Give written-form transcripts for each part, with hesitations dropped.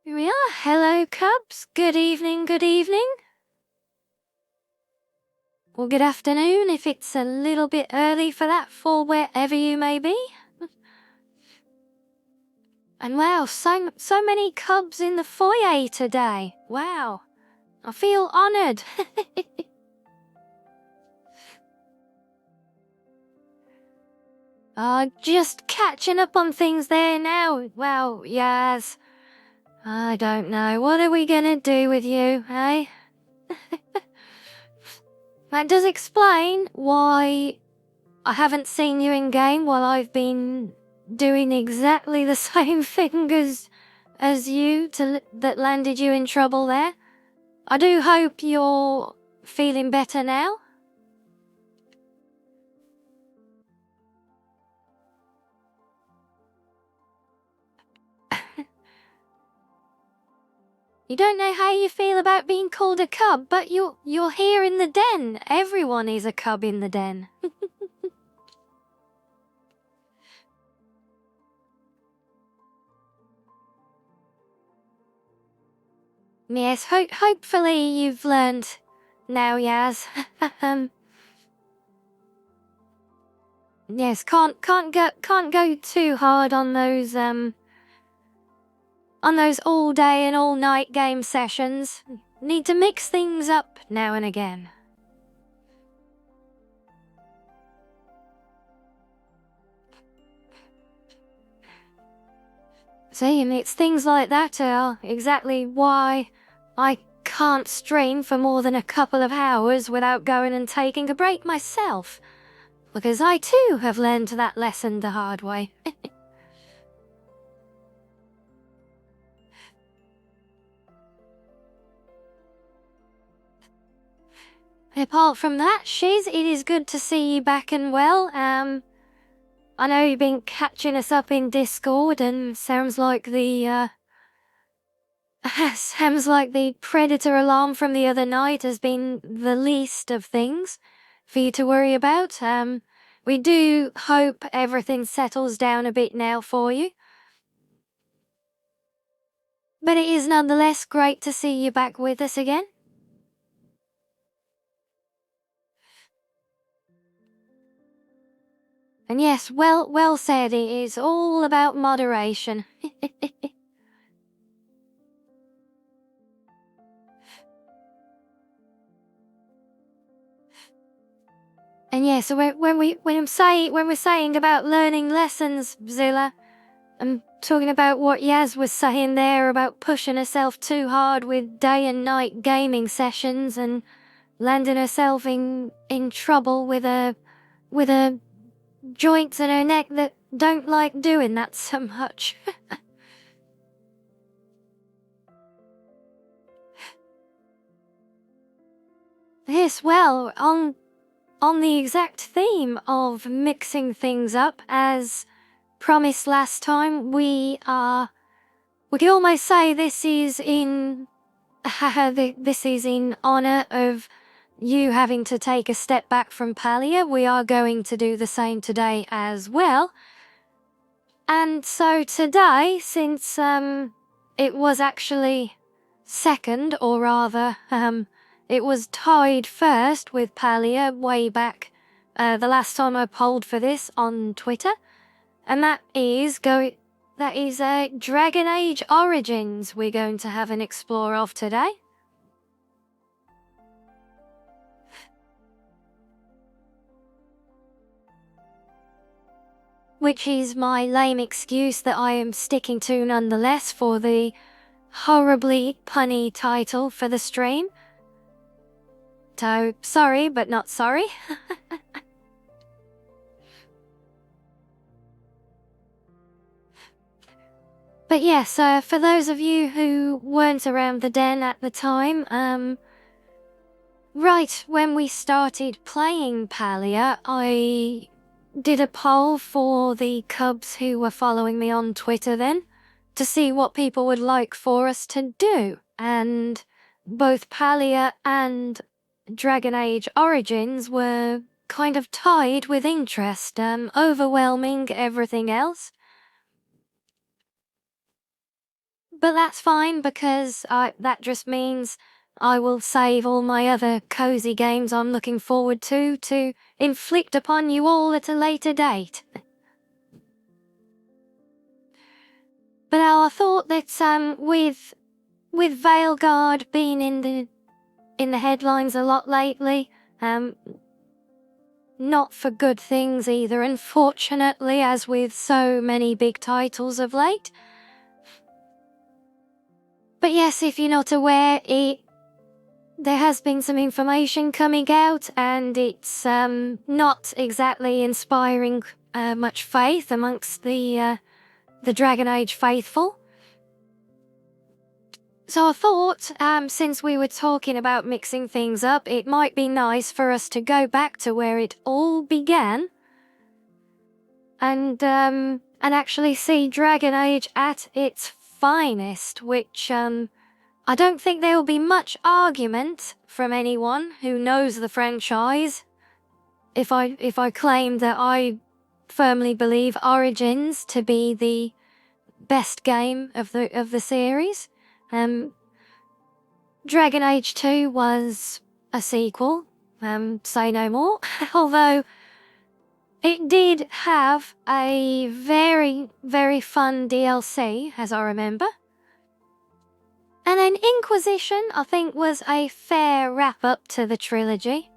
Here we are. Hello, cubs. Good evening, good evening. Or good afternoon if it's a little bit early for that for wherever you may be. And wow, so many cubs in the foyer today. Wow. I feel honored. Just catching up on things there now. Wow, yes. I don't know. What are we gonna do with you, eh? That does explain why I haven't seen you in game while I've been doing exactly the same thing as you that landed you in trouble there. I do hope you're feeling better now. You don't know how you feel about being called a cub, but you're here in the den. Everyone is a cub in the den. Yes, hopefully you've learned now, Yaz. Yes, can't go too hard on those all day and all night game sessions. Need to mix things up now and again. See, and it's things like that are exactly why I can't stream for more than a couple of hours without going and taking a break myself. Because I too have learned that lesson the hard way. Apart from that, Shiz, it is good to see you back and well. I know you've been catching us up in Discord, and sounds like the predator alarm from the other night has been the least of things for you to worry about. We do hope everything settles down a bit now for you. But it is nonetheless great to see you back with us again. And yes, well said, it is all about moderation. And yeah, so when we're saying about learning lessons, Zilla, I'm talking about what Yaz was saying there about pushing herself too hard with day and night gaming sessions and landing herself in trouble with a joints in her neck that don't like doing that so much. Yes, well, on the exact theme of mixing things up, as promised last time, we can almost say this is in honor of you having to take a step back from Palia. We are going to do the same today as well. And so today, since it was actually second, or rather, it was tied first with Palia way back the last time I polled for this on Twitter, and that is Dragon Age Origins we're going to have an explore of today. Which is my lame excuse that I am sticking to nonetheless for the horribly punny title for the stream. So, sorry, but not sorry. But yes, for those of you who weren't around the den at the time, right when we started playing Palia, I did a poll for the cubs who were following me on Twitter then, to see what people would like for us to do. And both Palia and Dragon Age Origins were kind of tied with interest, overwhelming everything else. But that's fine, because that just means I will save all my other cozy games I'm looking forward to inflict upon you all at a later date. But I thought that with Veilguard being in the headlines a lot lately, not for good things either, unfortunately, as with so many big titles of late. But yes, if you're not aware, there has been some information coming out, and it's not exactly inspiring much faith amongst the Dragon Age faithful. So I thought, since we were talking about mixing things up, it might be nice for us to go back to where it all began, and actually see Dragon Age at its finest, which I don't think there will be much argument from anyone who knows the franchise if I claim that I firmly believe Origins to be the best game of the series. Dragon Age 2 was a sequel, say no more, although it did have a very, very fun DLC, as I remember. And then Inquisition, I think, was a fair wrap-up to the trilogy.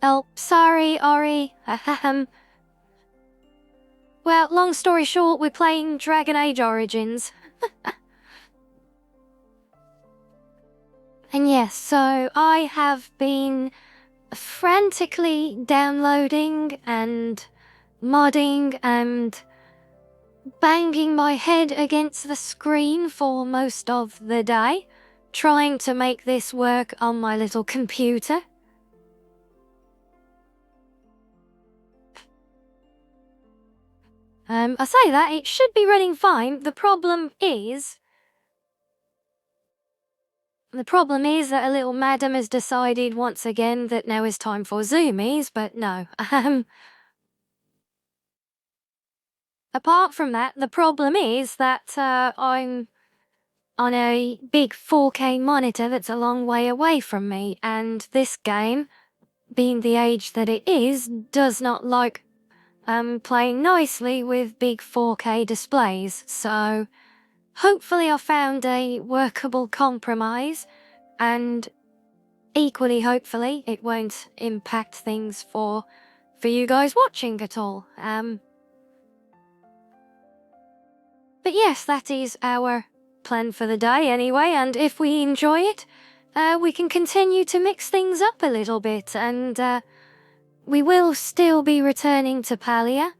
Oh, sorry, Ori. Well, long story short, we're playing Dragon Age Origins. And yes, so I have been frantically downloading and modding and banging my head against the screen for most of the day, trying to make this work on my little computer. I say that, it should be running fine. The problem is that a little madam has decided once again that now is time for zoomies, but no. Apart from that, the problem is that I'm on a big 4K monitor that's a long way away from me, and this game, being the age that it is, does not like playing nicely with big 4K displays. So hopefully I found a workable compromise, and equally hopefully it won't impact things for you guys watching at all. But yes, that is our plan for the day anyway, and if we enjoy it, we can continue to mix things up a little bit, and we will still be returning to Palia.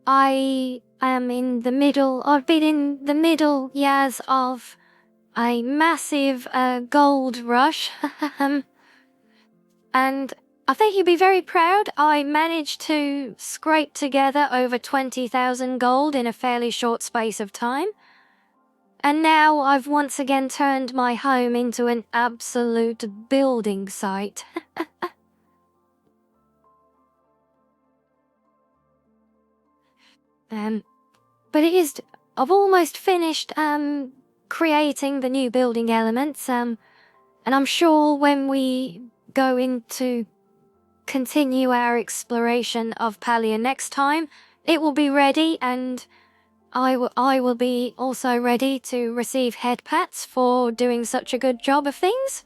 I am in the middle, I've been in the middle, yes, of a massive gold rush, and I think you'd be very proud. I managed to scrape together over 20,000 gold in a fairly short space of time. And now I've once again turned my home into an absolute building site. But I've almost finished creating the new building elements, and I'm sure when we go into continue our exploration of Palia next time, it will be ready, and I will be also ready to receive head pats for doing such a good job of things.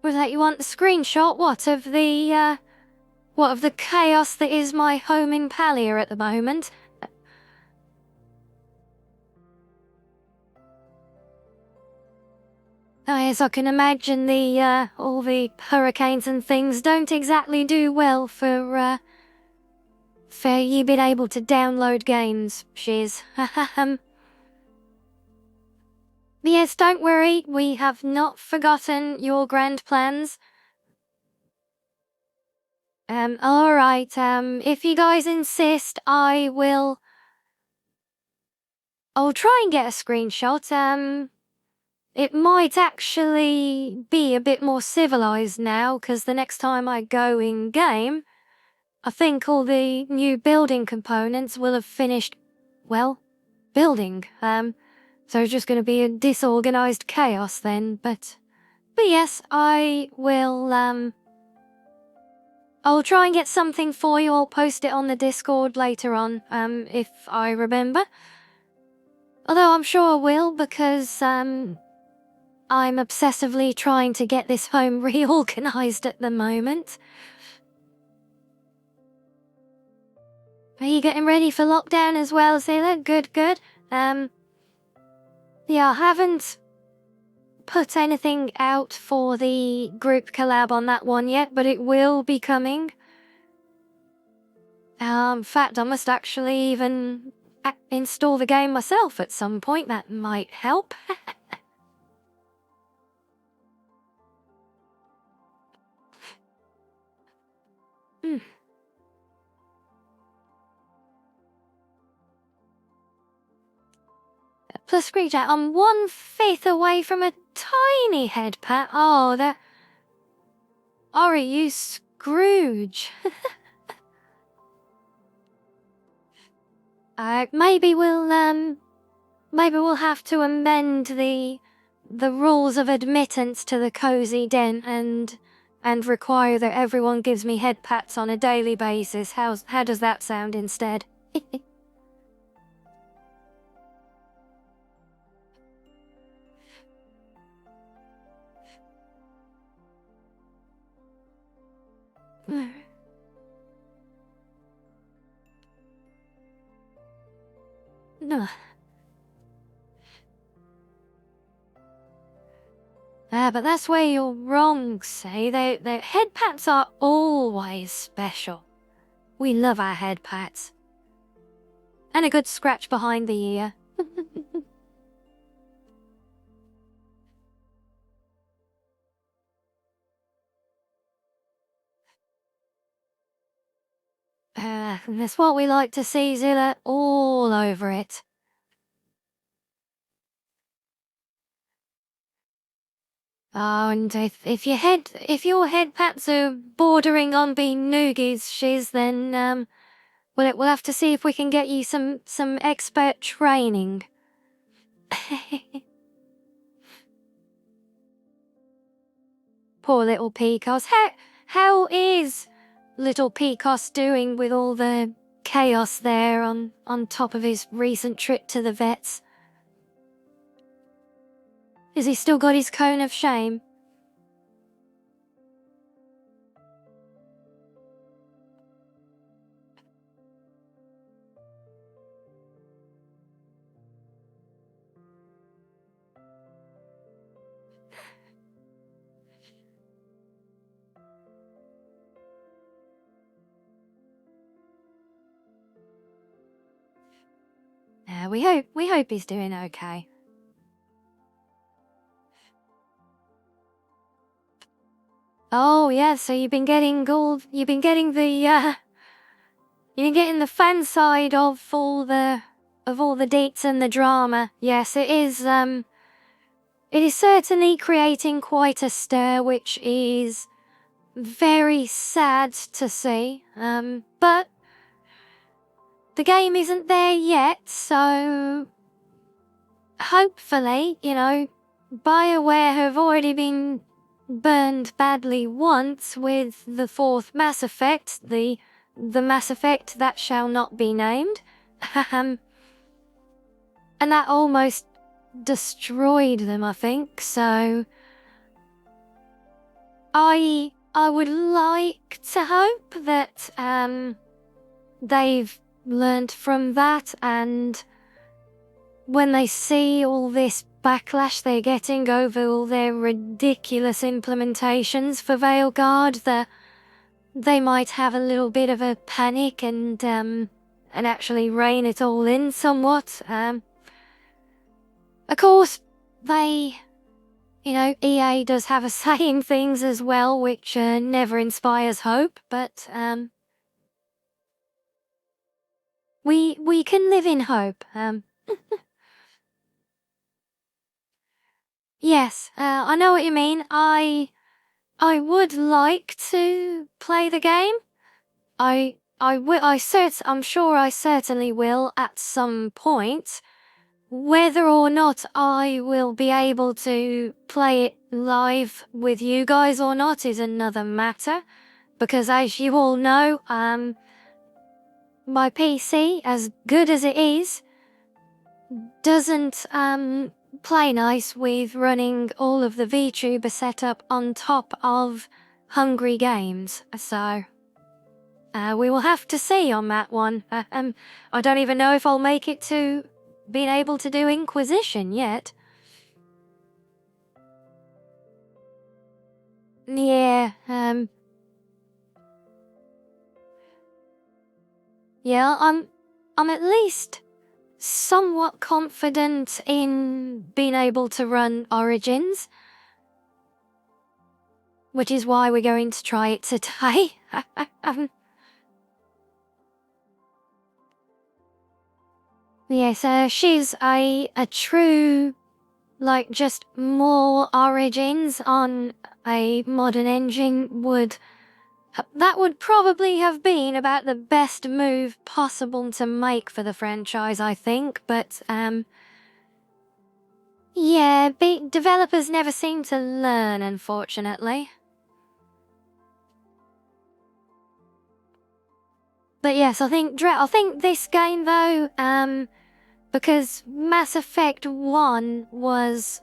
Was that you want the screenshot? What of the chaos that is my home in Palia at the moment? Oh, yes, I can imagine all the hurricanes and things don't exactly do well for you being able to download games, shiz. Yes, don't worry, we have not forgotten your grand plans. Alright, if you guys insist, I'll try and get a screenshot. It might actually be a bit more civilized now, because the next time I go in-game, I think all the new building components will have finished, well, building. So it's just going to be a disorganized chaos then, but yes, I'll try and get something for you. I'll post it on the Discord later on, if I remember. Although I'm sure I will, because, I'm obsessively trying to get this home reorganized at the moment. Are you getting ready for lockdown as well, Zilla? Good, good. Yeah, I haven't put anything out for the group collab on that one yet, but it will be coming. In fact, I must actually even install the game myself at some point. That might help. Plus, Screech, I'm 1/5 away from a tiny head pat. Oh, that... Are you Scrooge? Maybe we'll have to amend the rules of admittance to the cozy den and require that everyone gives me head pats on a daily basis. How does that sound instead? No. But that's where you're wrong, say. The head pats are always special. We love our head pats. And a good scratch behind the ear. That's what we like to see, Zilla, all over it. Oh, and if your head pats are bordering on being noogies, shiz, then we'll have to see if we can get you some expert training. Poor little Picos. How is little Picos doing with all the chaos there on top of his recent trip to the vets? Has he still got his cone of shame? We hope he's doing okay. Oh yeah, so you've been getting the fan side of all the dates and the drama. Yes, it is certainly creating quite a stir, which is very sad to see. But the game isn't there yet, so hopefully, BioWare have already been burned badly once with the fourth Mass Effect, the Mass Effect that shall not be named. And that almost destroyed them, I think, so I would like to hope that they've learned from that, and when they see all this backlash they're getting over all their ridiculous implementations for Veilguard, that they might have a little bit of a panic and actually rein it all in somewhat. Of course, EA does have a say in things as well, which never inspires hope, but we can live in hope. Yes, I know what you mean. I would like to play the game. I'm sure I certainly will at some point. Whether or not I will be able to play it live with you guys or not is another matter, because as you all know, my PC, as good as it is, doesn't play nice with running all of the VTuber setup on top of Hungry Games, so we will have to see on that one. I don't even know if I'll make it to being able to do Inquisition yet. Yeah, yeah, I'm at least somewhat confident in being able to run Origins, which is why we're going to try it today. Yes, she's a true, like, just more Origins on a modern engine that would probably have been about the best move possible to make for the franchise, I think, but, yeah, developers never seem to learn, unfortunately. But yes, I think this game, though, because Mass Effect 1 was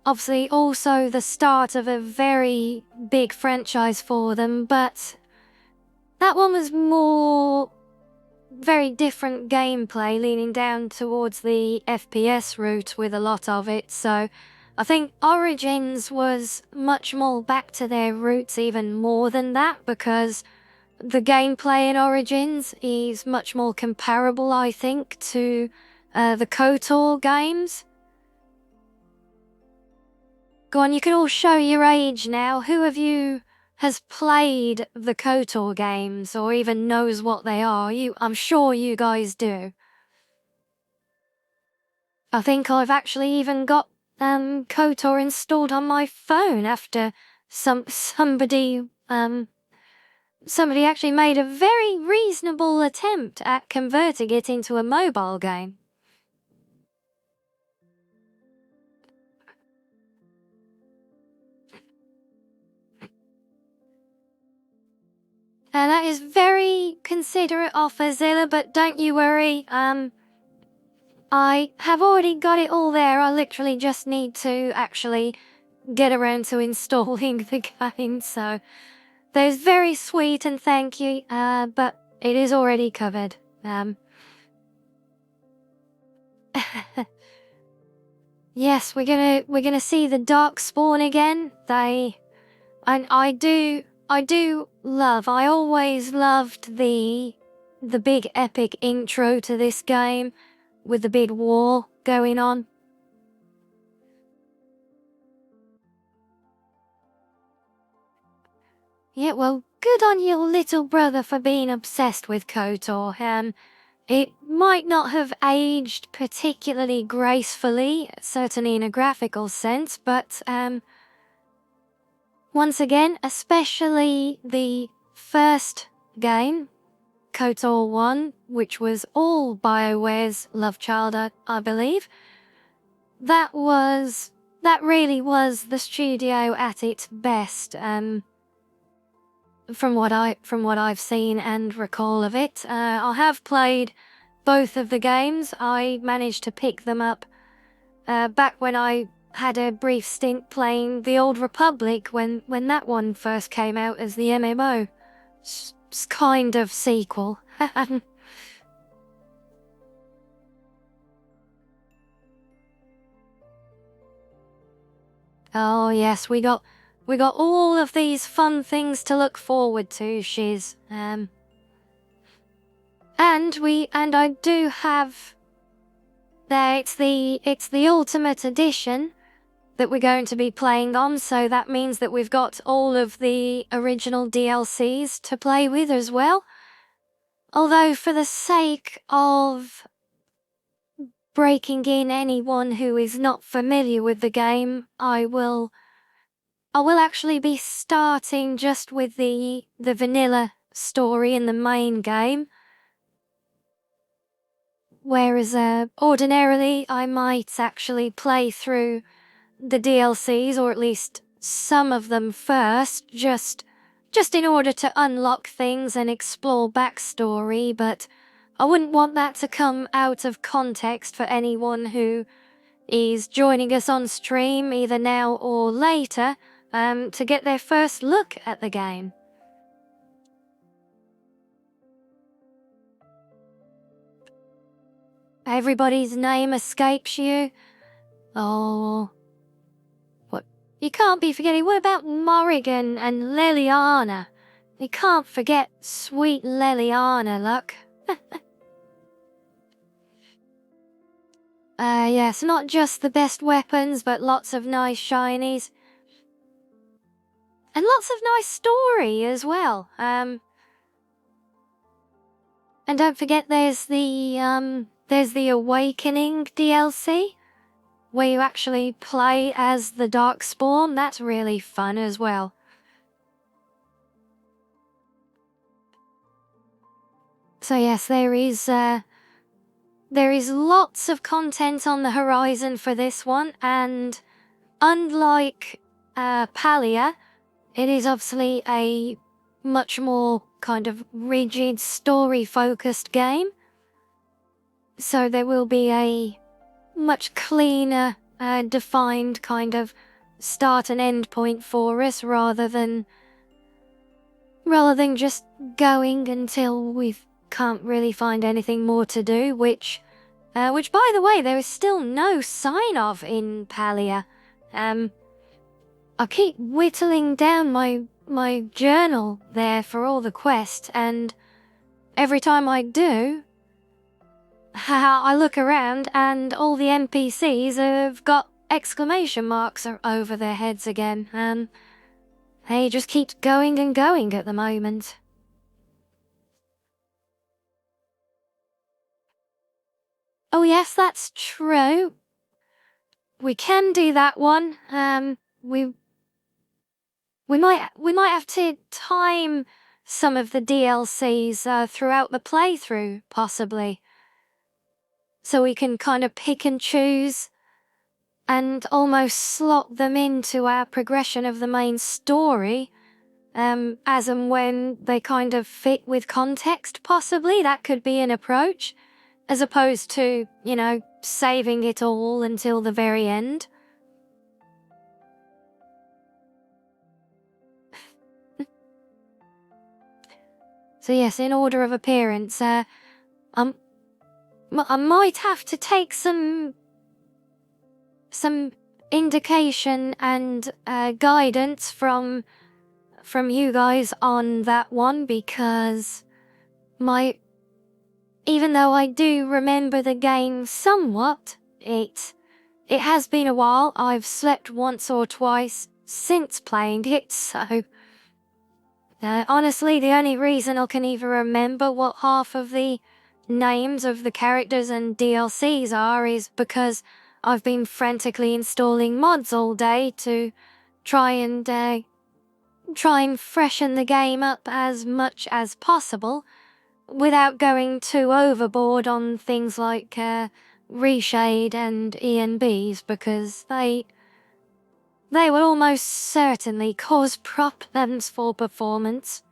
obviously also the start of a very big franchise for them, but that one was more very different gameplay, leaning down towards the FPS route with a lot of it, so I think Origins was much more back to their roots even more than that, because the gameplay in Origins is much more comparable, I think, to the KOTOR games. Go on, you can all show your age now. Who of you has played the KOTOR games or even knows what they are? I'm sure you guys do. I think I've actually even got KOTOR installed on my phone after somebody actually made a very reasonable attempt at converting it into a mobile game. And that is very considerate of Azilla, but don't you worry, I have already got it all there. I literally just need to actually get around to installing the game, so that's very sweet and thank you, but it is already covered. Yes, we're gonna see the Darkspawn again. I always loved the big epic intro to this game with the big war going on. Yeah, well, good on your little brother for being obsessed with KOTOR. It might not have aged particularly gracefully, certainly in a graphical sense, but once again, especially the first game, KOTOR 1, which was all BioWare's love child, I believe, that really was the studio at its best, from what I've seen and recall of it. I have played both of the games. I managed to pick them up back when I had a brief stint playing The Old Republic when that one first came out as the MMO. It's kind of sequel. Oh yes, we got all of these fun things to look forward to, Shiz. And I do have it's the Ultimate Edition that we're going to be playing on, so that means that we've got all of the original DLCs to play with as well. Although for the sake of breaking in anyone who is not familiar with the game, I will actually be starting just with the vanilla story in the main game. Whereas ordinarily I might actually play through the DLCs, or at least some of them first, just in order to unlock things and explore backstory, but I wouldn't want that to come out of context for anyone who is joining us on stream either now or later to get their first look at the game. Everybody's name escapes you? Oh, what? You can't be forgetting. What about Morrigan and Liliana? You can't forget sweet Liliana, Luck. Yes, not just the best weapons, but lots of nice shinies. And lots of nice story as well. And don't forget there's the Awakening DLC, where you actually play as the Darkspawn. That's really fun as well. So yes, there is lots of content on the horizon for this one, and unlike Palia, it is obviously a much more kind of rigid story-focused game. So there will be a much cleaner, defined kind of start and end point for us, rather than just going until we can't really find anything more to do, which by the way, there is still no sign of in Palia. I keep whittling down my journal there for all the quests, and every time I do, I look around and all the NPCs have got exclamation marks over their heads again. They just keep going and going at the moment. Oh yes, that's true. We can do that one. We might have to time some of the DLCs throughout the playthrough, possibly. So we can kind of pick and choose and almost slot them into our progression of the main story, as and when they kind of fit with context, possibly. That could be an approach, as opposed to, saving it all until the very end. So yes, in order of appearance, I might have to take some indication and guidance from you guys on that one, because even though I do remember the game somewhat, it has been a while. I've slept once or twice since playing it, so honestly, the only reason I can even remember what half of the names of the characters and DLCs are is because I've been frantically installing mods all day to try and freshen the game up as much as possible, without going too overboard on things like reshade and ENBs, because they will almost certainly cause problems for performance.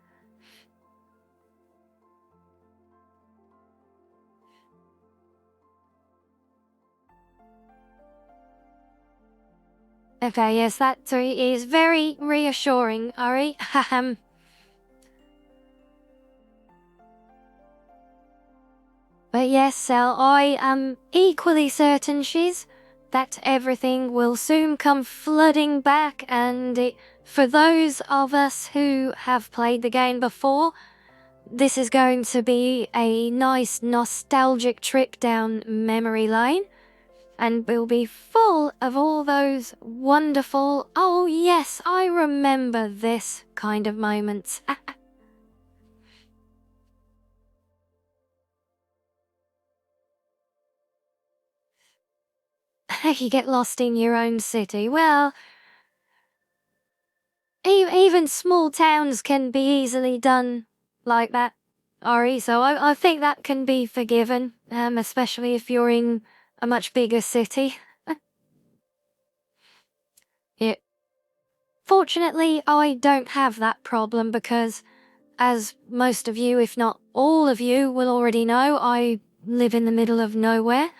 Okay, yes, that is very reassuring, Ari. But yes, Sal, I am equally certain, that everything will soon come flooding back, and for those of us who have played the game before, this is going to be a nice nostalgic trip down memory lane, and will be full of all those wonderful, oh yes, I remember this kind of moments. You get lost in your own city. Well, even small towns can be easily done like that, Ari, so I think that can be forgiven, especially if you're in a much bigger city. Yeah. Fortunately, I don't have that problem because, as most of you, if not all of you, will already know, I live in the middle of nowhere.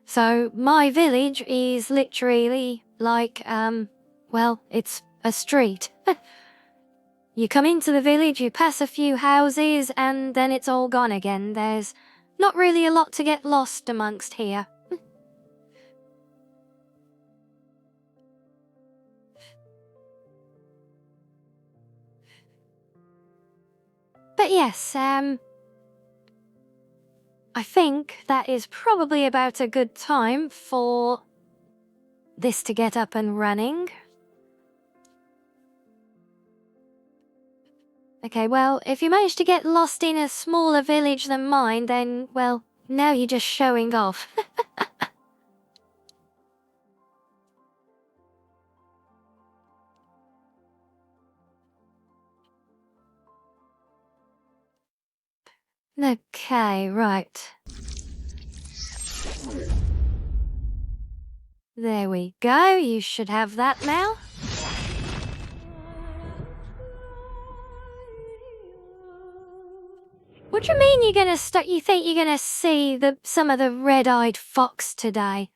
So my village is literally like, well, it's a street. You come into the village, you pass a few houses, and then it's all gone again. There's not really a lot to get lost amongst here. But yes, I think that is probably about a good time for this to get up and running. Okay, well, if you manage to get lost in a smaller village than mine, then, well, now you're just showing off. Okay, right. There we go, you should have that now. What do you mean you're gonna you think you're gonna see some of the red-eyed fox today?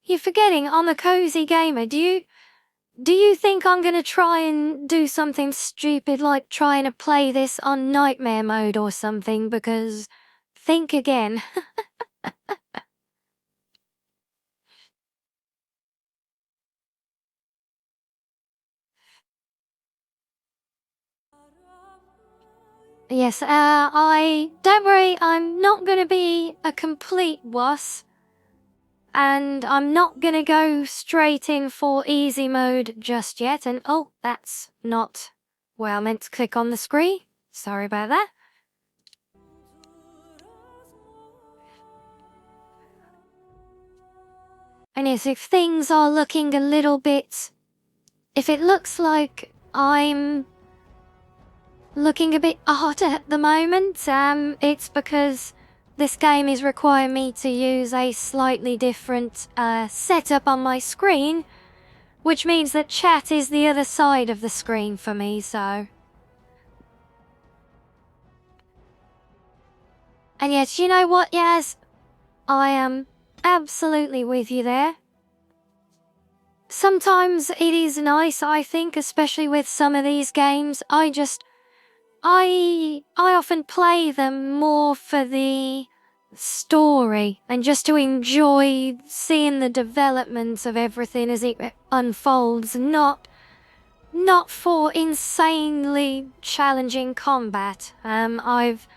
You're forgetting I'm a cozy gamer. Do you think I'm gonna try and do something stupid like trying to play this on nightmare mode or something? Because think again. Yes, don't worry, I'm not gonna be a complete wuss. And I'm not gonna go straight in for easy mode just yet. And oh, that's not where I meant to click on the screen. Sorry about that. And yes, if things are looking a little bit... If it looks like I'm looking a bit odd at the moment, it's because this game is requiring me to use a slightly different setup on my screen, which means that chat is the other side of the screen for me, so... And yet, you know what, Yaz? I am absolutely with you there. Sometimes it is nice, I think, especially with some of these games. I often play them more for the story and just to enjoy seeing the development of everything as it unfolds, not for insanely challenging combat. I've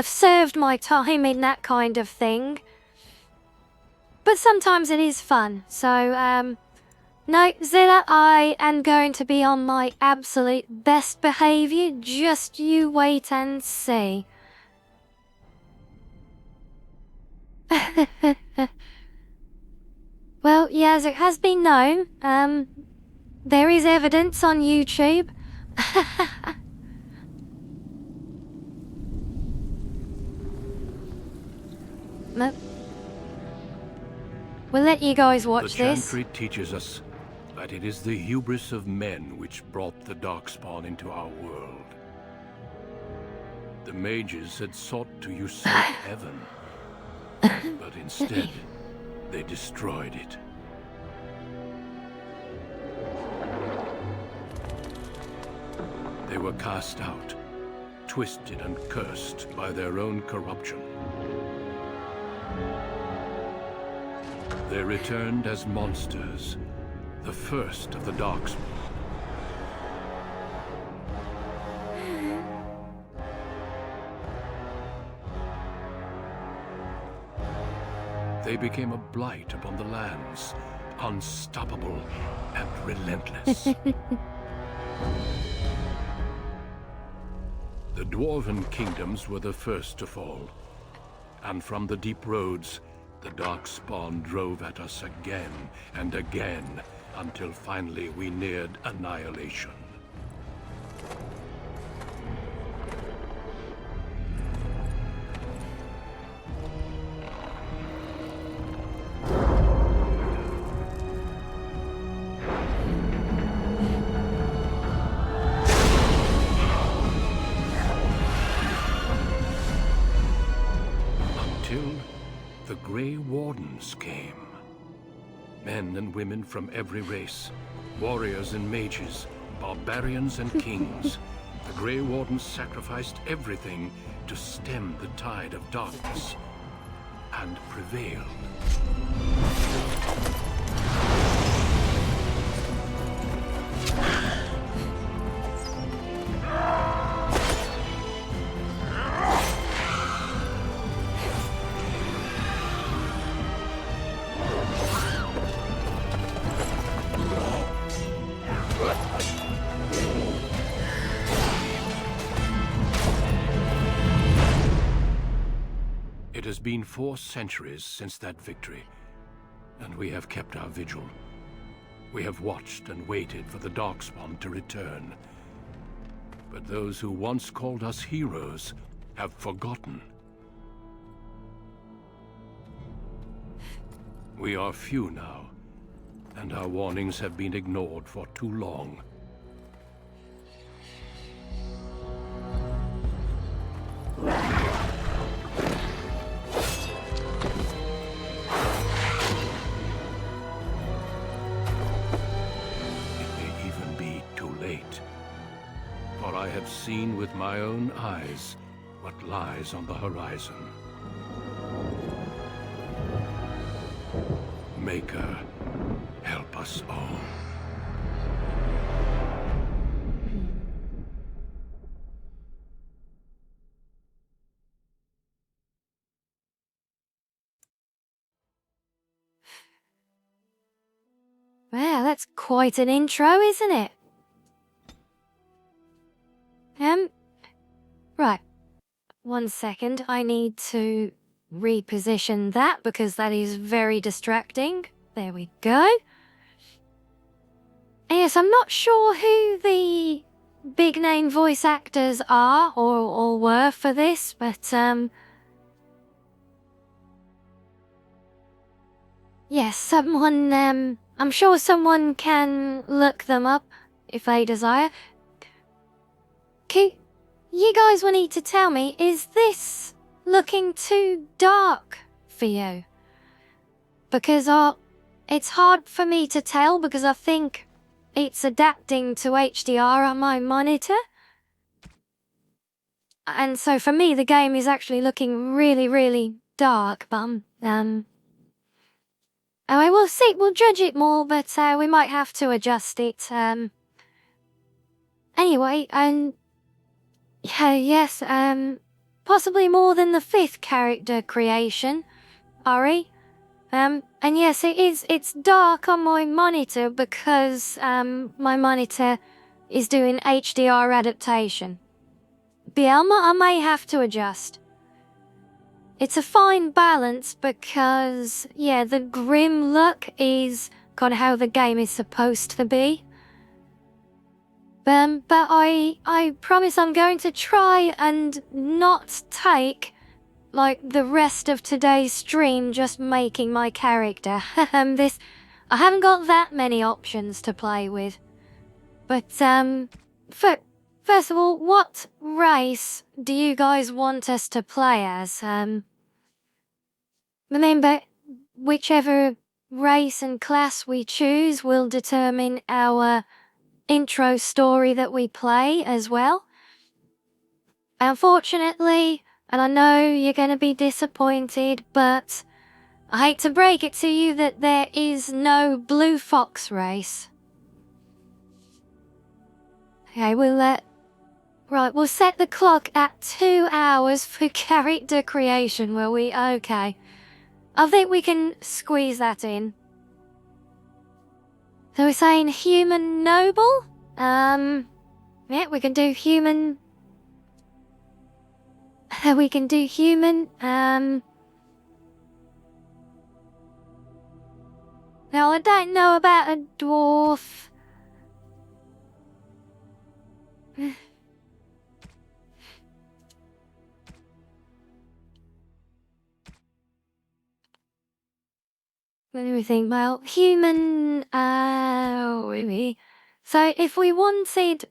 served my time in that kind of thing. But sometimes it is fun, so, no, Zilla, I am going to be on my absolute best behaviour, just you wait and see. Well, yes, it has been known, there is evidence on YouTube. We'll let you guys watch this. The chantry teaches us that it is the hubris of men which brought the Darkspawn into our world. The mages had sought to usurp heaven, but instead, they destroyed it. They were cast out, twisted and cursed by their own corruption. They returned as monsters, the first of the Darkspawn. They became a blight upon the lands, unstoppable and relentless. The Dwarven kingdoms were the first to fall, and from the deep roads, the Darkspawn drove at us again and again, until finally we neared annihilation. The Grey Wardens came. Men and women from every race, warriors and mages, barbarians and kings. The Grey Wardens sacrificed everything to stem the tide of darkness, and prevailed. It has been 4 centuries since that victory, and we have kept our vigil. We have watched and waited for the Darkspawn to return. But those who once called us heroes have forgotten. We are few now, and our warnings have been ignored for too long. For I have seen with my own eyes what lies on the horizon. Maker, help us all. Well, that's quite an intro, isn't it? Right. 1 second, I need to reposition that because that is very distracting. There we go. Yes, I'm not sure who the big name voice actors are or were for this, but yes, someone I'm sure someone can look them up if they desire. You guys will need to tell me, is this looking too dark for you? Because it's hard for me to tell because I think it's adapting to HDR on my monitor. And so for me, the game is actually looking really, really dark, but I will see, we'll judge it more, but we might have to adjust it. Anyway, and yes, possibly more than the 5th character creation, Ari. And yes, it's dark on my monitor because my monitor is doing HDR adaptation. Bielma, I may have to adjust. It's a fine balance because, yeah, the grim look is kind of how the game is supposed to be. But I promise I'm going to try and not take, like, the rest of today's stream just making my character. I haven't got that many options to play with. But, first of all, what race do you guys want us to play as? Remember, whichever race and class we choose will determine our intro story that we play as well. Unfortunately, and I know you're going to be disappointed, but I hate to break it to you that there is no blue fox race. Okay, we'll set the clock at 2 hours for character creation, will we? Okay. I think we can squeeze that in. So we're saying human noble? Yeah, we can do human. We can do human, Now I don't know about a dwarf. Let me think. Well, human. So if we wanted,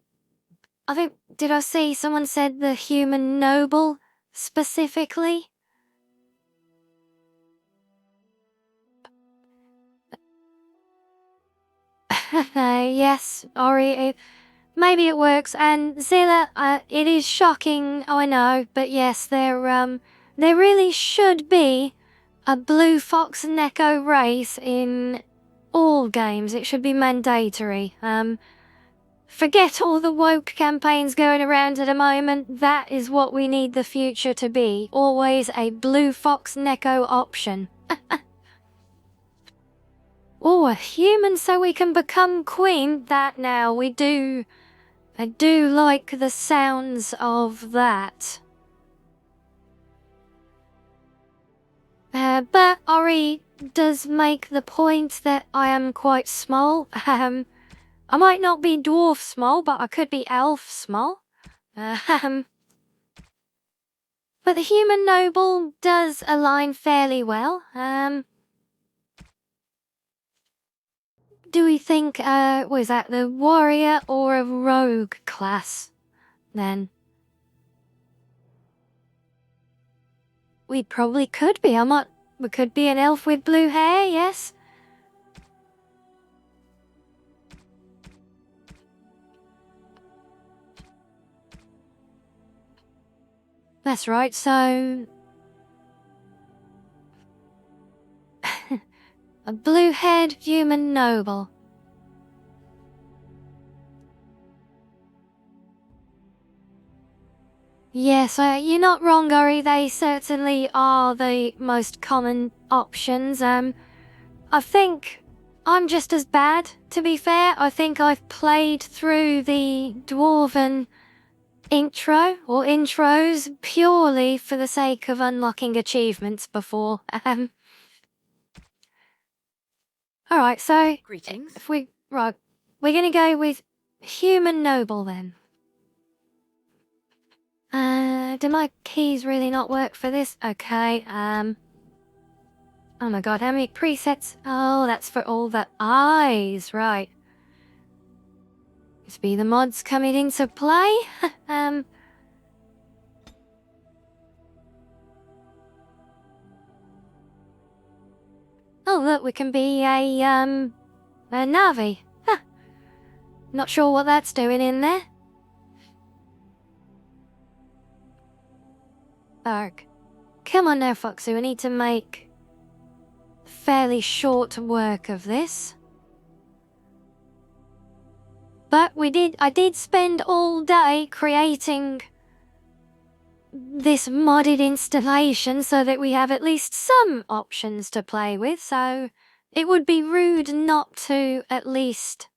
I think, did I see someone said the human noble specifically? Yes, Ori. Maybe it works. And Zilla, it is shocking. Oh, I know, but yes, there really should be a blue fox Neko race in all games. It should be mandatory. Forget all the woke campaigns going around at the moment. That is what we need the future to be. Always a blue fox Neko option. Oh, a human so we can become queen. That now we do. I do like the sounds of that. But Ori does make the point that I am quite small. I might not be dwarf small, but I could be elf small. But the human noble does align fairly well. Do we think, was that the warrior or a rogue class, then? We probably could be. We could be an elf with blue hair, yes? That's right, so... a blue-haired human noble. Yes, you're not wrong, Ori. They certainly are the most common options. I think I'm just as bad, to be fair. I think I've played through the Dwarven intro, or intros, purely for the sake of unlocking achievements before. Alright, so... Greetings. Right, we're gonna go with human noble then. Do my keys really not work for this? Okay, oh my god, how many presets? Oh, that's for all the eyes, right. Must be the mods coming into play. Oh look, we can be a Navi. Huh. Not sure what that's doing in there. Arg. Come on now, Foxy, we need to make fairly short work of this. But I did spend all day creating this modded installation so that we have at least some options to play with, so it would be rude not to at least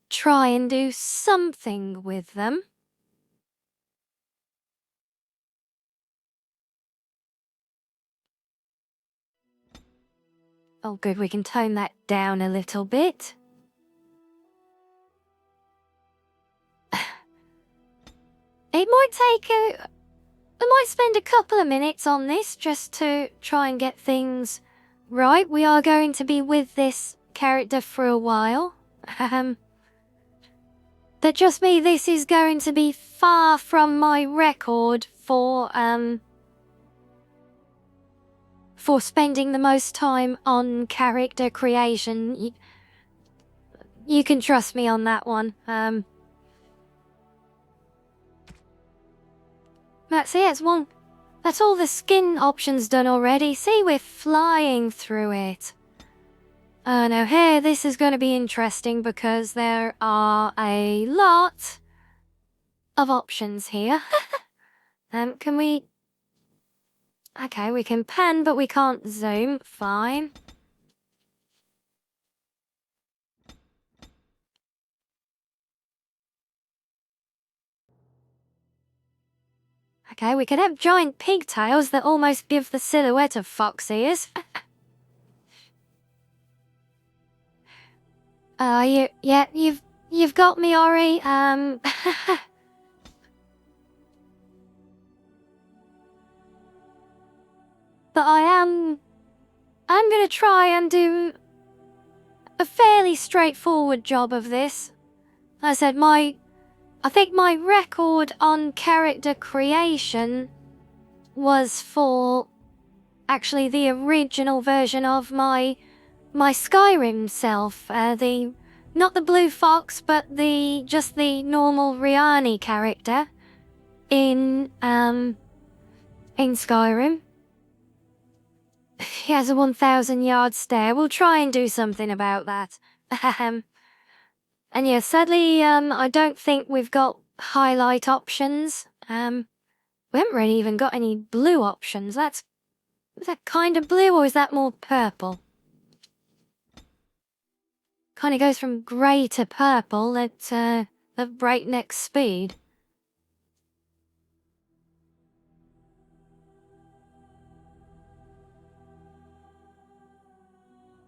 try and do something with them. Oh good, we can tone that down a little bit. I might spend a couple of minutes on this just to try and get things right. We are going to be with this character for a while. But just me, this is going to be far from my record for for spending the most time on character creation. You can trust me on that one. That's it, that's all the skin options done already. See, we're flying through it. Now here, this is going to be interesting because there are a lot of options here. Can we... Okay, we can pan, but we can't zoom. Fine. Okay, we could have giant pigtails that almost give the silhouette of fox ears. You've got me, Ori. But I'm gonna try and do a fairly straightforward job of this. I think my record on character creation was for actually the original version of my Skyrim self. Not the blue fox, but just the normal Riani character in Skyrim. He has a 1,000-yard stare. We'll try and do something about that. And yeah, sadly, I don't think we've got highlight options. We haven't really even got any blue options. Is that kind of blue, or is that more purple? Kind of goes from grey to purple at breakneck speed.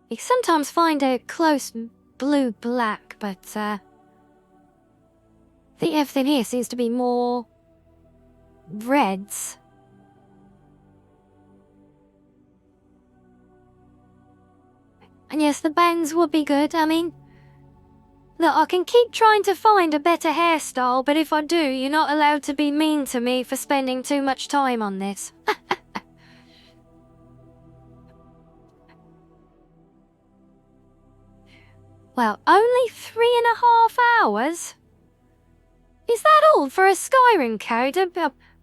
You sometimes find a close blue-black, but I think everything here seems to be more reds. And yes, the bangs would be good. I mean, look, I can keep trying to find a better hairstyle, but if I do, you're not allowed to be mean to me for spending too much time on this. Well, only 3.5 hours? Is that all for a Skyrim character?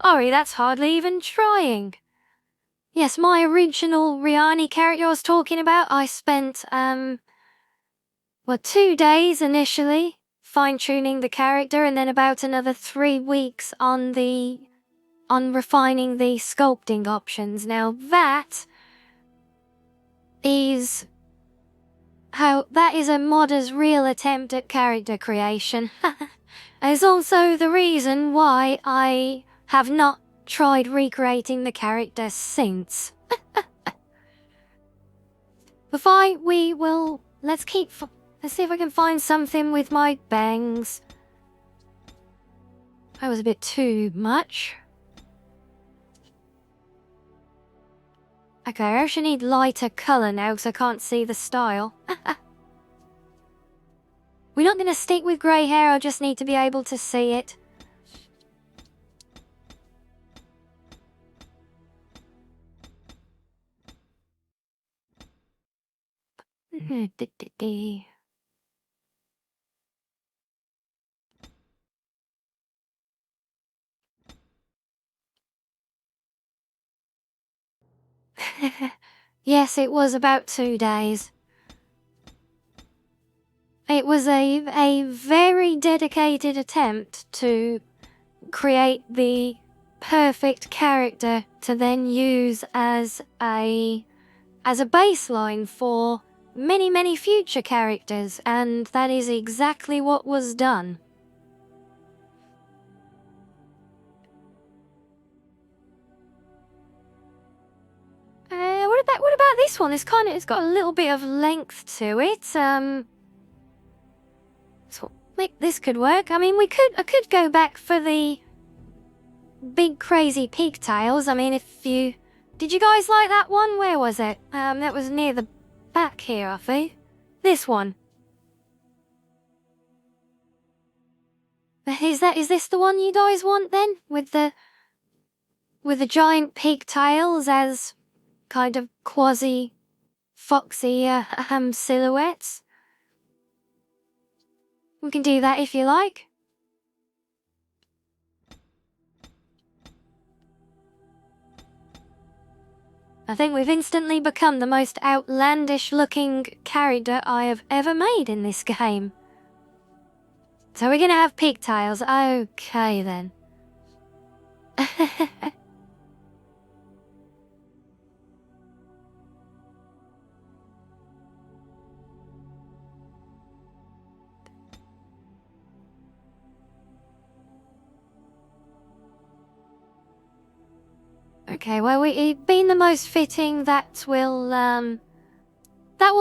Ori, that's hardly even trying. Yes, my original Riani character I was talking about, I spent, 2 days initially fine-tuning the character, and then about another 3 weeks on refining the sculpting options. Now that is a modder's real attempt at character creation. It's also the reason why I have not tried recreating the character since. But fine, let's see if I can find something with my bangs. That was a bit too much. Okay, I actually need lighter colour now because I can't see the style. We're not going to stick with grey hair, I just need to be able to see it. Yes, it was about 2 days. It was a very dedicated attempt to create the perfect character to then use as a baseline for many future characters, and that is exactly what was done. What about this one? It's got a little bit of length to it. So this could work. I mean, I could go back for the big crazy pigtails. I mean, did you guys like that one? Where was it? That was near the back here, I think. This one. Is this the one you guys want then? With the giant pigtails as kind of quasi-foxy silhouettes. We can do that if you like. I think we've instantly become the most outlandish looking character I have ever made in this game. So we're gonna have pigtails. Okay then. Okay, well, it being the most fitting, that will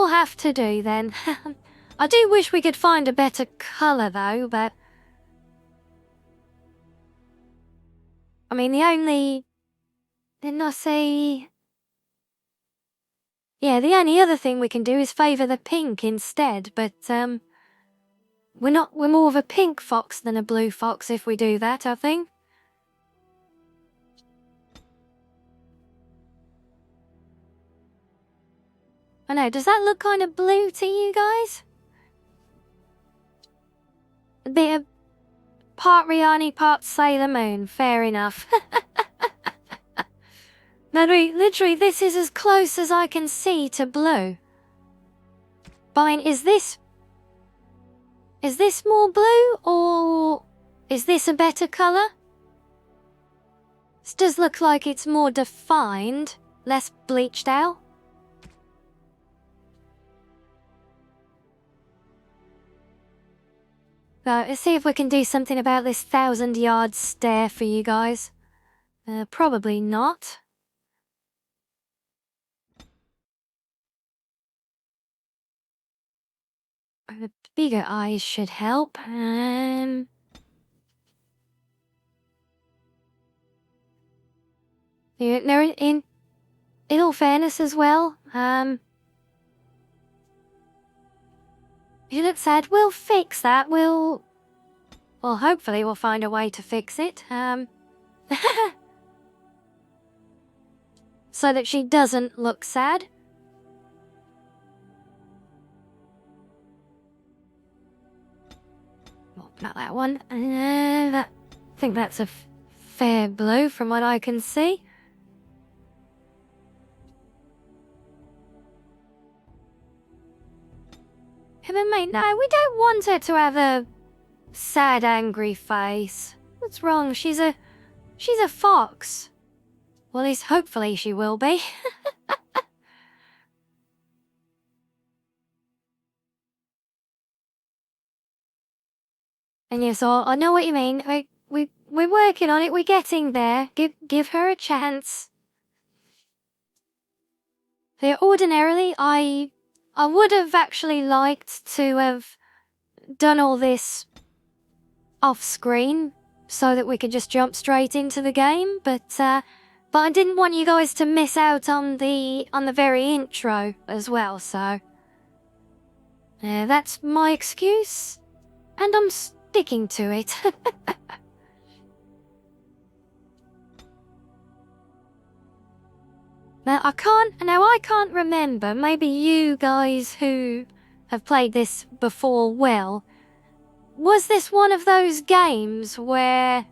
have to do then. I do wish we could find a better colour though, but I mean didn't I say? Yeah, the only other thing we can do is favour the pink instead, but we're more of a pink fox than a blue fox if we do that, I think. I know, does that look kind of blue to you guys? A bit of part Rihanna, part Sailor Moon, fair enough. No, literally, this is as close as I can see to blue. But is this more blue, or is this a better colour? This does look like it's more defined, less bleached out. Let's see if we can do something about this 1,000-yard stare for you guys. Probably not. The bigger eyes should help. In all fairness as well, you look sad. We'll fix that. Well, hopefully we'll find a way to fix it. So that she doesn't look sad. Well, not that one. I think that's a fair blue from what I can see. But mate, no, we don't want her to have a sad, angry face. What's wrong? She's a fox. Well, at least hopefully she will be. And yes, I know what you mean. We're working on it. We're getting there. Give her a chance. Ordinarily, I would have actually liked to have done all this off screen so that we could just jump straight into the game, but I didn't want you guys to miss out on the very intro as well, so that's my excuse, and I'm sticking to it. Now I can't remember, maybe you guys who have played this before will. Was this one of those games where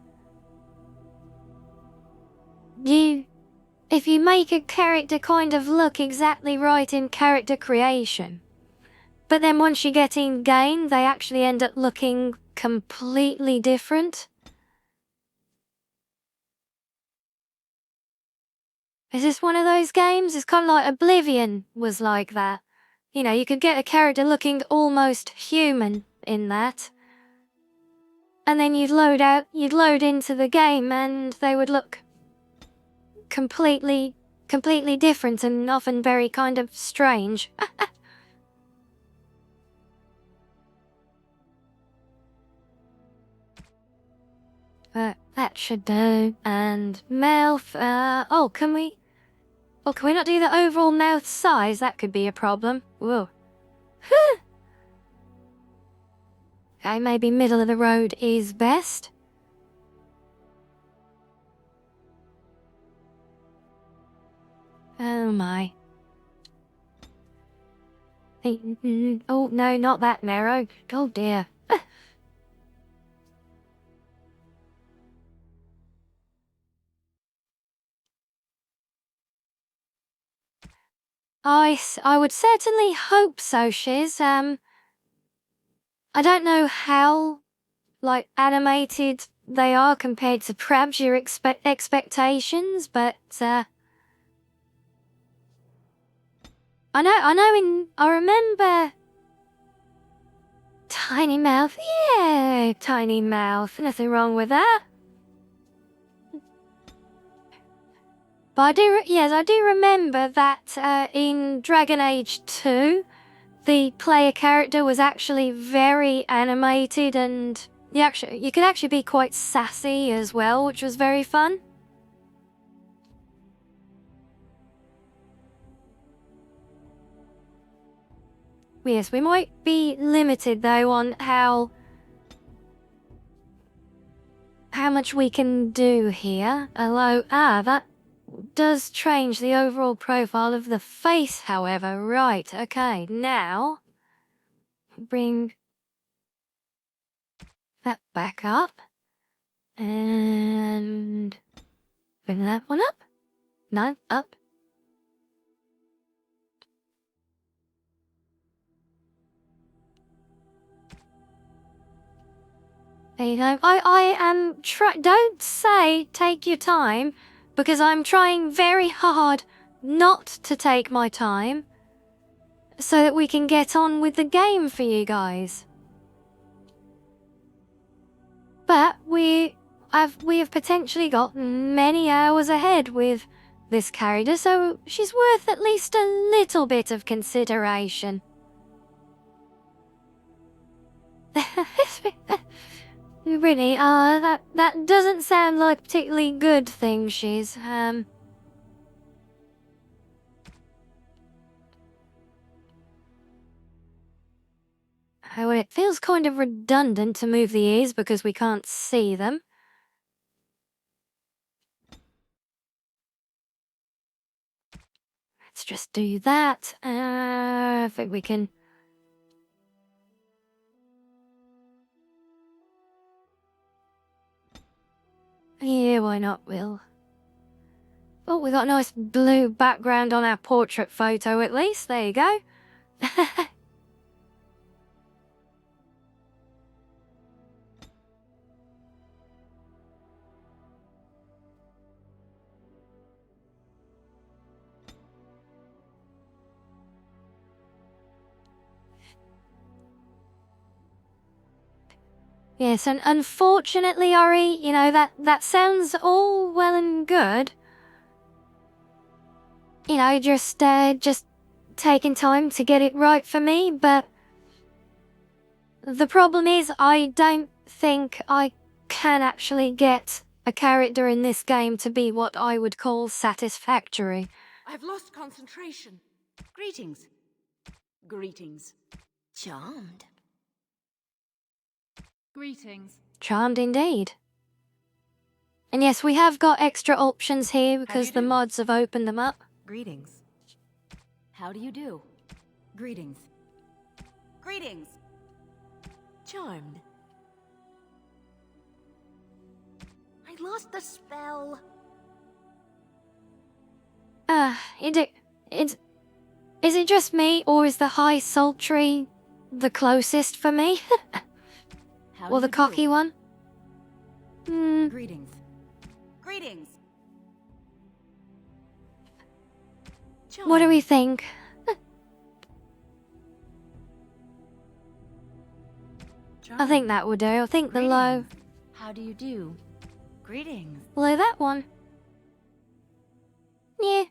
if you make a character kind of look exactly right in character creation, but then once you get in game, they actually end up looking completely different? Is this one of those games? It's kind of like Oblivion was like that. You know, you could get a character looking almost human in that. And then you'd load into the game and they would look completely different and often very kind of strange. That should do. And mouth, can we not do the overall mouth size? That could be a problem. Whoa. Okay, maybe middle of the road is best. Oh my. Oh no, not that narrow. Oh dear. I would certainly hope so, Shiz. I don't know how, like, animated they are compared to perhaps your expectations, but, I remember Tiny Mouth. Yeah, Tiny Mouth. Nothing wrong with that. But yes, I do remember that in Dragon Age 2, the player character was actually very animated, and you could actually be quite sassy as well, which was very fun. Yes, we might be limited though on how much we can do here. Although, that does change the overall profile of the face, however. Right, okay, now bring that back up and bring that one up. No, up. There you go. I am don't say take your time, because I'm trying very hard not to take my time so that we can get on with the game for you guys. But we have potentially got many hours ahead with this character, so she's worth at least a little bit of consideration. Really, that doesn't sound like a particularly good thing, Shiz. Well, it feels kind of redundant to move the ears because we can't see them. Let's just do that. I think we can... Yeah, why not, Will? Oh, we got a nice blue background on our portrait photo at least. There you go. Yes, and unfortunately, Ori, you know, that sounds all well and good. You know, just taking time to get it right for me, but the problem is I don't think I can actually get a character in this game to be what I would call satisfactory. I've lost concentration. Greetings. Greetings. Charmed. Greetings. Charmed indeed. And yes, we have got extra options here because the mods have opened them up. Greetings. How do you do? Greetings. Greetings. Charmed. I lost the spell. Is it just me, or is the high sultry the closest for me? Or the cocky one? Greetings. Greetings. What do we think? I think that would do. I think the low... How do you do? Greetings. Below that one. Yeah.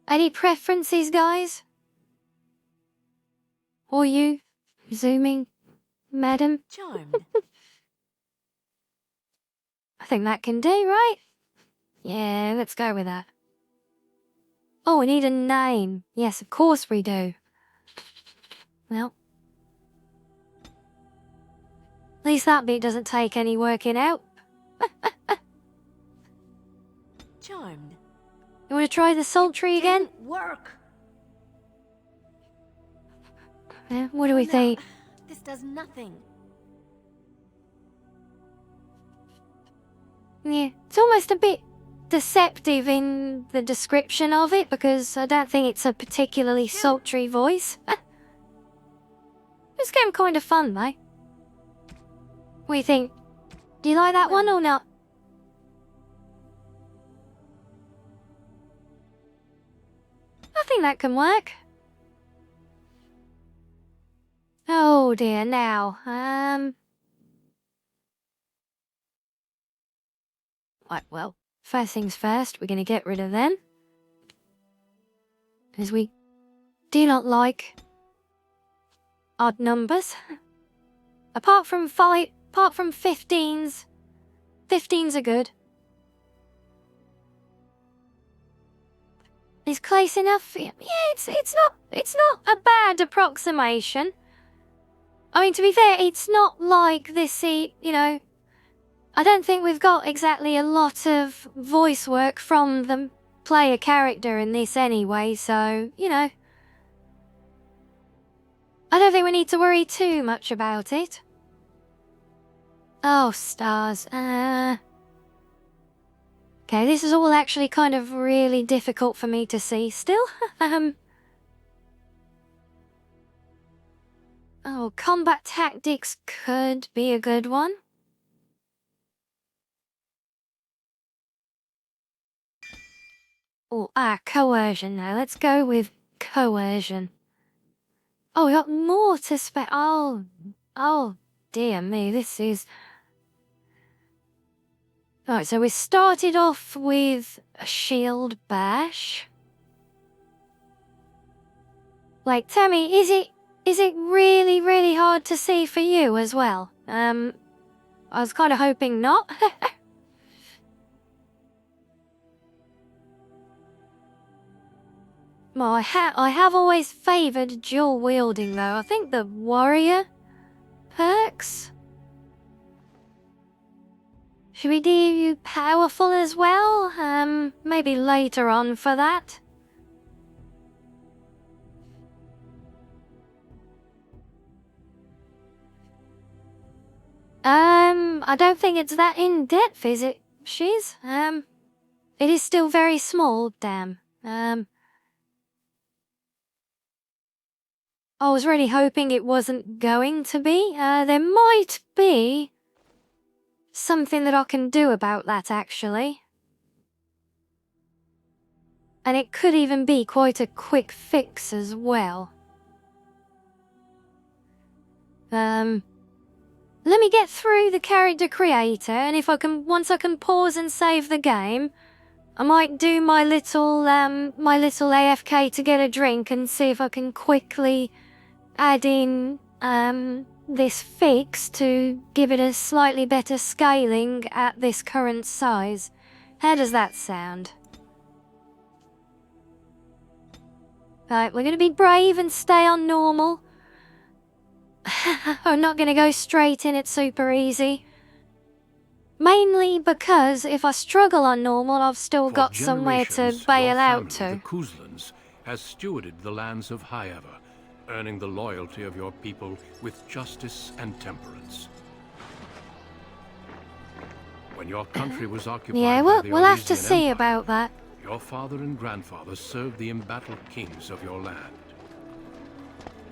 Any preferences, guys? Or you, zooming, madam? Charmed. I think that can do, right? Yeah, let's go with that. Oh, we need a name. Yes, of course we do. Well. At least that bit doesn't take any working out. Charmed. You want to try the sultry again? Didn't work. What do we No, think? This does nothing. Yeah, it's almost a bit deceptive in the description of it because I don't think it's a particularly sultry voice. This game kind of fun though. What do you think? Do you like that one or not? I think that can work. Oh dear, now, Right, well, first things first, we're gonna get rid of them. Because we do not like odd numbers. Apart from 15s. 15s are good. Is close enough? Yeah, it's not a bad approximation. I mean, to be fair, it's not like this, you know, I don't think we've got exactly a lot of voice work from the player character in this anyway, so, you know. I don't think we need to worry too much about it. Oh, stars. Okay, this is all actually kind of really difficult for me to see still. Oh, combat tactics could be a good one. Oh, coercion now. Let's go with coercion. Oh, we got more to spec. Oh, dear me, this is... Right, so we started off with a shield bash. Like, tell me, is it really, really hard to see for you as well? I was kind of hoping not. Well, I have always favoured dual wielding though. I think the warrior perks. Should we do you powerful as well? Maybe later on for that. I don't think it's that in-depth, is it, Shiz? It is still very small, damn. I was really hoping it wasn't going to be. There might be something that I can do about that, actually. And it could even be quite a quick fix as well. Let me get through the character creator, and if I can, once I can pause and save the game, I might do my little AFK to get a drink and see if I can quickly add in, this fix to give it a slightly better scaling at this current size. How does that sound? Right, we're gonna be brave and stay on normal. I'm not gonna go straight in at super easy. Mainly because if I struggle on normal, I've still got somewhere to bail out to. The Kuzlans has stewarded the lands of Highever, earning the loyalty of your people with justice and temperance. When your country was occupied Yeah, by the we'll have to Orlesian see Empire, about that. your father and grandfather served the embattled kings of your land.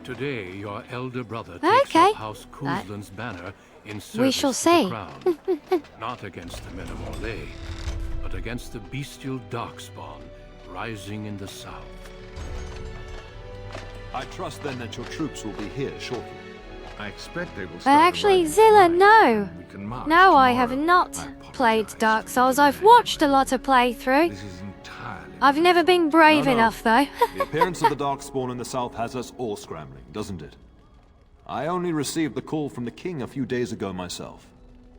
Today, your elder brother takes Okay. up House Kuzlan's banner in service We shall to see. the crown. Not against the men of Orlais, but against the bestial darkspawn rising in the south. I trust then that your troops will be here shortly. I expect they will But start actually, arriving Zilla, tonight. no. We can march No, I have tomorrow. not I played apologize Dark for Souls. the I've delay. watched a lot of playthrough. This is entirely I've never been brave No, no. enough, though. The appearance of the Darkspawn in the south has us all scrambling, doesn't it? I only received the call from the king a few days ago myself.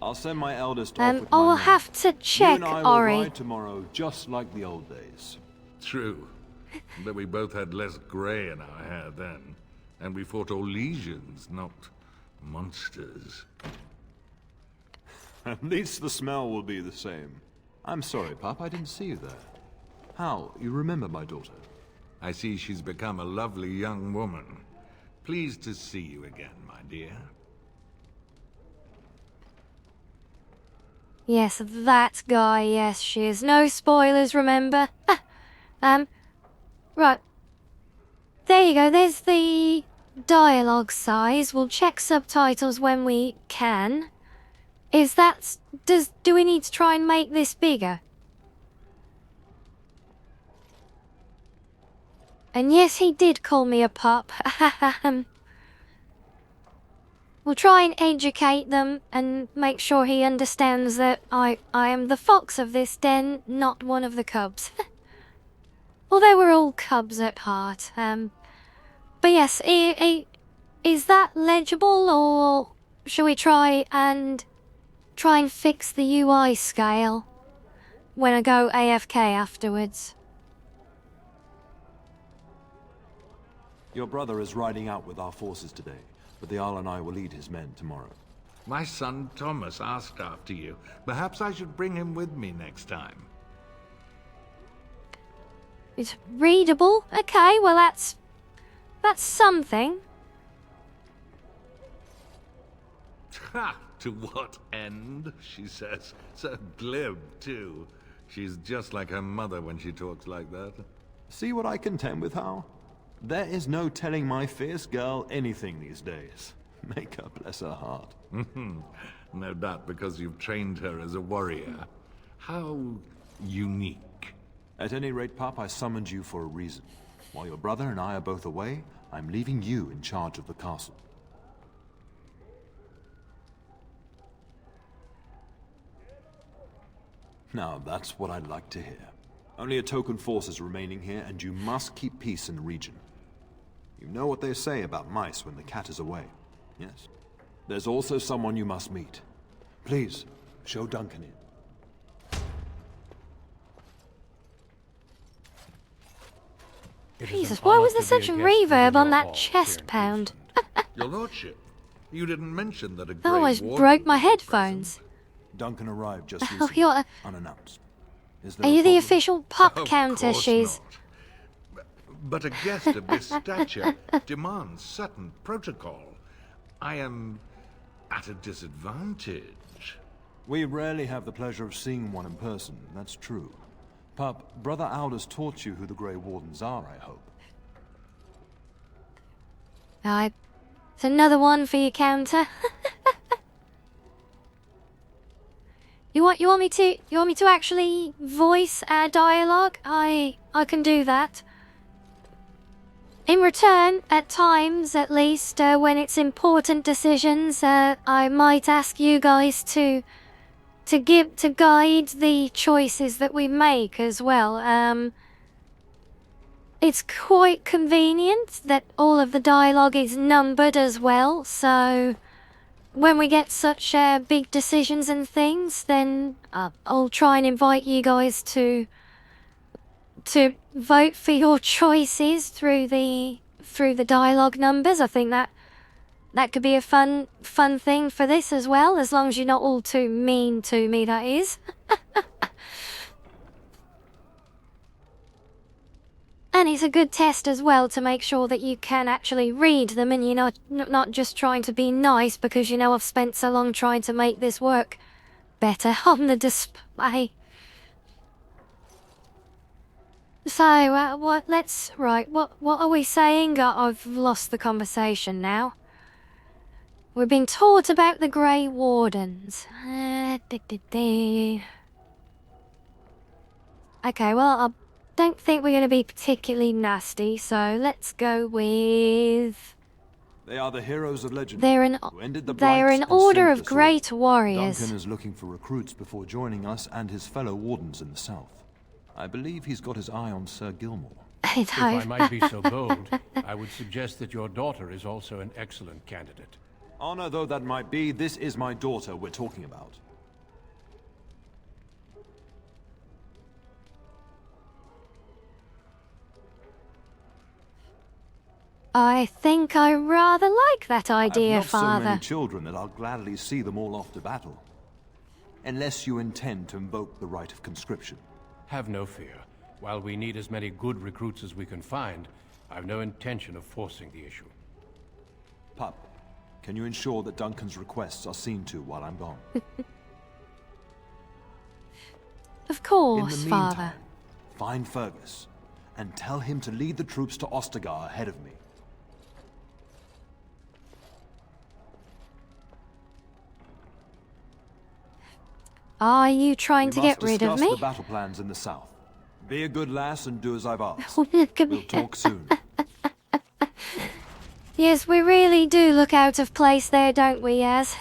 I'll send my eldest off with I will my men. have to check, You and I will Ori. ride tomorrow just like the old days. True. But we both had less grey in our hair then. And we fought Orlesians, not monsters. At least the smell will be the same. I'm sorry, Pop, I didn't see you there. How? You remember my daughter? I see she's become a lovely young woman. Pleased to see you again, my dear. Yes, that guy, yes, she is. No spoilers, remember? Right. There you go, there's the dialogue size. We'll check subtitles when we can. Do we need to try and make this bigger? And yes, he did call me a pup. We'll try and educate them and make sure he understands that I am the fox of this den, not one of the cubs. Although we're all cubs at heart. But yes, is that legible, or shall we try and fix the UI scale when I go AFK afterwards? Your brother is riding out with our forces today, but the Jarl and I will lead his men tomorrow. My son Thomas asked after you. Perhaps I should bring him with me next time. It's readable. Okay, well that's something. Ha! To what end? She says. So glib, too. She's just like her mother when she talks like that. See what I contend with, Hal? There is no telling my fierce girl anything these days. Make her bless her heart. No doubt because you've trained her as a warrior. How unique. At any rate, Pop, I summoned you for a reason. While your brother and I are both away, I'm leaving you in charge of the castle. Now, that's what I'd like to hear. Only a token force is remaining here, and you must keep peace in the region. You know what they say about mice when the cat is away, yes? There's also someone you must meet. Please, show Duncan in. Jesus, why was there such a reverb on that chest pound? Your lordship, you didn't mention that a I grey almost warden broke my was headphones. Duncan arrived just Oh, recently, you're... unannounced. Is there Are a you the problem? official pup Of counter, course she's... not. But a guest of this stature demands certain protocol. I am at a disadvantage. We rarely have the pleasure of seeing one in person, that's true. Pup, Brother Aldous taught you who the Grey Wardens are, I hope. It's another one for your counter. You want me to actually voice our dialogue? I can do that. In return, at times at least, when it's important decisions, I might ask you guys to guide the choices that we make as well. It's quite convenient that all of the dialogue is numbered as well, so when we get such big decisions and things, then I'll try and invite you guys to vote for your choices through the dialogue numbers. I think that could be a fun thing for this as well, as long as you're not all too mean to me, that is. And it's a good test as well to make sure that you can actually read them and you're not just trying to be nice because you know I've spent so long trying to make this work better on the display. So, what are we saying? I've lost the conversation now. We're being taught about the Grey Wardens. Okay, well, I don't think we're going to be particularly nasty, so let's go with... They are the heroes of legend. They're an and order saved of us all. great warriors. Duncan is looking for recruits before joining us and his fellow wardens in the south. I believe he's got his eye on Sir Gilmore. If I might be so bold, I would suggest that your daughter is also an excellent candidate. Honor though that might be, this is my daughter we're talking about. I think I rather like that idea, I've loved Father. so many children that I'll gladly see them all off to battle. Unless you intend to invoke the right of conscription. Have no fear. while we need as many good recruits as we can find, I've no intention of forcing the issue. Pup, can you ensure that Duncan's requests are seen to while I'm gone? Of In course, the Father. meantime, find Fergus and tell him to lead the troops to Ostagar ahead of me. Are you trying to get We must rid of discuss me? the battle plans in the south. Be a good lass and do as I've asked. Look at We'll me. talk soon. Yes, we really do look out of place there, don't we, Yaz?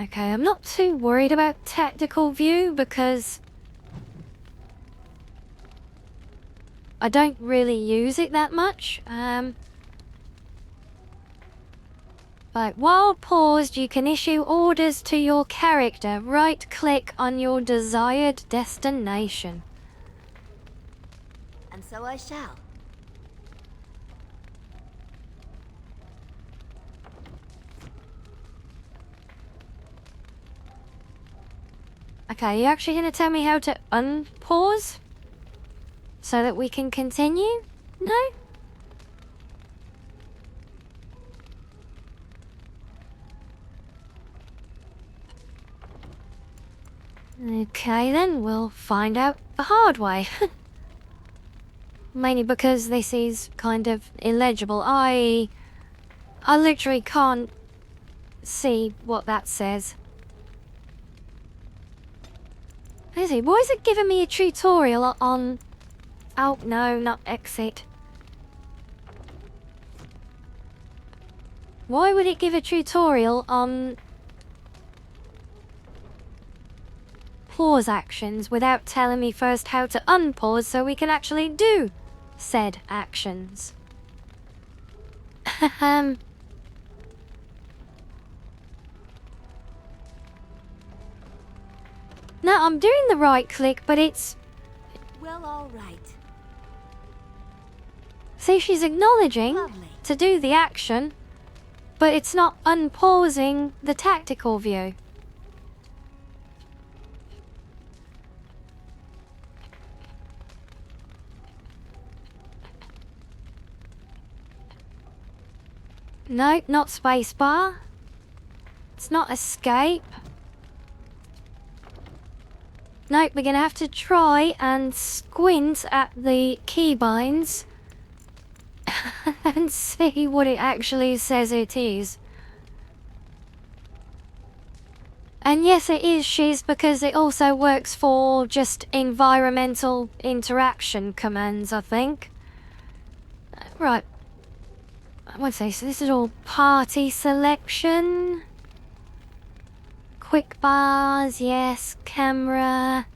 Okay, I'm not too worried about tactical view because I don't really use it that much. But while paused, you can issue orders to your character. Right-click on your desired destination. And so I shall. Okay, you actually gonna tell me how to unpause? So that we can continue? No? Okay then, we'll find out the hard way. Mainly because this is kind of illegible. I literally can't see what that says. Is it? Why is it giving me a tutorial on... Oh, no, not exit. Why would it give a tutorial on... pause actions without telling me first how to unpause so we can actually do said actions? No, I'm doing the right click, but it's... Well, all right. See, she's acknowledging Lovely. to do the action, but it's not unpausing the tactical view. No, not spacebar. It's not escape. Nope, we're gonna have to try and squint at the keybinds and see what it actually says it is. And yes, it is shiz because it also works for just environmental interaction commands, I think. Right. What's this? So this is all party selection. Quick bars, yes. Camera.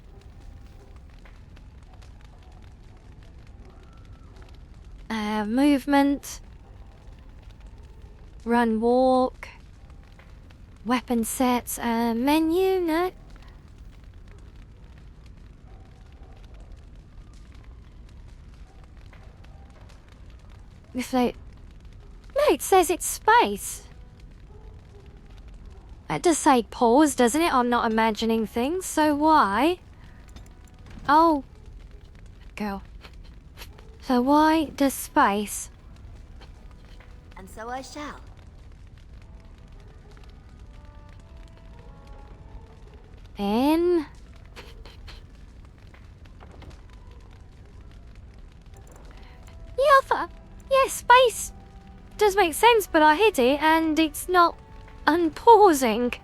Movement. Run, walk. Weapon sets. Menu, no. If they... No, it says it's space. It does say pause, doesn't it? I'm not imagining things, so why? Oh. Go. So why does space? And so I shall. N. Yeah, space does make sense, but I hit it and it's not unpausing.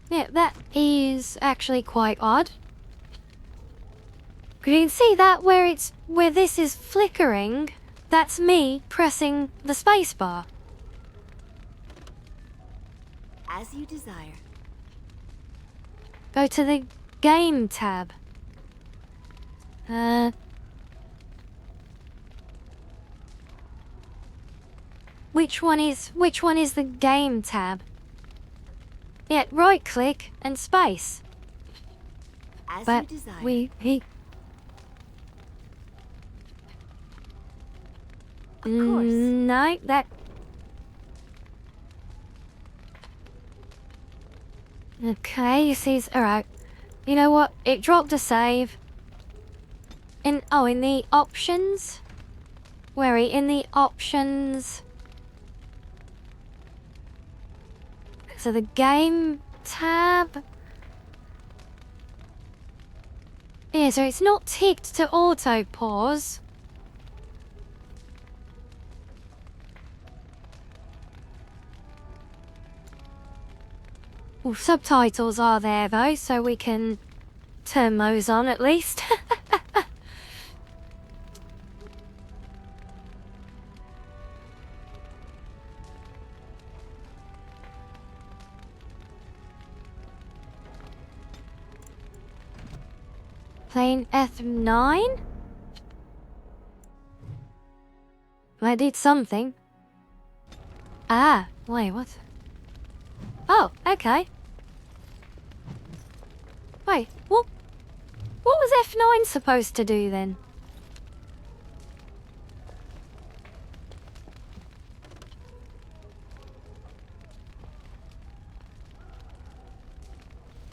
Yeah, that is actually quite odd. You can see that where this is flickering, that's me pressing the spacebar. As you desire. Go to the game tab. which one is the game tab? Yeah, right click and space. As But you desire. Of course. No, that. Okay, you see, alright. You know what? It dropped a save. In the options? In the options. So the game tab. Yeah, so it's not ticked to auto pause. Well, subtitles are there though, so we can turn those on at least. Playing F9? I did something. Ah, wait, what? Oh, okay. Wait, what was F9 supposed to do then?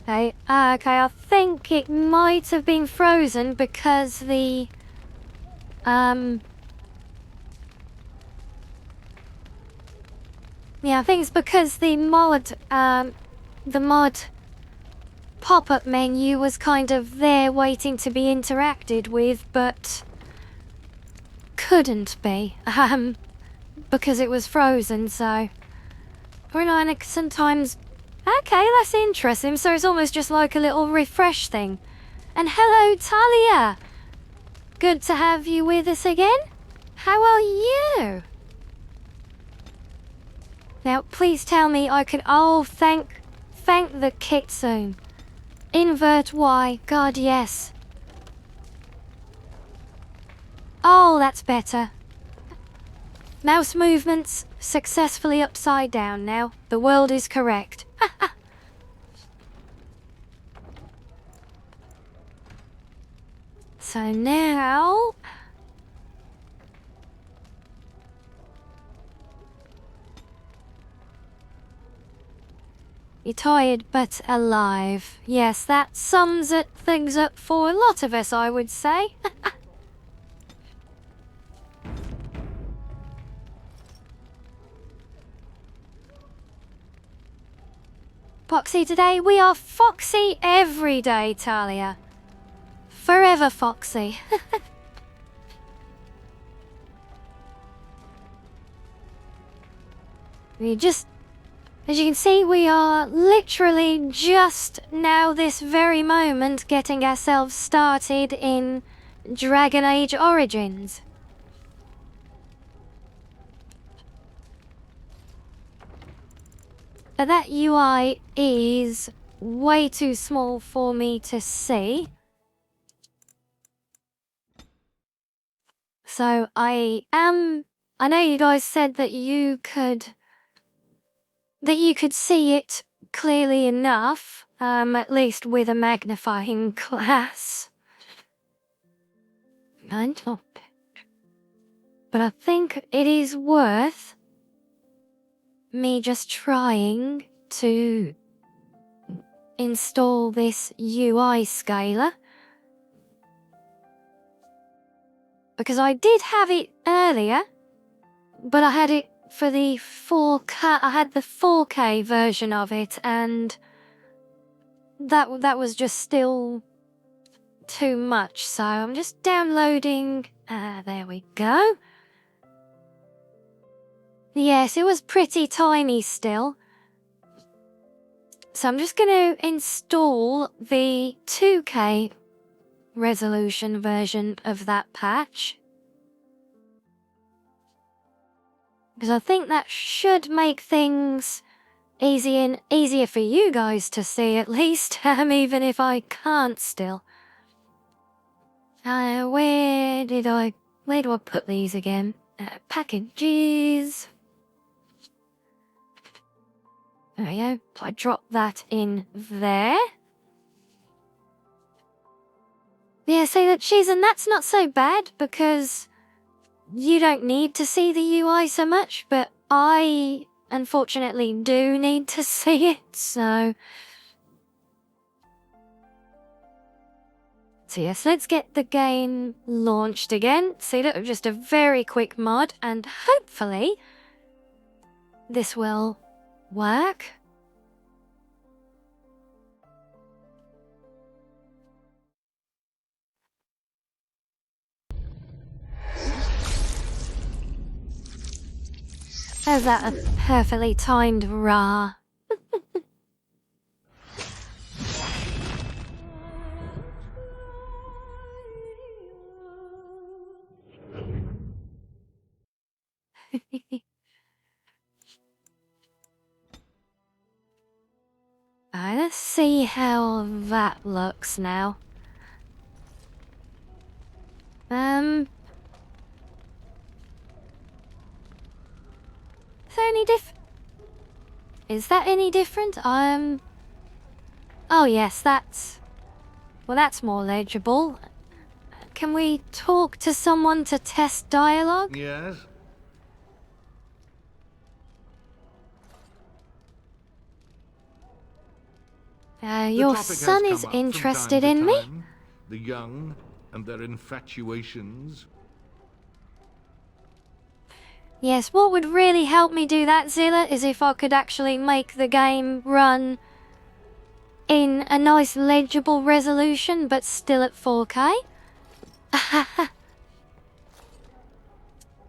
Okay, I think it might have been frozen because the, yeah, I think it's because the mod pop-up menu was kind of there waiting to be interacted with, but couldn't be, because it was frozen, so. Sometimes. Okay, that's interesting, so it's almost just like a little refresh thing. And hello, Talia! Good to have you with us again. How are you? Now, please tell me I could. Oh, thank the kitsune. Invert Y. God, yes. Oh, that's better. Mouse movements successfully upside down now. The world is correct. So now. You're tired but alive. Yes, that sums things up for a lot of us, I would say. Foxy today, we are foxy every day, Talia. Forever foxy. As you can see, we are literally just now this very moment getting ourselves started in Dragon Age Origins. But that UI is way too small for me to see. So I know you guys said that you could see it clearly enough, at least with a magnifying glass. But I think it is worth me just trying to install this UI scaler. Because I did have it earlier, but I had it for the 4K. I had the 4K version of it, and that was just still too much. So I'm just downloading. There we go. Yes, it was pretty tiny still. So I'm just going to install the 2K resolution version of that patch. Because I think that should make things easier for you guys to see at least, even if I can't still. Where do I put these again? Packages. There we go. I drop that in there. Yeah, so that and that's not so bad because you don't need to see the UI so much, but I unfortunately do need to see it, so yes, let's get the game launched again. See, that was just a very quick mod, and hopefully this will work. Is that a perfectly timed rah? Let's see how that looks now. Is there any Is that any different? Oh yes, that's more legible. Can we talk to someone to test dialogue? Yes? Your son is interested in me? The young and their infatuations. Yes, what would really help me do that, Zilla, is if I could actually make the game run in a nice legible resolution, but still at 4K.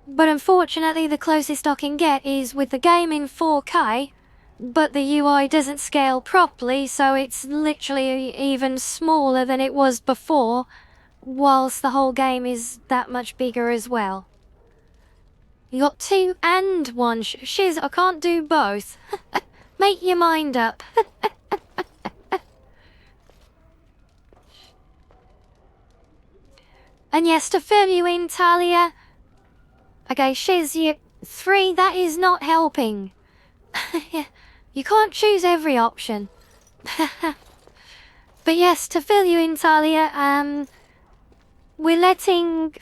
But unfortunately, the closest I can get is with the game in 4K, but the UI doesn't scale properly, so it's literally even smaller than it was before, whilst the whole game is that much bigger as well. You got 2 and 1 shiz, I can't do both. Make your mind up. And yes, to fill you in, Talia. Okay, shiz, 3, that is not helping. You can't choose every option. But yes, to fill you in, Talia, I'm letting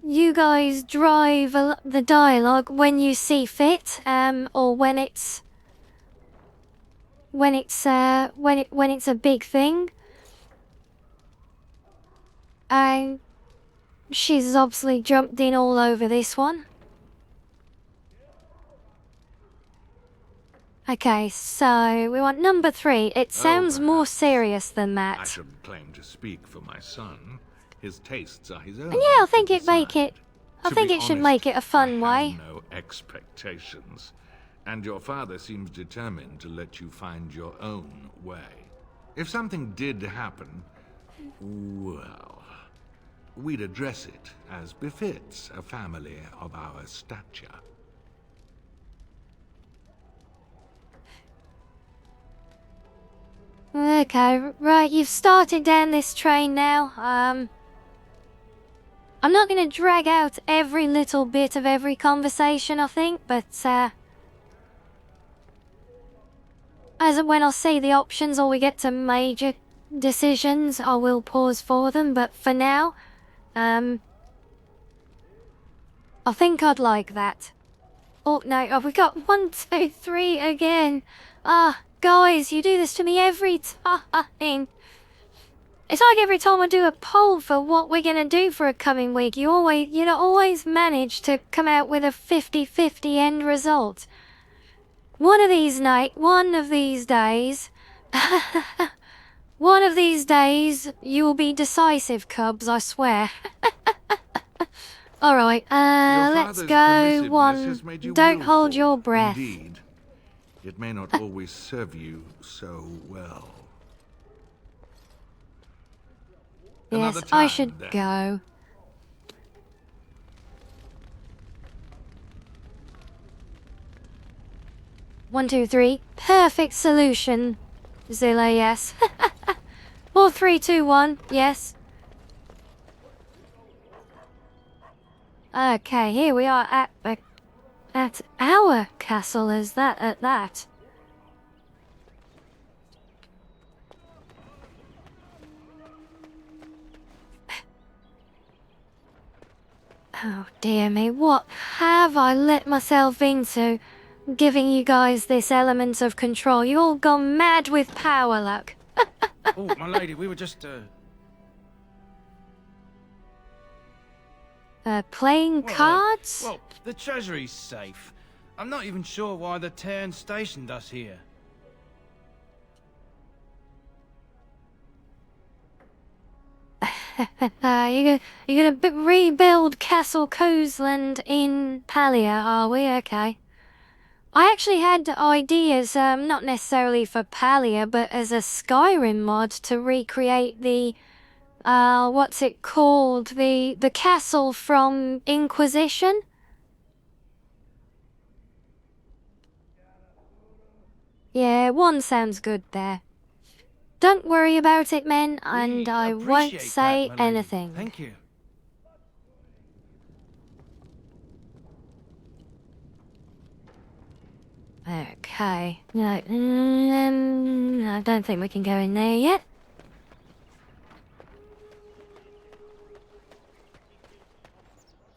you guys drive the dialogue when you see fit, or when it's a big thing. She's obviously jumped in all over this one. Okay, so we want number 3. It sounds more serious than that. I shouldn't claim to speak for my son. His tastes are his own. And yeah, I think to decide. I To think be it should honest, make it a fun I way. have no expectations. And your father seems determined to let you find your own way. If something did happen, well, we'd address it as befits a family of our stature. Okay, right, you've started down this train now. I'm not gonna drag out every little bit of every conversation, I think, but, as and when I see the options or we get to major decisions, I will pause for them, but for now, I think I'd like that. Oh, no, we got 1, 2, 3 again. Guys, you do this to me every time. It's like every time I do a poll for what we're gonna do for a coming week, you always manage to come out with a 50-50 end result. One of these days, one of these days, you will be decisive, Cubs, I swear. Alright, let's go. 1. Don't hold your breath. Indeed. It may not always serve you so well. Yes, Another I time, should then. go. One, 2, 3. Perfect solution. Zilla, yes. 4, 3, 2, 1. Yes. Okay, here we are at our castle. Is that at that? Oh dear me, what have I let myself into? Giving you guys this element of control. You all gone mad with power, luck. Oh, my lady, we were just, Playing cards? Well, the treasury's safe. I'm not even sure why the Tern stationed us here. You're gonna rebuild Castle Cozeland in Palia, are we? Okay. I actually had ideas, not necessarily for Palia, but as a Skyrim mod to recreate the, what's it called? The castle from Inquisition? Yeah, one sounds good there. Don't worry about it, men, and We I appreciate won't that, say my lady. anything. Thank you. Okay. No, I don't think we can go in there yet.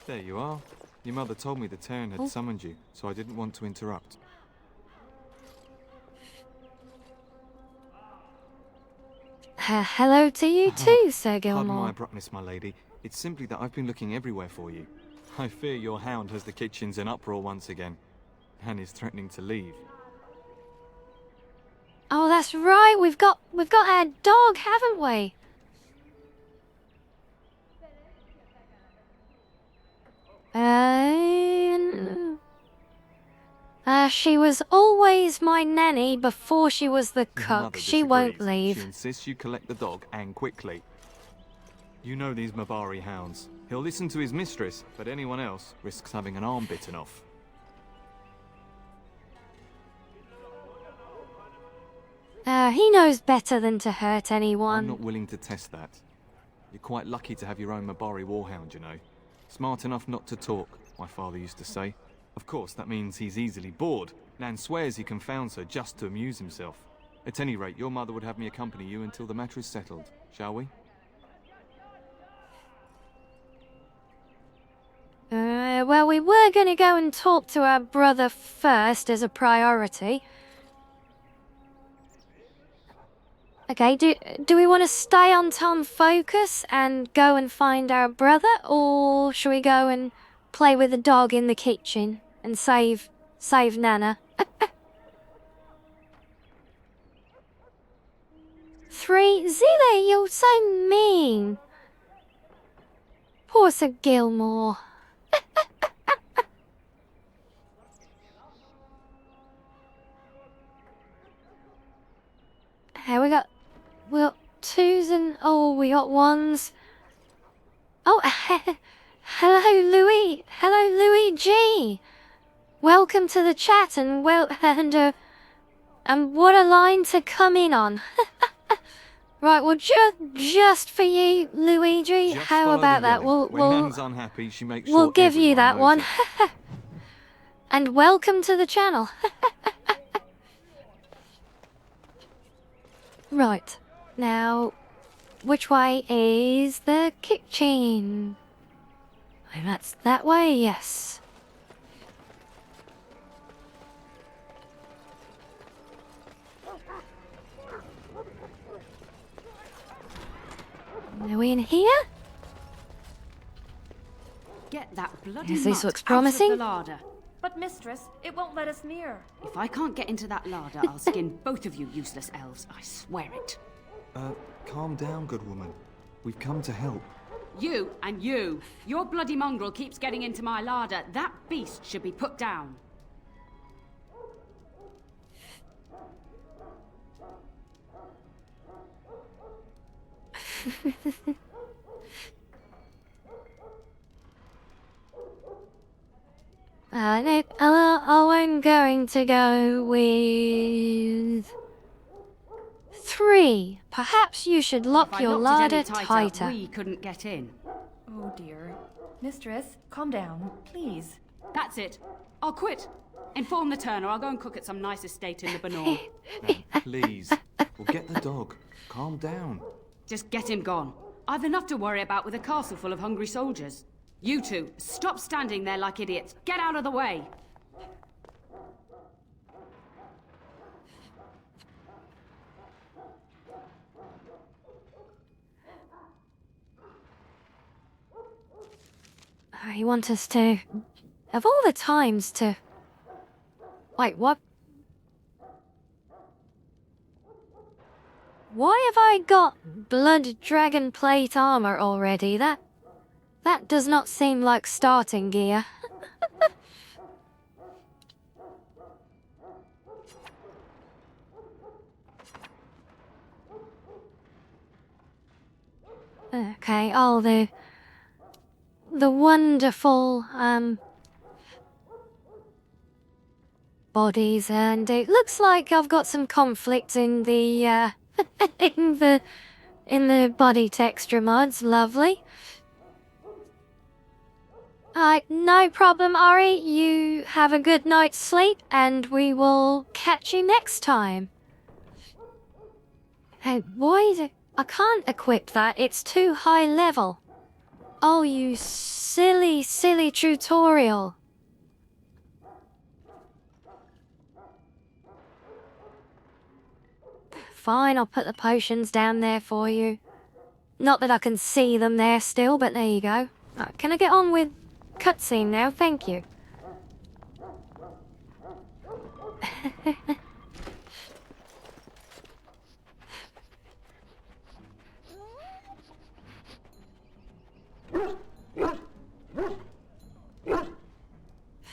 There you are. Your mother told me the Tern had summoned you, so I didn't want to interrupt. Hello to you too, Sir Pardon my Gilmore. abruptness, my lady. It's simply that I've been looking everywhere for you. I fear your hound has the kitchens in uproar once again, and is threatening to leave. Oh, that's right. We've got our dog, haven't we? She was always my nanny before she was the Your cook. mother She won't disagrees. leave. She insists you collect the dog, and quickly. You know these Mabari hounds. He'll listen to his mistress, but anyone else risks having an arm bitten off. He knows better than to hurt I'm anyone. not willing to test that. You're quite lucky to have your own Mabari warhound, you know. Smart enough not to talk, my father used to say. Of course, that means he's easily bored. Nan swears he confounds her just to amuse himself. At any rate, your mother would have me accompany you until the matter is settled, shall we? Well, we were gonna go and talk to our brother first as a priority. Okay, do we want to stay on Tom Focus and go and find our brother, or should we go and play with the dog in the kitchen and save Nana? 3 Zile, you're so mean. Poor Sir Gilmore. Here we got 2s and we got 1s. Oh, hello Louis. Hello Louis G. Welcome to the chat and what a line to come in on. Right, well just for you, Luigi. Just How follow about the that? yelling. When Nan's unhappy, she makes sure We'll give you that everyone one. knows it. And welcome to the channel. Right. Now, which way is the kitchen? Oh, that's that way, yes. Are we in here? Get that bloody Yes, this mutt looks out promising. of the larder. But mistress, it won't let us near. If I can't get into that larder, I'll skin both of you useless elves. I swear it. Calm down, good woman. We've come to help. You and you. Your bloody mongrel keeps getting into my larder. That beast should be put down. No, I'm going to go with 3. Perhaps you should If lock I your locked it larder any tighter. we couldn't get in. Oh dear. Mistress, calm down, please. That's it. I'll quit. Inform the Turner. I'll go and cook at some nice estate in the Banor. Nan, please. We'll get the dog. Calm down. Just get him gone. I've enough to worry about with a castle full of hungry soldiers. You two, stop standing there like idiots. Get out of the way. You want us to... Of all the times to... Wait, what? Why have I got blood dragon plate armor already? That does not seem like starting gear. Okay, oh, the wonderful, bodies, and it looks like I've got some conflict in the, in the body texture mods. Lovely. Alright, no problem, Ari. You have a good night's sleep, and we will catch you next time. Hey, why is it... I can't equip that. It's too high level. Oh, you silly, silly tutorial. Fine, I'll put the potions down there for you. Not that I can see them there still, but there you go. Right, can I get on with cutscene now? Thank you.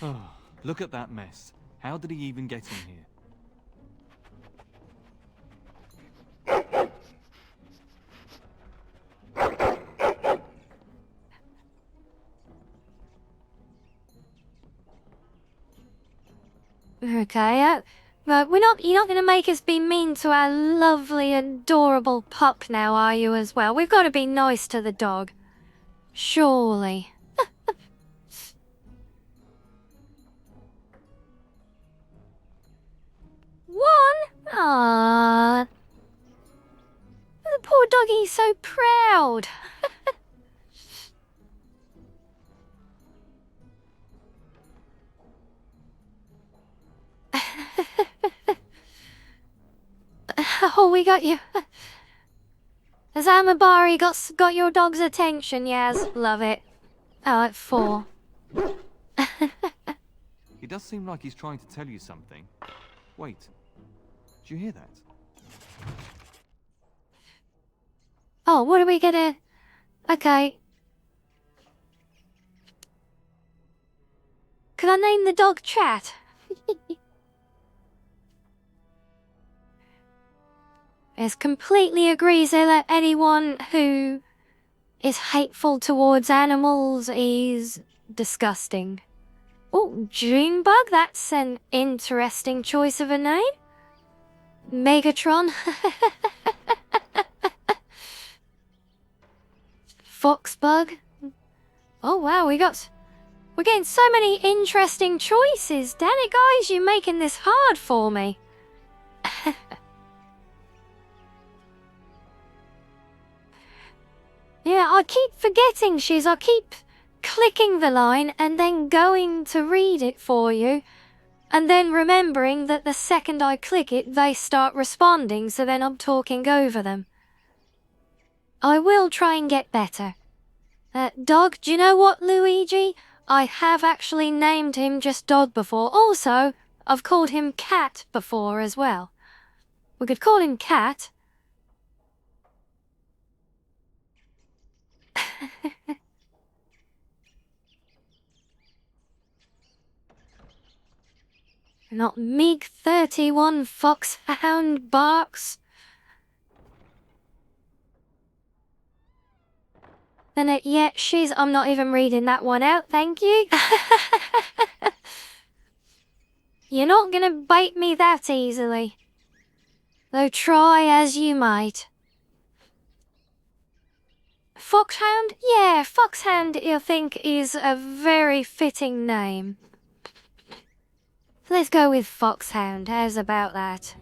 Oh, look at that mess. How did he even get in here? Okay, but you're not gonna make us be mean to our lovely, adorable pup now, are you, as well? We've got to be nice to the dog. Surely. One? Ah, the poor doggy's so proud. Oh, we got you. Has Amabari got your dog's attention, Yaz? Love it. Oh, at 4. He does seem like he's trying to tell you something. Wait. Did you hear that? Oh, what are we gonna... Okay. Can I name the dog Chat? It completely agrees that anyone who is hateful towards animals is disgusting. Oh, Junebug, that's an interesting choice of a name. Megatron. Foxbug. Oh wow, we're getting so many interesting choices. Damn it, guys, you're making this hard for me. Yeah, I keep forgetting, I keep clicking the line and then going to read it for you, and then remembering that the second I click it, they start responding, so then I'm talking over them. I will try and get better. Dog, do you know what, Luigi? I have actually named him just Dog before. Also, I've called him Cat before as well. We could call him Cat. Not Meek 31 Foxhound barks. Then yeah, I'm not even reading that one out, thank you. You're not gonna bait me that easily. Though try as you might. Foxhound? Yeah, Foxhound I think is a very fitting name. Let's go with Foxhound, how's about that?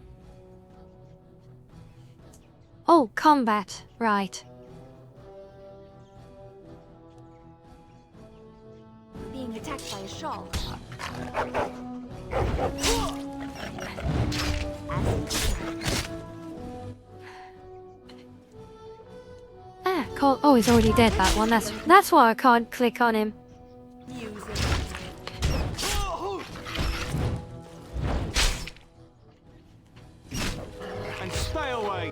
Oh, combat, right. being attacked by a shark. Ah, Cole. Oh, he's already dead, that one. That's why I can't click on him. And stay away!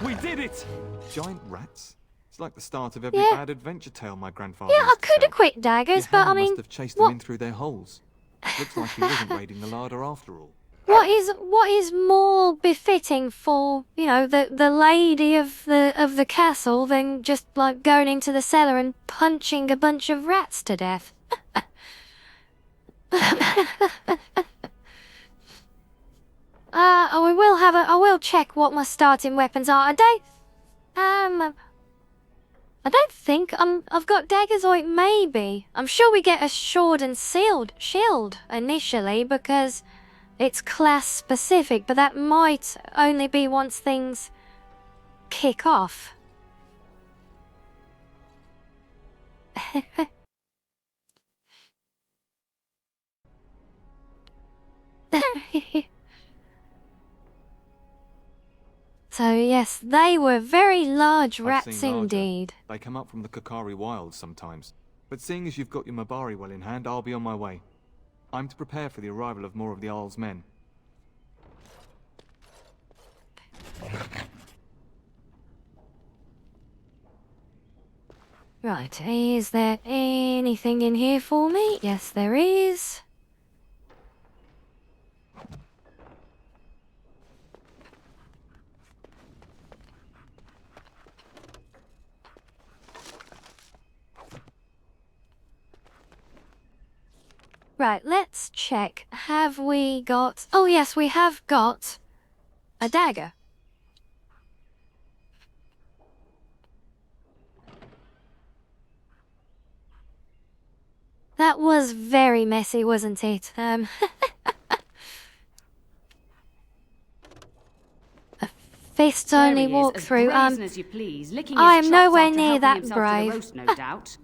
We did it! Giant rats? It's like the start of every Yeah. bad adventure tale my grandfather Yeah, I used to could have tell. quit daggers, Your but I hand mean, must have chased them what? in through their holes. Looks like he wasn't raiding the larder after all. What is more befitting for, you know, the lady of the castle than just like going into the cellar and punching a bunch of rats to death? I will check what my starting weapons are. I don't think I've got daggers, or maybe. I'm sure we get a sword and shield initially because it's class specific, but that might only be once things kick off. So yes, they were very large I've rats seen larger. indeed. They come up from the Kakari wilds sometimes. But seeing as you've got your Mabari well in hand, I'll be on my way. I'm to prepare for the arrival of more of the Isle's men. Right, is there anything in here for me? Yes, there is. Right, let's check. Have we got... Oh yes, we have got a dagger. That was very messy, wasn't it? A fist only walk through. As as you please, licking I his am chops nowhere after near helping that himself to the brave. roast, no doubt.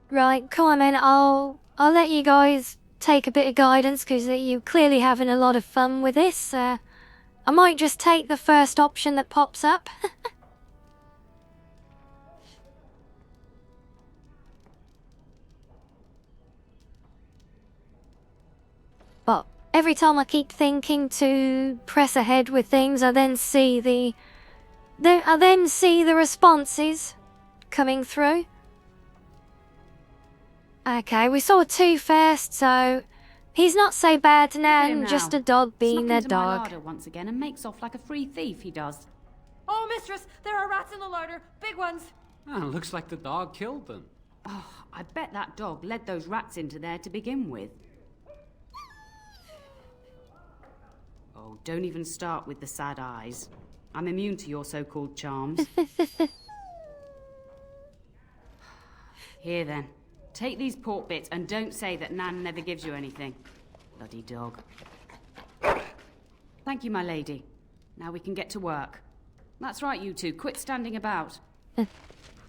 Right, come on then, I'll let you guys take a bit of guidance, because you clearly having a lot of fun with this. I might just take the first option that pops up. But every time I keep thinking to press ahead with things, I then see the responses coming through. Okay, we saw two first, so he's not so bad, Nan. Just a dog being a Snuck into my dog. larder once again and makes off like a free thief, he does. Oh, mistress, there are rats in the larder. Big ones. Oh, looks like the dog killed them. Oh, I bet that dog led those rats into there to begin with. Oh, don't even start with the sad eyes. I'm immune to your so-called charms. Here then. Take these pork bits and don't say that Nan never gives you anything. Bloody dog. Thank you, my lady. Now we can get to work. That's right, you two. Quit standing about.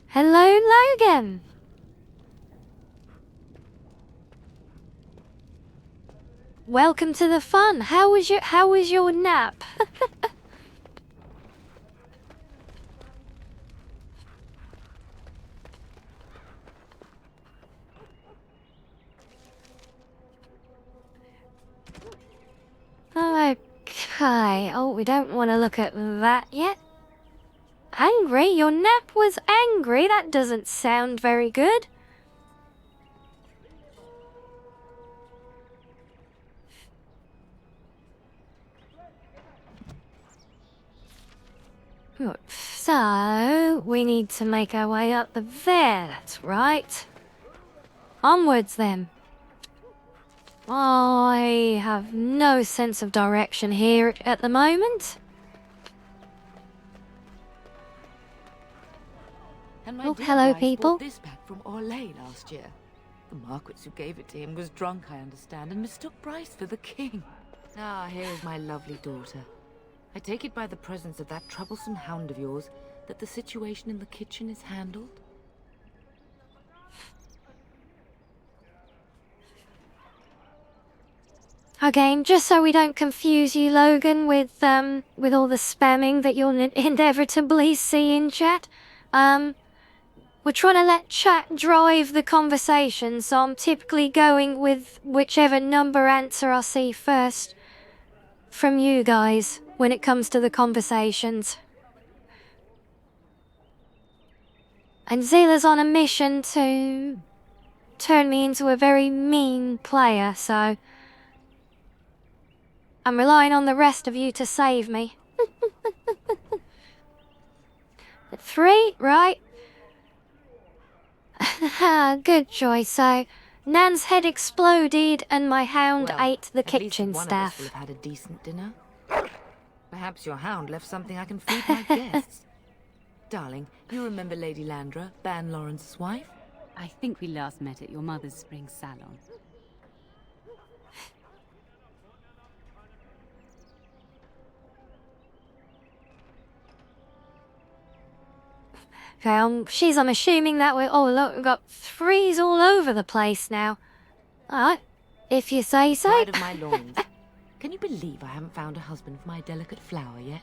Hello, Logan. Welcome to the fun. How was your nap? Okay. Oh, we don't want to look at that yet. Angry? Your nap was angry? That doesn't sound very good. So, we need to make our way up there, that's right. Onwards then. I have no sense of direction here at the moment. And my Oh, dear hello, guys people. bought this back from Orlais last year. The Marquis who gave it to him was drunk, I understand, and mistook Bryce for the king. Ah, here is my lovely daughter. I take it by the presence of that troublesome hound of yours that the situation in the kitchen is handled? Again, just so we don't confuse you, Logan, with all the spamming that you'll inevitably see in chat, we're trying to let chat drive the conversation, so I'm typically going with whichever number answer I see first from you guys when it comes to the conversations. And Zila's on a mission to turn me into a very mean player, so I'm relying on the rest of you to save me. 3, right? Good choice. So, Nan's head exploded and my hound ate the kitchen staff. One of us will have had a decent dinner. Perhaps your hound left something I can feed my guests. Darling, you remember Lady Landra, Ban Lawrence's wife? I think we last met at your mother's spring salon. Okay, I'm assuming that we're... Oh, look, we've got 3s all over the place now. Alright, if you say so. Pride of my loins. Can you believe I haven't found a husband for my delicate flower yet?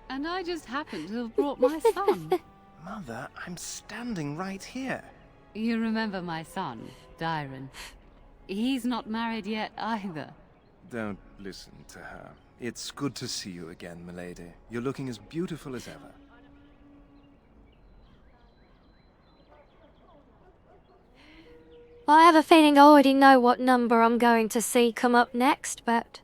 And I just happened to have brought my son. Mother, I'm standing right here. You remember my son, Dyron. He's not married yet either. Don't listen to her. It's good to see you again, milady. You're looking as beautiful as ever. Well, I have a feeling I already know what number I'm going to see come up next, but...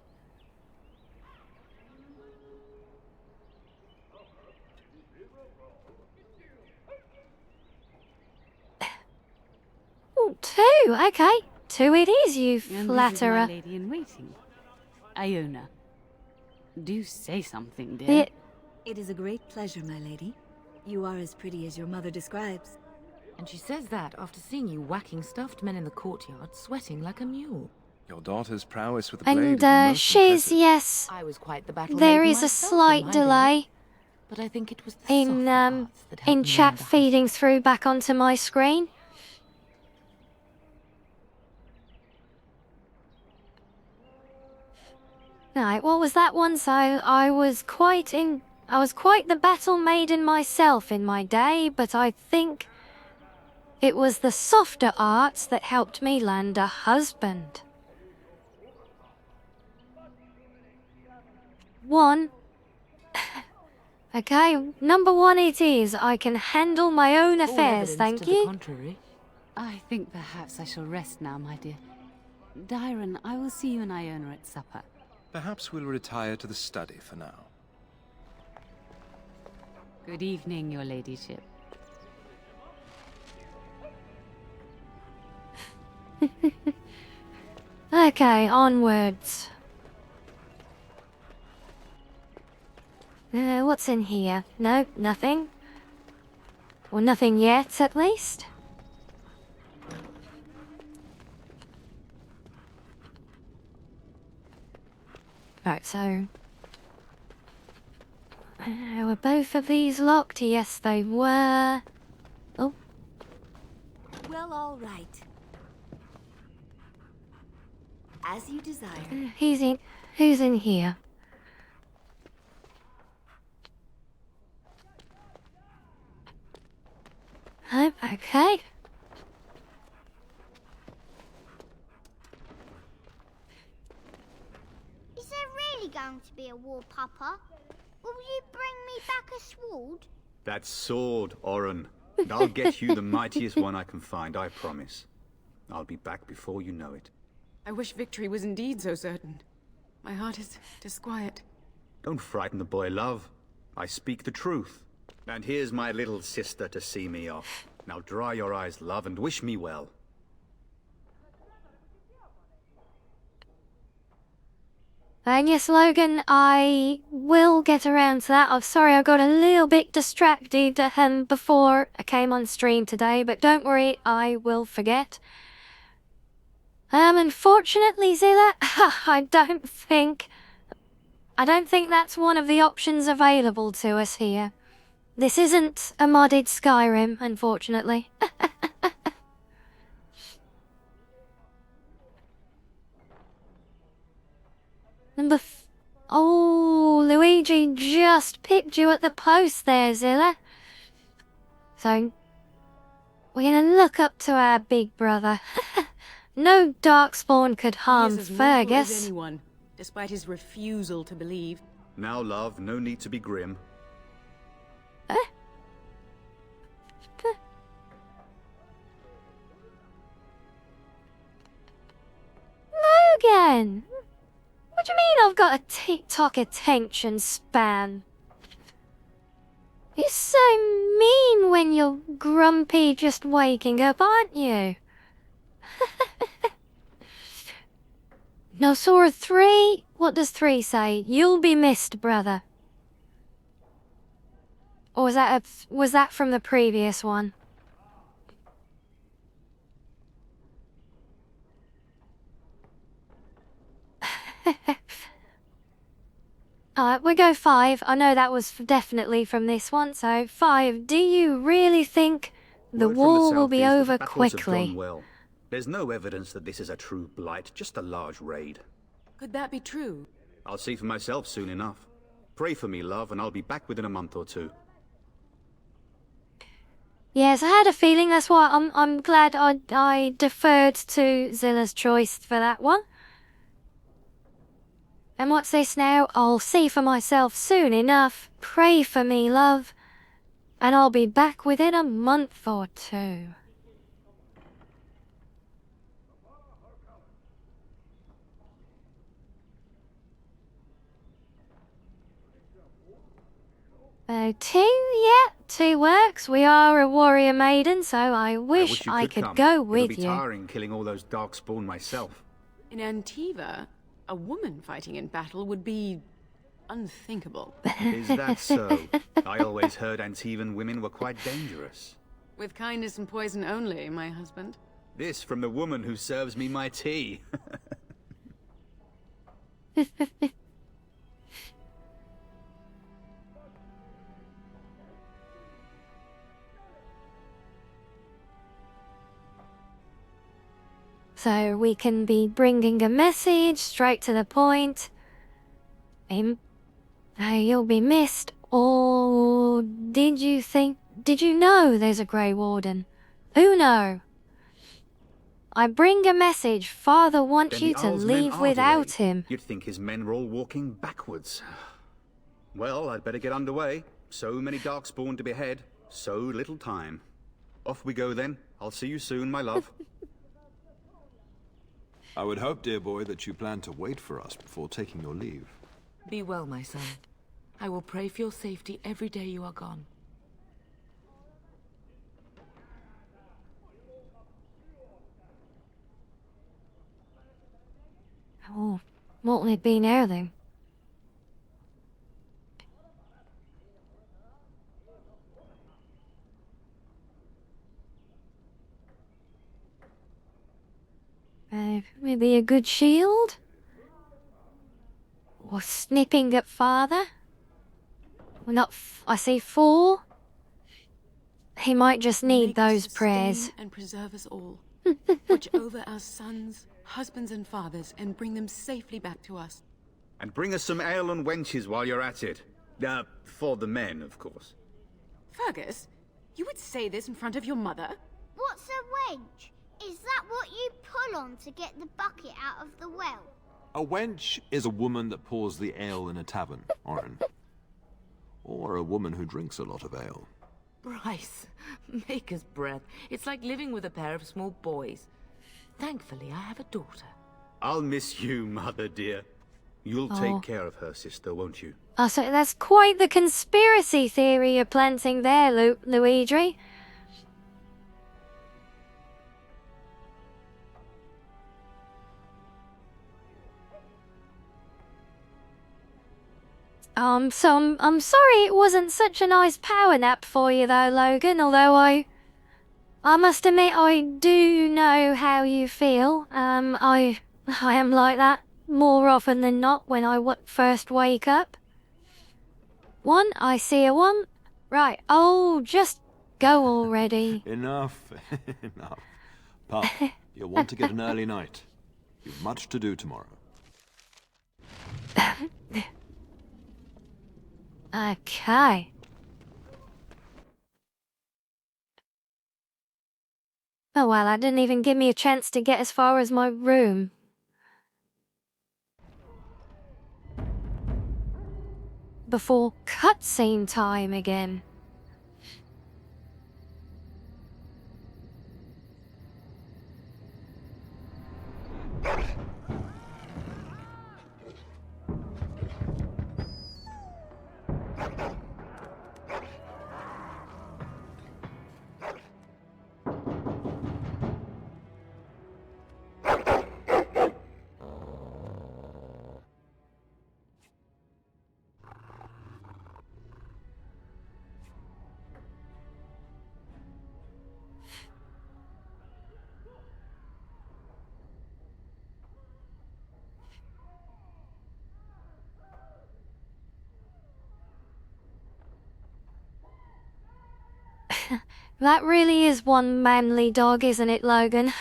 Oh, 2, okay. 2 it is, you flatterer. And this is my lady in waiting, Iona. Do say something, dear. It is a great pleasure, my lady. You are as pretty as your mother describes. And she says that after seeing you whacking stuffed men in the courtyard, sweating like a mule. Your daughter's prowess with the blade And, shiz, yes. I was quite the battle There maiden is a myself slight in my delay day, but I think it was the softer parts that helped in me chat learn the feeding through back onto my screen. Right, what was that one? So I was quite the battle maiden myself in my day, but I think it was the softer arts that helped me land a husband. 1. Okay, number 1 it is. I can handle my own affairs, thank you. Contrary. I think perhaps I shall rest now, my dear. Dyron, I will see you and Iona at supper. Perhaps we'll retire to the study for now. Good evening, your ladyship. Okay, onwards. What's in here? No, nothing. Or nothing yet, at least. Right, so... were both of these locked? Yes, they were. Oh. Well, all right. As you desire. Who's in here? Oh, okay. Is there really going to be a war, Papa? Will you bring me back a sword? That sword, Oren. I'll get you the mightiest one I can find, I promise. I'll be back before you know it. I wish victory was indeed so certain. My heart is disquiet. Don't frighten the boy, love. I speak the truth. And here's my little sister to see me off. Now dry your eyes, love, and wish me well. And yes, Logan, I will get around to that. I'm sorry I got a little bit distracted before I came on stream today, but don't worry, I will forget. Unfortunately, Zilla, I don't think that's one of the options available to us here. This isn't a modded Skyrim, unfortunately. Oh, Luigi just picked you at the post there, Zilla. So, we're gonna look up to our big brother. No darkspawn could harm He is as mortal as Fergus. anyone, despite his refusal to believe. Now, love, no need to be grim. Logan! What do you mean I've got a TikTok attention span? You're so mean when you're grumpy just waking up, aren't you? Now, Sora 3, what does 3 say? You'll be missed, brother. Or was that from the previous one? We go 5. I know that was definitely from this one, so 5. Do you really think the Word from war will south be is that over the battles have quickly? gone well. There's no evidence that this is a true blight, just a large raid. Could that be true? I'll see for myself soon enough. Pray for me, love, and I'll be back within a month or two. Yes, I had a feeling. That's why I'm glad I deferred to Zilla's choice for that one. And what's this now? I'll see for myself soon enough. Pray for me, love. And I'll be back within a month or two. Two? Yeah, 2 works. We are a warrior maiden, so I wish I could come. go It'll with be you. tiring killing all those darkspawn myself. In Antiva, a woman fighting in battle would be unthinkable. Is that so? I always heard Antivan women were quite dangerous. With kindness and poison only, my husband. This from the woman who serves me my tea. So we can be bringing a message straight to the point. You'll be missed. Or did you know there's a Grey Warden? Who know? I bring a message. Father wants Then you the to Owl's men leave are without delayed. him. You'd think his men were all walking backwards. Well, I'd better get underway. So many darkspawn to behead, so little time. Off we go then. I'll see you soon, my love. I would hope, dear boy, that you plan to wait for us before taking your leave. Be well, my son. I will pray for your safety every day you are gone. Oh, what will it be now then? Maybe a good shield? Or snipping at father? Well, not I see 4. He might just need Make us those sustain prayers. and preserve us all. Watch over our sons, husbands and fathers, and bring them safely back to us. And bring us some ale and wenches while you're at it. For the men, of course. Fergus, you would say this in front of your mother? What's a wench? Is that what you pull on to get the bucket out of the well? A wench is a woman that pours the ale in a tavern, Orin. Or a woman who drinks a lot of ale. Bryce, maker's breath. It's like living with a pair of small boys. Thankfully, I have a daughter. I'll miss you, mother dear. You'll Oh. take care of her, sister, won't you? Oh, so that's quite the conspiracy theory you're planting there, Luigi. So I'm sorry it wasn't such a nice power nap for you though, Logan, although I must admit I do know how you feel. I am like that more often than not when I first wake up. One, I see a one. Right, oh, just go already. Enough. Enough. Pup, you'll want to get an early night. You've much to do tomorrow. Okay. Oh well, that didn't even give me a chance to get as far as my room. Before cutscene time again. That really is one manly dog, isn't it, Logan?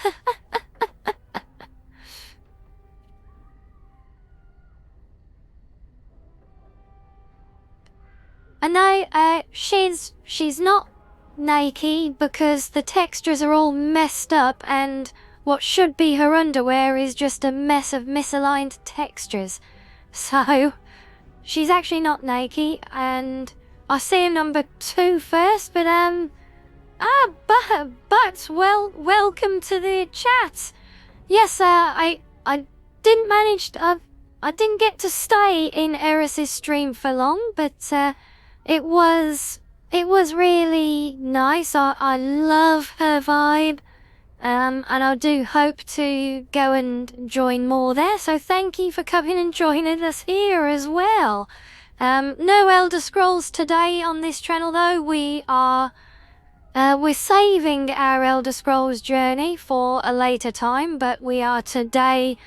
I know, she's not naked because the textures are all messed up and what should be her underwear is just a mess of misaligned textures. So, she's actually not naked and I see number 2 first, but welcome to the chat. Yes, I didn't manage to, I didn't get to stay in Eris's stream for long, but it was really nice. I love her vibe, and I do hope to go and join more there. So thank you for coming and joining us here as well. No Elder Scrolls today on this channel though. We're saving our Elder Scrolls journey for a later time, but we are today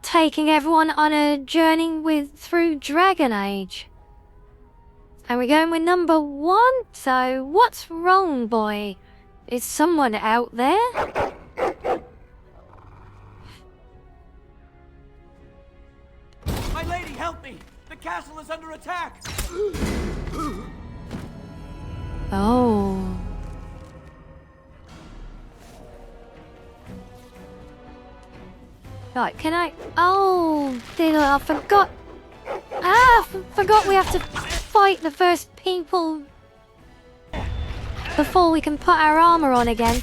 taking everyone on a journey through Dragon Age. And we're going with number 1, so what's wrong, boy? Is someone out there? My lady, help me! The castle is under attack! Oh. Right, can I... Oh, dear, I forgot. Forgot we have to fight the first people before we can put our armor on again.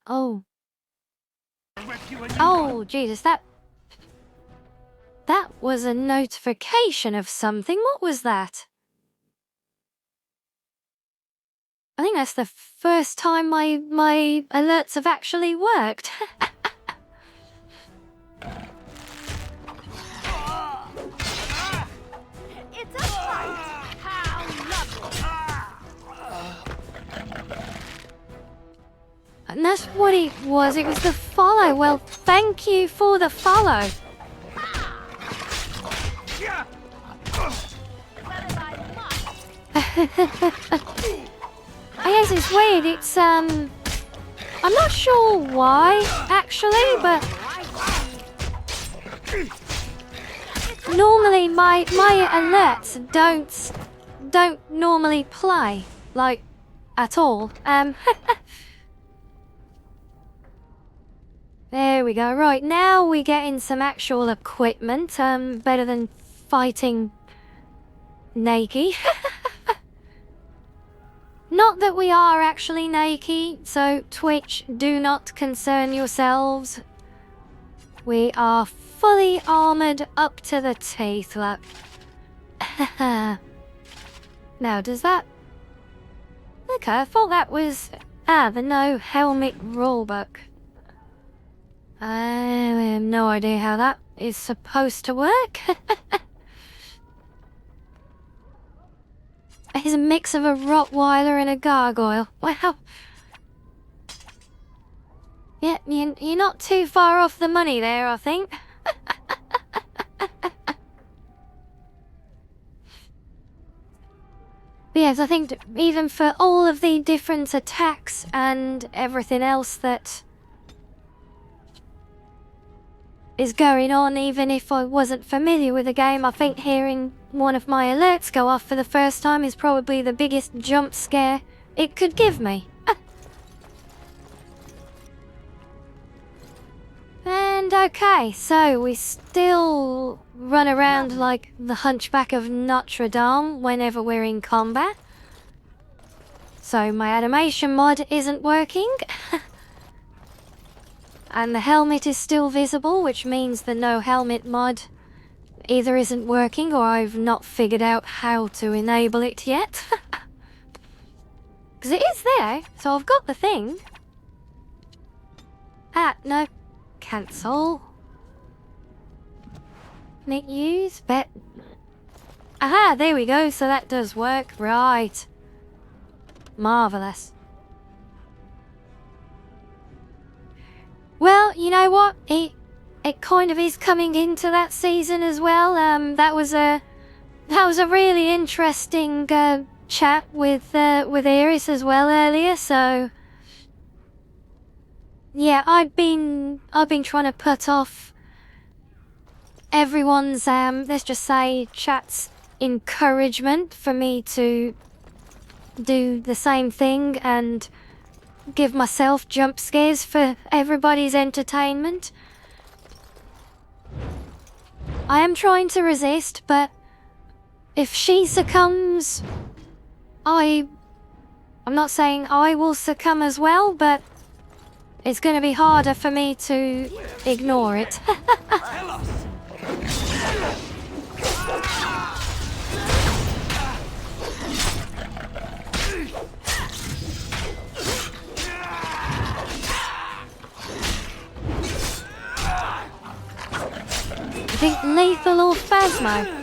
Oh. Oh, Jesus, that was a notification of something. What was that? I think that's the first time my alerts have actually worked. It's a fight! How lovely! And that's what it was. It was the follow. Well, thank you for the follow. I guess it's weird. It's I'm not sure why actually, but normally my alerts don't normally play like at all. There we go. Right, now we get in some actual equipment. Better than fighting naked. Not that we are actually naked, so Twitch, do not concern yourselves. We are fully armoured up to the teeth, look. Now, does that... Okay, I thought that was... the no helmet rulebook. I have no idea how that is supposed to work. It's a mix of a Rottweiler and a gargoyle. Wow. Yeah, you're not too far off the money there, I think. Yes, I think even for all of the different attacks and everything else that is going on, even if I wasn't familiar with the game, I think hearing one of my alerts go off for the first time is probably the biggest jump scare it could give me. And okay, so we still run around like the Hunchback of Notre Dame whenever we're in combat. So my animation mod isn't working. And the helmet is still visible, which means the no helmet mod either isn't working or I've not figured out how to enable it yet. Because it is there, so I've got the thing. Ah, no. Cancel. Make use, bet. Aha, there we go, so that does work, right. Marvellous. Well, you know what? It kind of is coming into that season as well. That was a really interesting chat with Iris as well earlier, so yeah, I've been trying to put off everyone's let's just say chat's encouragement for me to do the same thing and give myself jump scares for everybody's entertainment. I am trying to resist, but if she succumbs, I'm not saying I will succumb as well, but it's going to be harder for me to ignore it. I think lethal or phasmo.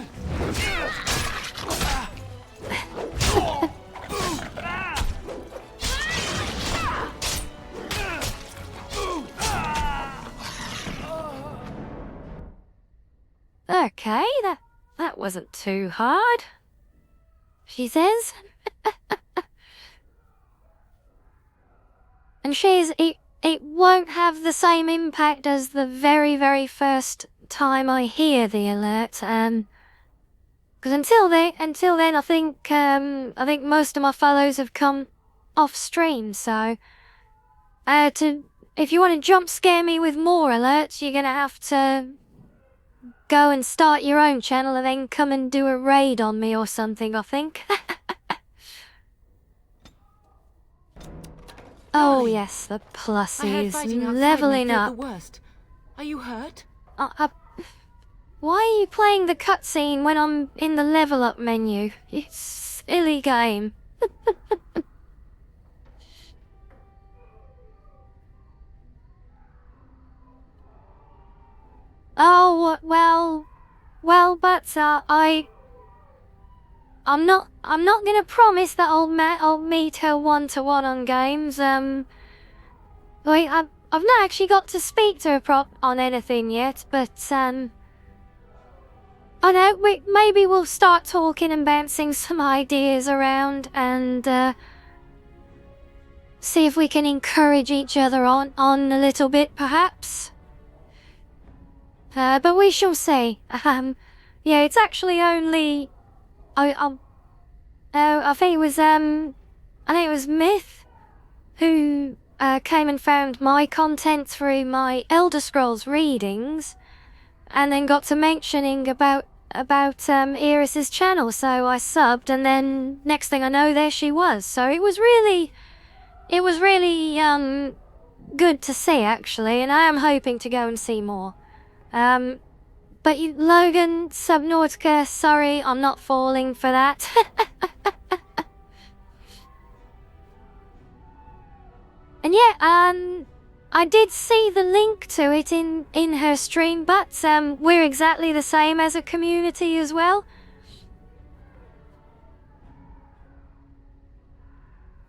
Okay, that wasn't too hard, she says. And it won't have the same impact as the very, very first time I hear the alert. Because until then, I think most of my follows have come off stream. So, if you want to jump scare me with more alerts, you're gonna have to go and start your own channel and then come and do a raid on me or something, I think. Oh yes, the plussies leveling up. The worst. Are you hurt? Why are you playing the cutscene when I'm in the level up menu? You silly game. Oh well, but I'm not gonna promise that I'll meet her one-to-one on games. Wait, I've not actually got to speak to her on anything yet, but I know, maybe we'll start talking and bouncing some ideas around and see if we can encourage each other on a little bit, perhaps. But we shall see. Yeah, it's actually only I think it was Myth who came and found my content through my Elder Scrolls readings, and then got to mentioning about Iris's channel, so I subbed, and then next thing I know, there she was. So it was really good to see, actually, and I am hoping to go and see more. But Logan, Subnautica, sorry, I'm not falling for that. And yeah, I did see the link to it in her stream, but we're exactly the same as a community as well.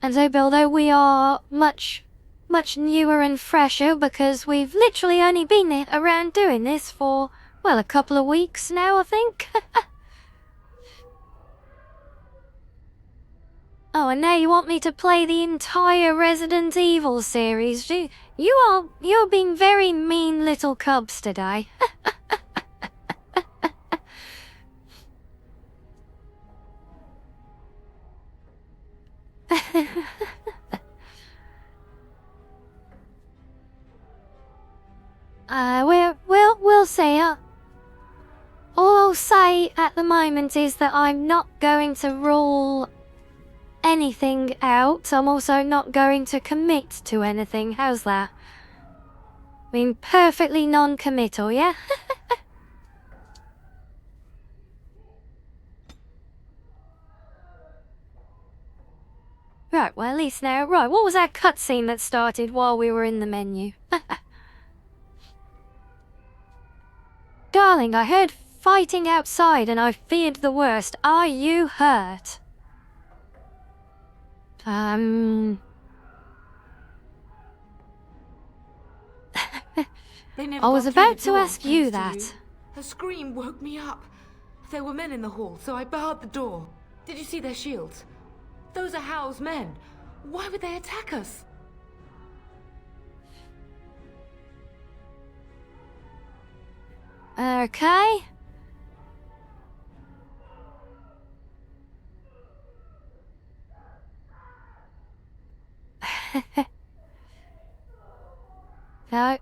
And so, although we are much newer and fresher because we've literally only been around doing this for, well, a couple of weeks now, I think. Oh, and now you want me to play the entire Resident Evil series. You're being very mean little cubs today. We'll see. All I'll say at the moment is that I'm not going to rule anything out. I'm also not going to commit to anything. How's that? I mean, perfectly non-committal, yeah? Right, well, at least now... Right, what was that cutscene that started while we were in the menu? Darling, I heard fighting outside and I feared the worst. Are you hurt? They never I was got through about the to door, ask you thanks to that. Her scream woke me up. There were men in the hall, so I barred the door. Did you see their shields? Those are Howl's men. Why would they attack us? Okay. No.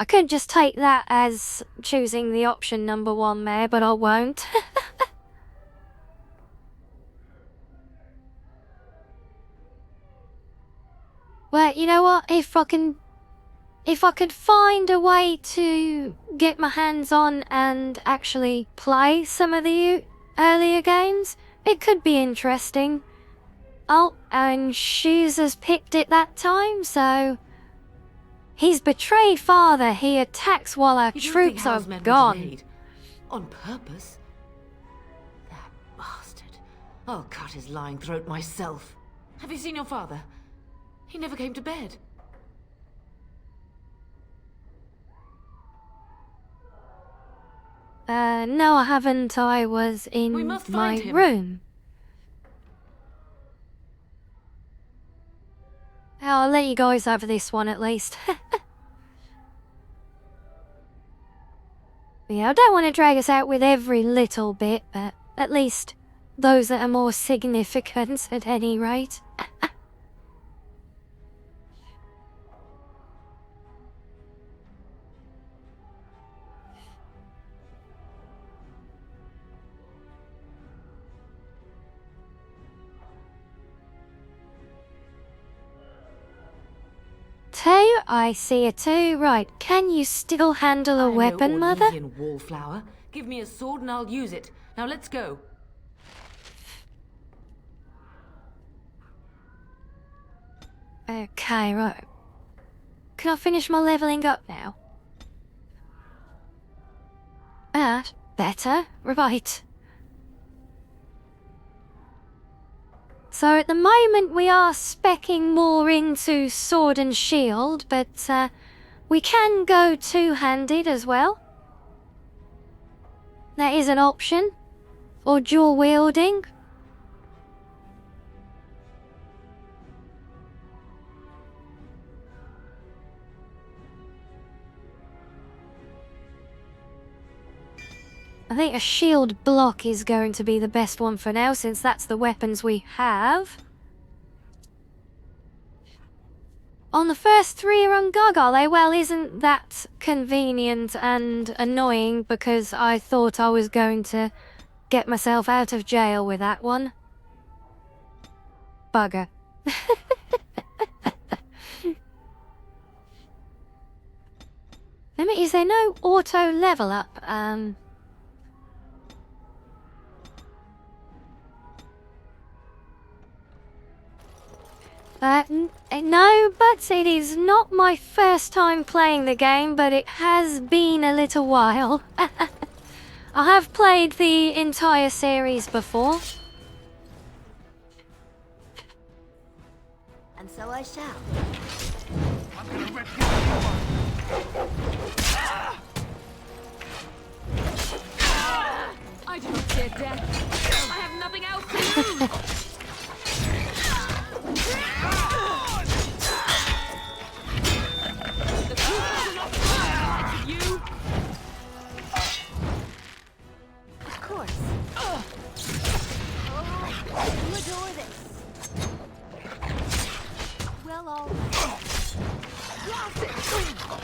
I could just take that as choosing the option number 1 there, but I won't. Well, you know what? If I could find a way to get my hands on and actually play some of the earlier games, it could be interesting. Oh, and Shoes has picked it that time, so... He's betrayed father. He attacks while our troops are gone. On purpose? That bastard. I'll cut his lying throat myself. Have you seen your father? He never came to bed. No, I haven't. I was in my room. I'll let you guys have this one at least. Yeah, I don't want to drag us out with every little bit, but at least those that are more significant at any rate. Two, I see a 2. Right, can you still handle a weapon, Mother? Orleanian wallflower. Give me a sword and I'll use it. Now let's go. Okay, right. Can I finish my leveling up now? That better, right. So at the moment we are speccing more into sword and shield, but we can go two-handed as well. That is an option. Or dual wielding. I think a shield block is going to be the best one for now, since that's the weapons we have. On the first 3 are on GOG, are they? Well, isn't that convenient and annoying, because I thought I was going to get myself out of jail with that one. Bugger. Is there no auto level up? No, but it is not my first time playing the game, but it has been a little while. I have played the entire series before. And so I shall. I'm gonna rip you apart. I do not fear death. I have nothing else to lose. The people do not like you. Of course. You adore this. Well, all right. Blast it!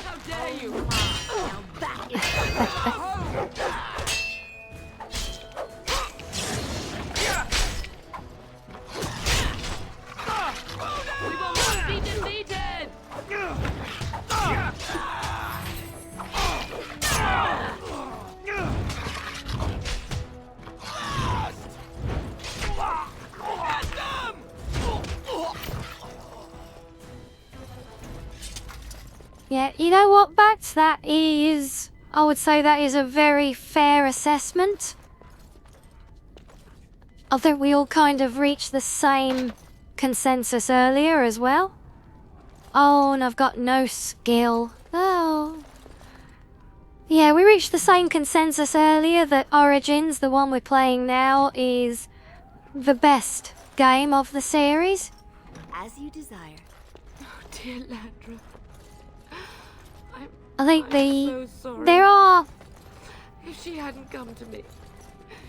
How dare you! Now that is We will not be defeated! Yeah, you know what, Bats? That is... I would say that is a very fair assessment. I think we all kind of reached the same consensus earlier as well. Oh, and I've got no skill. Oh. Yeah, we reached the same consensus earlier that Origins, the one we're playing now, is the best game of the series. as you desire. Oh, dear Landra. I think so sorry. there are... If she hadn't come to me,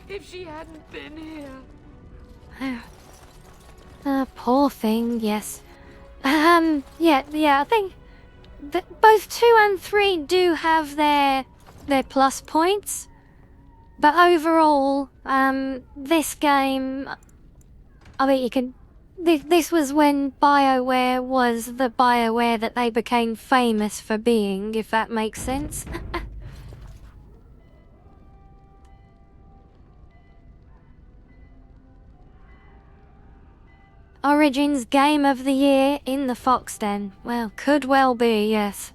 if she hadn't been here. Poor thing, yes. Yeah, I think that both 2 and 3 do have their plus points. But overall, this game, I mean, you can... This was when BioWare was the BioWare that they became famous for being, if that makes sense. Origins Game of the Year in the Fox Den. Well, could well be, yes.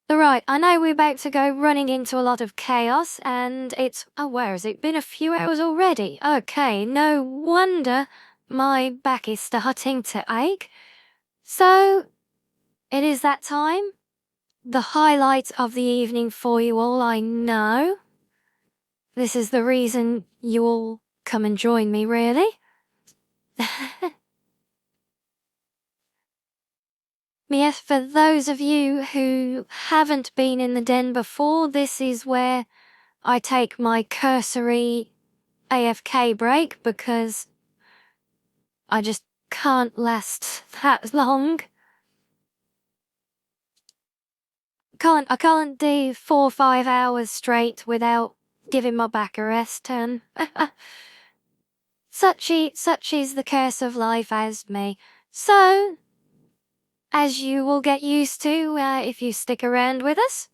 Right, I know we're about to go running into a lot of chaos, and it's... Oh, where has it been? A few hours already. Okay, no wonder my back is starting to ache. So, it is that time. The highlight of the evening for you all, I know. This is the reason you all come and join me, really. Yes, for those of you who haven't been in the den before, this is where I take my cursory AFK break because I just can't last that long. I can't do 4 or 5 hours straight without giving my back a rest, and such is the curse of life as me. So, as you will get used to if you stick around with us,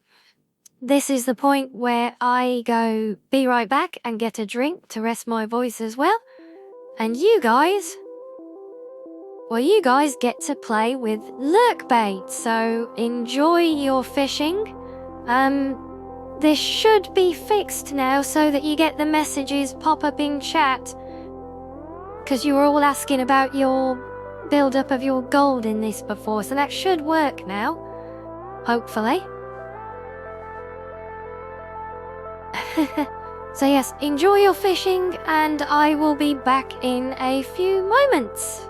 this is the point where I go be right back and get a drink to rest my voice as well. And you guys get to play with Lurkbait, so enjoy your fishing. This should be fixed now so that you get the messages pop up in chat. Because you were all asking about your build-up of your gold in this before, so that should work now. Hopefully. So yes, enjoy your fishing, and I will be back in a few moments.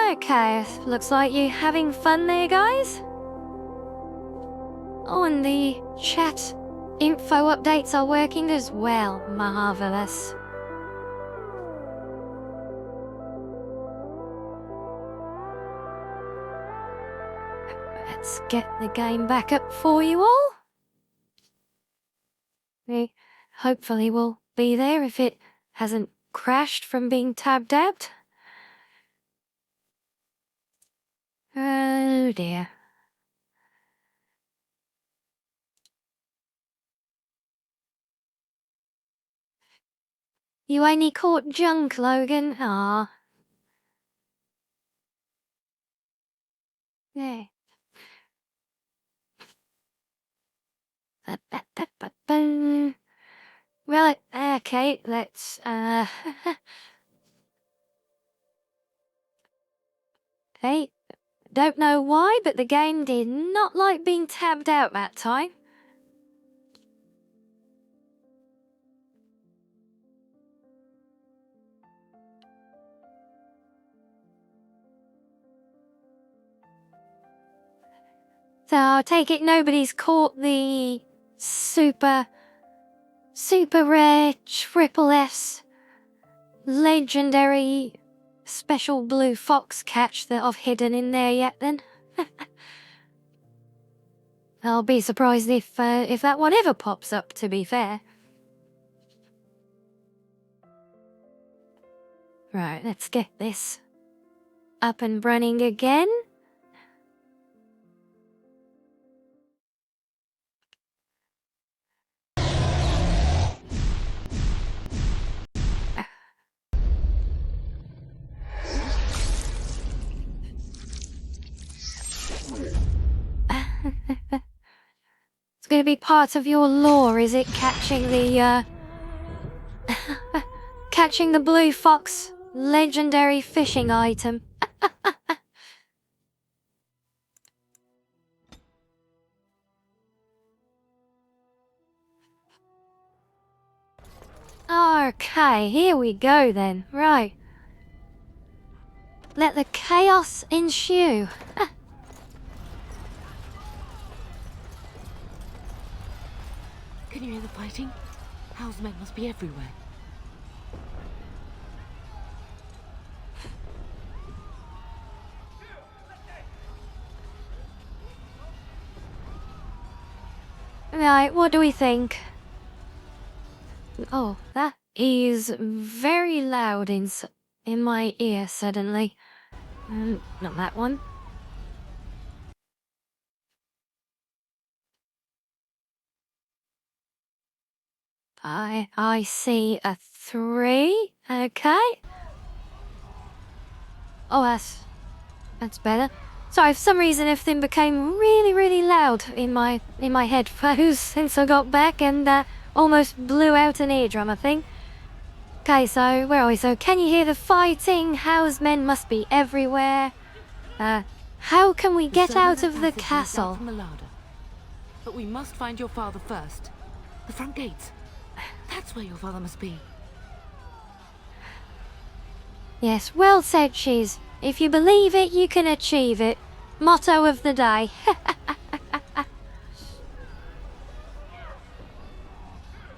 Okay, looks like you having fun there, guys. Oh, and the chat info updates are working as well. Marvelous. Let's get the game back up for you all. We hopefully will be there if it hasn't crashed from being tab-dabbed. Oh dear. You only caught junk, Logan. Ah. Yeah. Right, okay, let's, Hey, don't know why, but the game did not like being tabbed out that time. So I take it nobody's caught the super rare triple S legendary special blue fox catch that I've hidden in there yet then? I'll be surprised if that one ever pops up, to be fair. Right, let's get this up and running again. It's going to be part of your lore, is it? Catching the, catching the blue fox legendary fishing item. Okay, here we go then. Right. Let the chaos ensue. Can you hear the fighting? Hal's men must be everywhere. Right, what do we think? Oh, that is very loud in my ear suddenly. Not that one. I see a 3. Okay. Oh, that's better. Sorry, for some reason everything became really loud in my headphones since I got back and almost blew out an eardrum, I think. Okay, so where are we? So can you hear the fighting? Hal's men must be everywhere. How can we get out of the castle? From the larder. But we must find your father first. The front gates. That's where your father must be. Yes, well said, Cheese. If you believe it, you can achieve it. Motto of the day.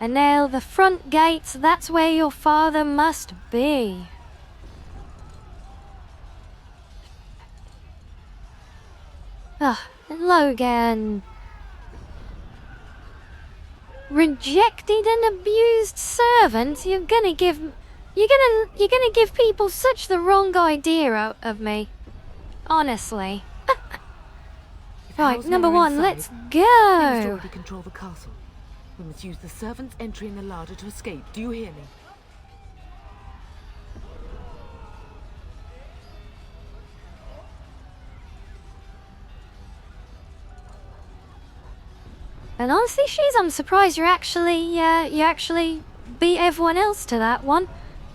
And now the front gates, that's where your father must be. Logan. Rejected and abused servant? You're gonna give people such the wrong idea of me. Honestly. Right, number 1, let's go. We must already control the castle. We must use the servants' entry in the larder to escape. Do you hear me? And honestly, She's, I'm surprised you actually beat everyone else to that one.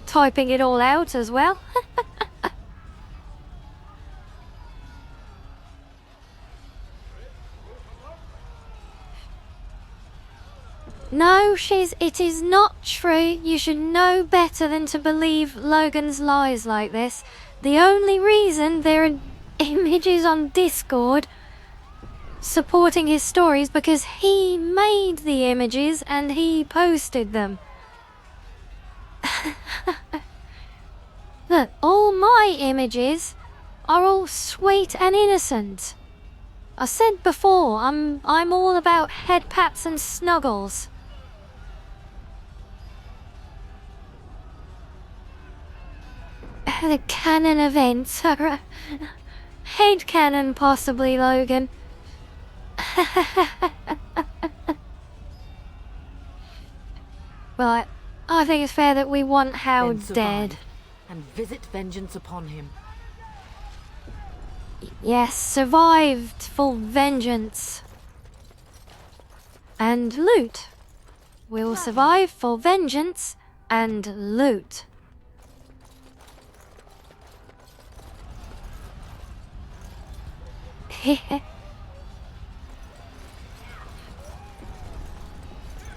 Typing it all out as well. No, it is not true. You should know better than to believe Logan's lies like this. The only reason there are images on Discord supporting his stories because he made the images and he posted them. Look, all my images are all sweet and innocent. I said before, I'm all about head pats and snuggles. The canon events are head canon possibly, Logan. Well, I think it's fair that we want Howard Then dead. survive and visit vengeance upon him. Yes, survived for vengeance. And loot. We'll survive for vengeance and loot.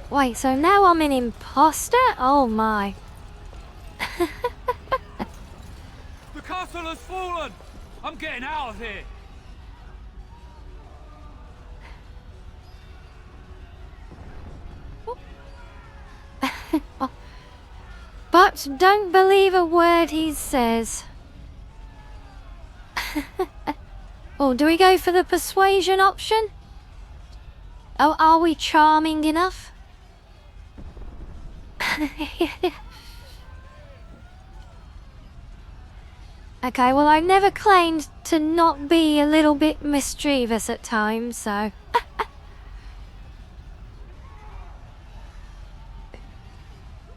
Wait, so now I'm an imposter? Oh my. The castle has fallen! I'm getting out of here! But don't believe a word he says. Oh, do we go for the persuasion option? Oh, are we charming enough? Okay, well, I've never claimed to not be a little bit mischievous at times, so...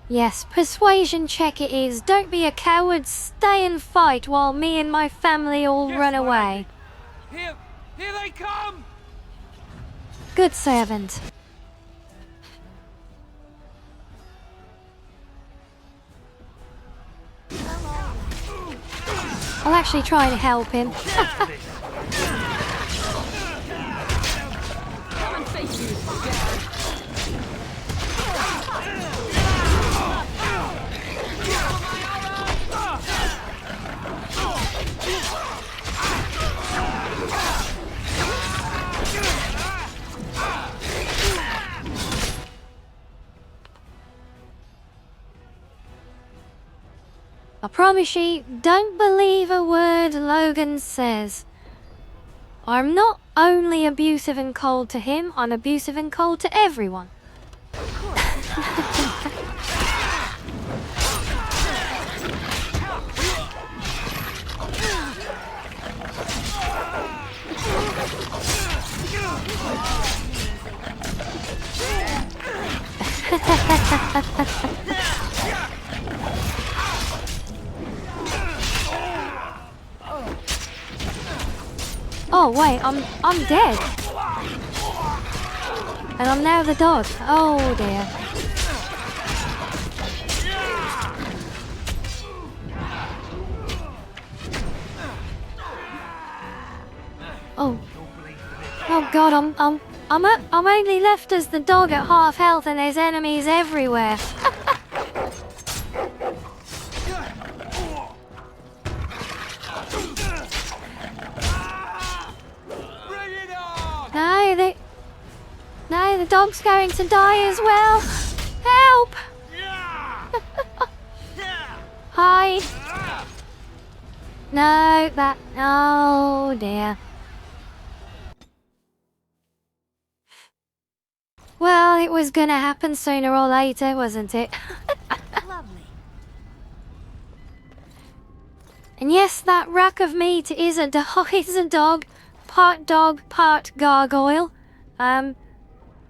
Yes, persuasion check it is. Don't be a coward. Stay and fight while me and my family all run away. Here they come! Good servant. I'll actually try and help him. I promise you, don't believe a word Logan says. I'm not only abusive and cold to him, I'm abusive and cold to everyone. Oh wait, I'm dead. And I'm now the dog. Oh dear. Oh. Oh god, I'm only left as the dog at half health and there's enemies everywhere. No, the dog's going to die as well. Help! Hide. No, oh dear. Well, it was gonna happen sooner or later, wasn't it? Lovely. And yes, that rack of meat is a dog, part gargoyle.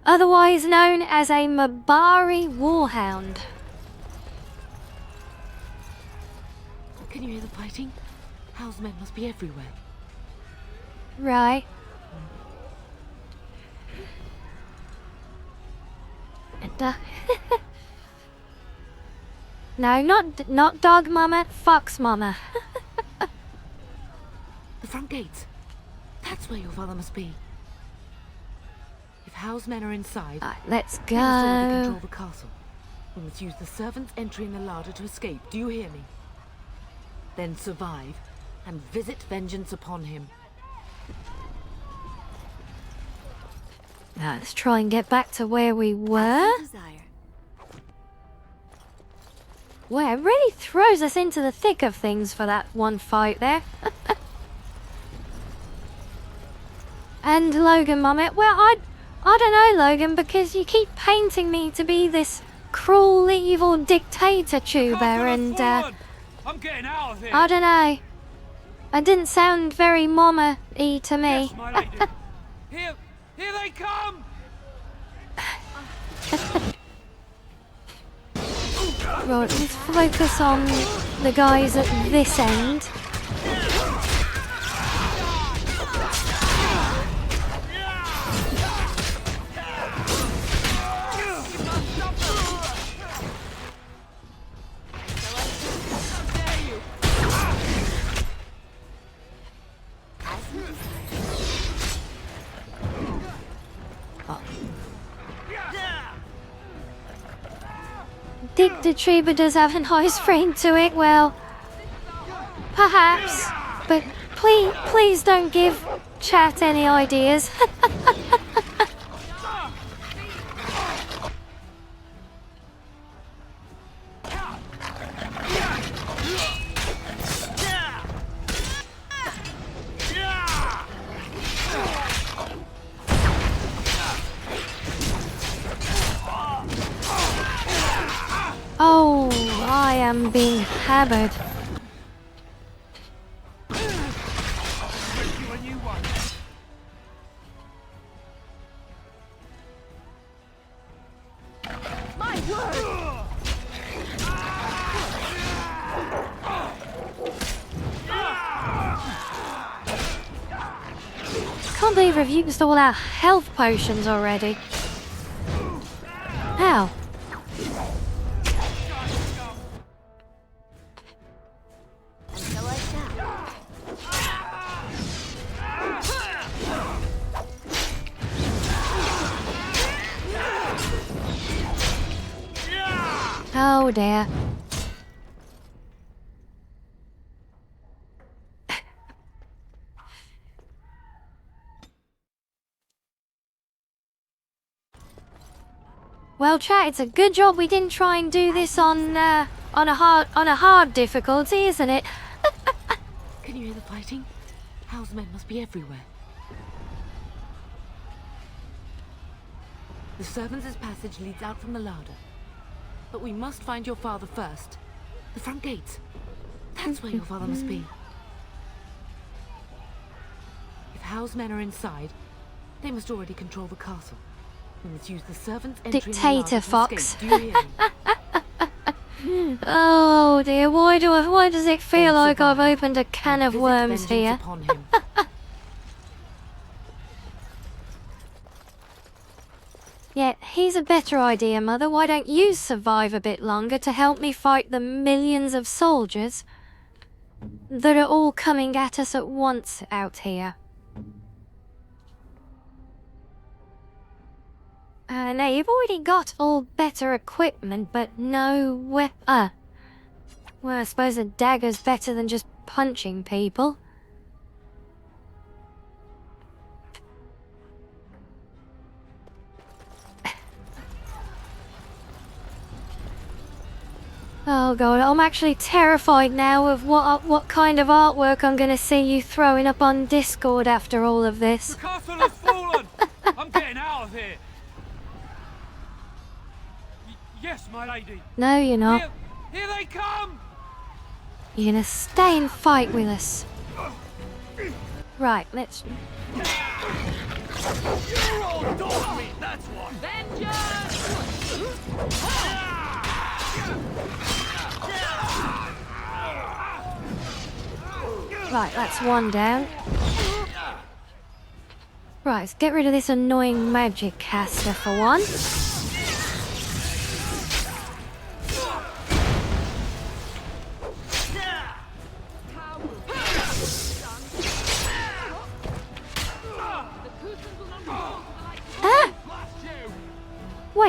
Otherwise known as a Mabari warhound. Can you hear the fighting? Hal's men must be everywhere. Right. And, no, not dog mama, fox mama. The front gates. That's where your father must be. If Hal's men are inside, let's they must already go. control the castle. We must use the servants' entry in the larder to escape. Do you hear me? Then survive and visit vengeance upon him. Now, let's try and get back to where we were. Well, it really throws us into the thick of things for that one fight there. And Logan, Mummy, well, I don't know, Logan, because you keep painting me to be this cruel, evil dictator tuber, and I'm getting out of here. I don't know. It didn't sound very mama-y to me. Yes, my lady. Here they come. Right, let's focus on the guys at this end. Dick the Troubadour does have a nice ring to it, well, perhaps, but please don't give chat any ideas. Oh, I am being hammered. My word! Can't believe we've used all our health potions already. Ow. Oh dear. Well, chat, it's a good job we didn't try and do this on a hard difficulty, isn't it? Can you hear the fighting? Hal's men must be everywhere. The servants' passage leads out from the larder. But we must find your father first. The front gates. That's where your father must be. If Hal's men are inside, they must already control the castle. We must use the servants' entry in the larder Dictator to Fox. escape. Do you hear me? Oh dear, why does it feel like I've opened a can of worms here? Upon him. Yeah, here's a better idea, Mother. Why don't you survive a bit longer to help me fight the millions of soldiers that are all coming at us at once out here? Now, you've already got all better equipment, but no well, I suppose a dagger's better than just punching people. Oh god, I'm actually terrified now of what kind of artwork I'm gonna see you throwing up on Discord after all of this. The castle has fallen. I'm getting out of here. Yes, my lady. No, you're not. Here they come. You're gonna stay and fight with us. Right, let's... You're all dog meat, that's what. Right, that's one down. Right, let's get rid of this annoying magic caster for one.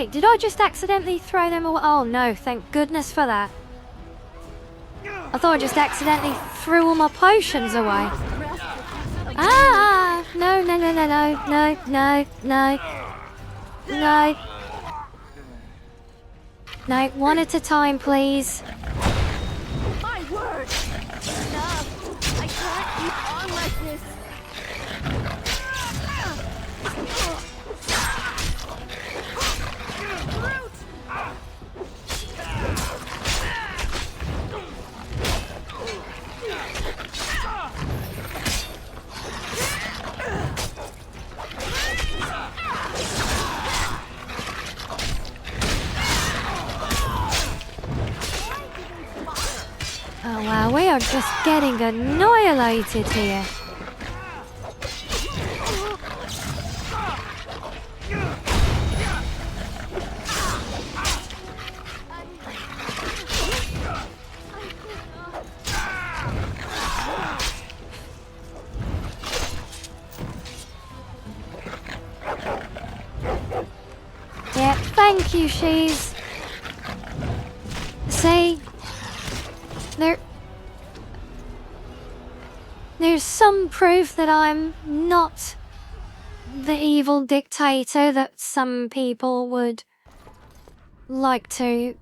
Wait, did I just accidentally throw them away? Oh no, thank goodness for that. I thought I just accidentally threw all my potions away. Ah! No, no, no, no, no, no, no, no. No. No, one at a time, please. My word! Enough! I can't keep on like this. Oh wow, we are just getting annihilated here. Yeah, thank you, Shees. See? There's some proof that I'm not the evil dictator that some people would like to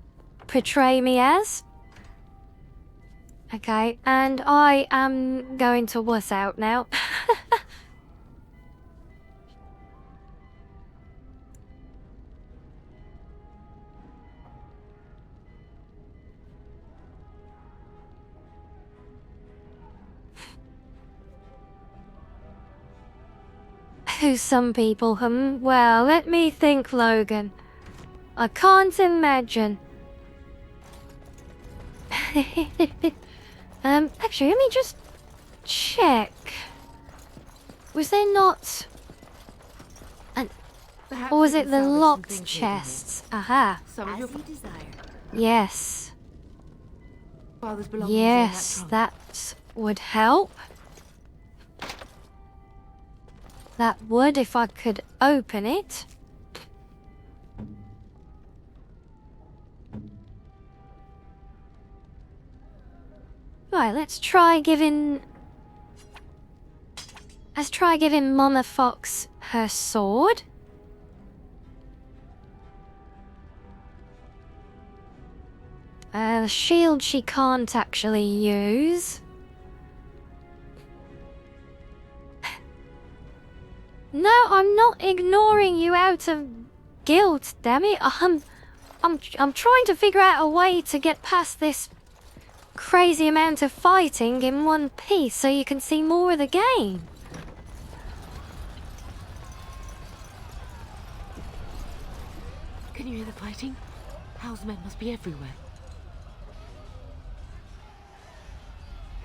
portray me as. Okay, and I am going to wuss out now. Who's some people, Well, let me think, Logan. I can't imagine. Actually, let me just check. Was there not or was it the locked chests? Aha. As you desire. Yes. Father's belongings in Yes, that that would help. That would if I could open it. Right, let's try giving Mama Fox her sword. The shield she can't actually use. No, I'm not ignoring you out of guilt, damn it. I'm trying to figure out a way to get past this crazy amount of fighting in one piece so you can see more of the game. Can you hear the fighting? Hal's men must be everywhere.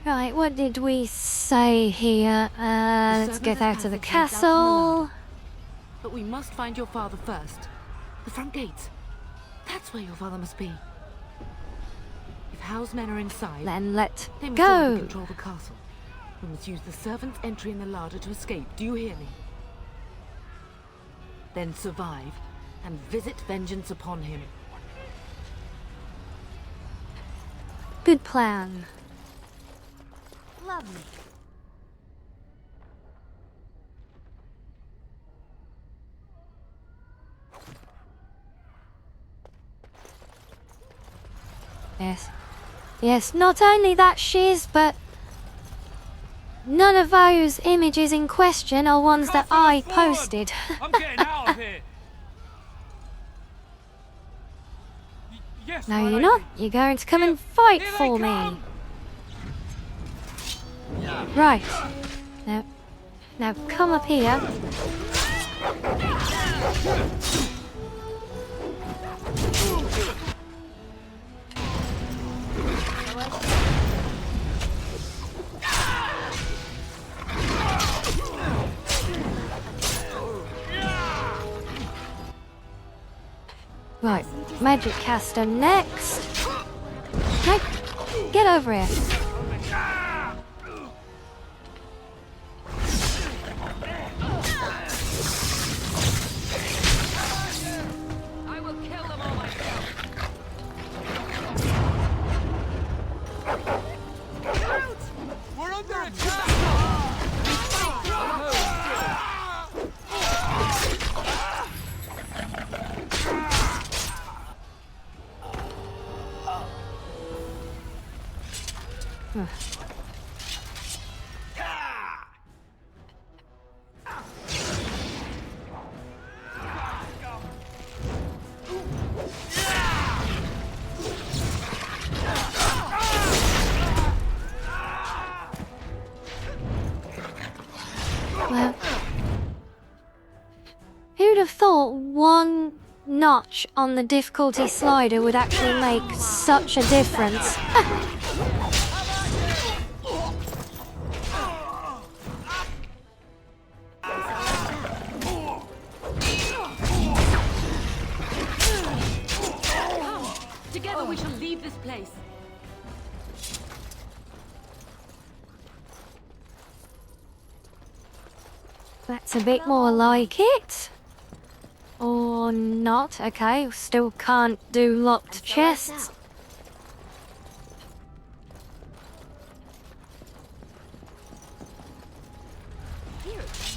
Right, what did we say here? Let's get out of the castle. But we must find your father first. The front gates. That's where your father must be. If Hal's men are inside, then let they must go. already control the castle. We must use the servant's entry in the larder to escape. Do you hear me? Then survive and visit vengeance upon him. Good plan. Lovely. Yes. Yes, not only that, Shiz, but none of those images in question are ones that I posted. I'm getting out of here. Yes, No, my you're lady. not. You're going to come and fight Here they for me. come. Right. Now come up here. Right, magic caster next. No, get over here. I will Well, who'd have thought one notch on the difficulty slider would actually make such a difference? Together we shall leave this place. That's a bit more like it. Or not. Okay, still can't do locked chests.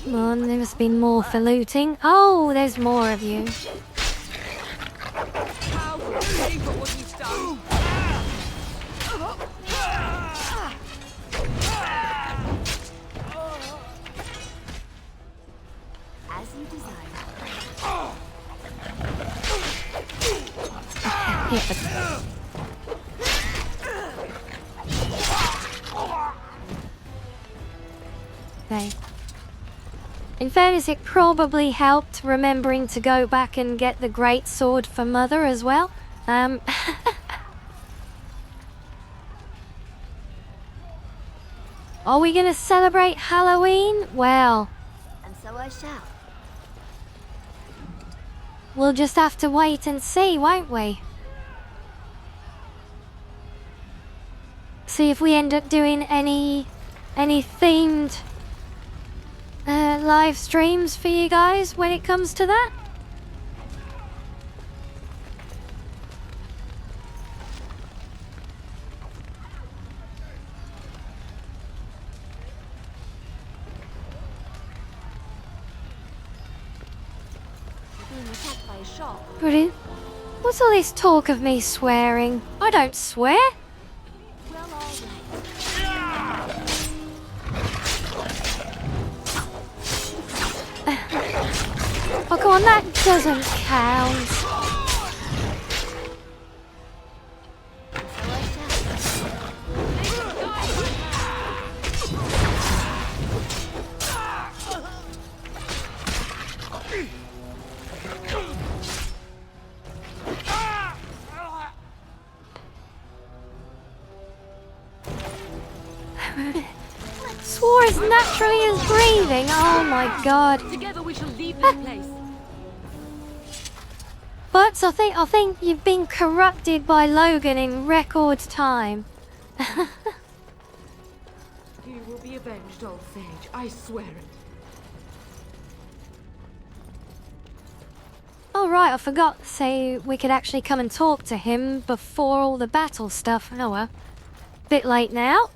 Come on, there must be more for looting. Oh, there's more of you. How will we pay for what he's done? As you desire. Okay. In fairness, it probably helped remembering to go back and get the great sword for Mother as well. Are we gonna celebrate Halloween? Well, And so I shall. we'll just have to wait and see, won't we? See if we end up doing any themed live streams for you guys when it comes to that. Being attacked by a shark. Brilliant. What's all this talk of me swearing? I don't swear. Well, all right. Oh, come on, that doesn't count. Swore as naturally as breathing. Oh my god. Together we shall leave this place. But I think you've been corrupted by Logan in record time. You will be avenged, old sage. I swear it. Oh right, I forgot to say we could actually come and talk to him before all the battle stuff. Oh well. Bit late now.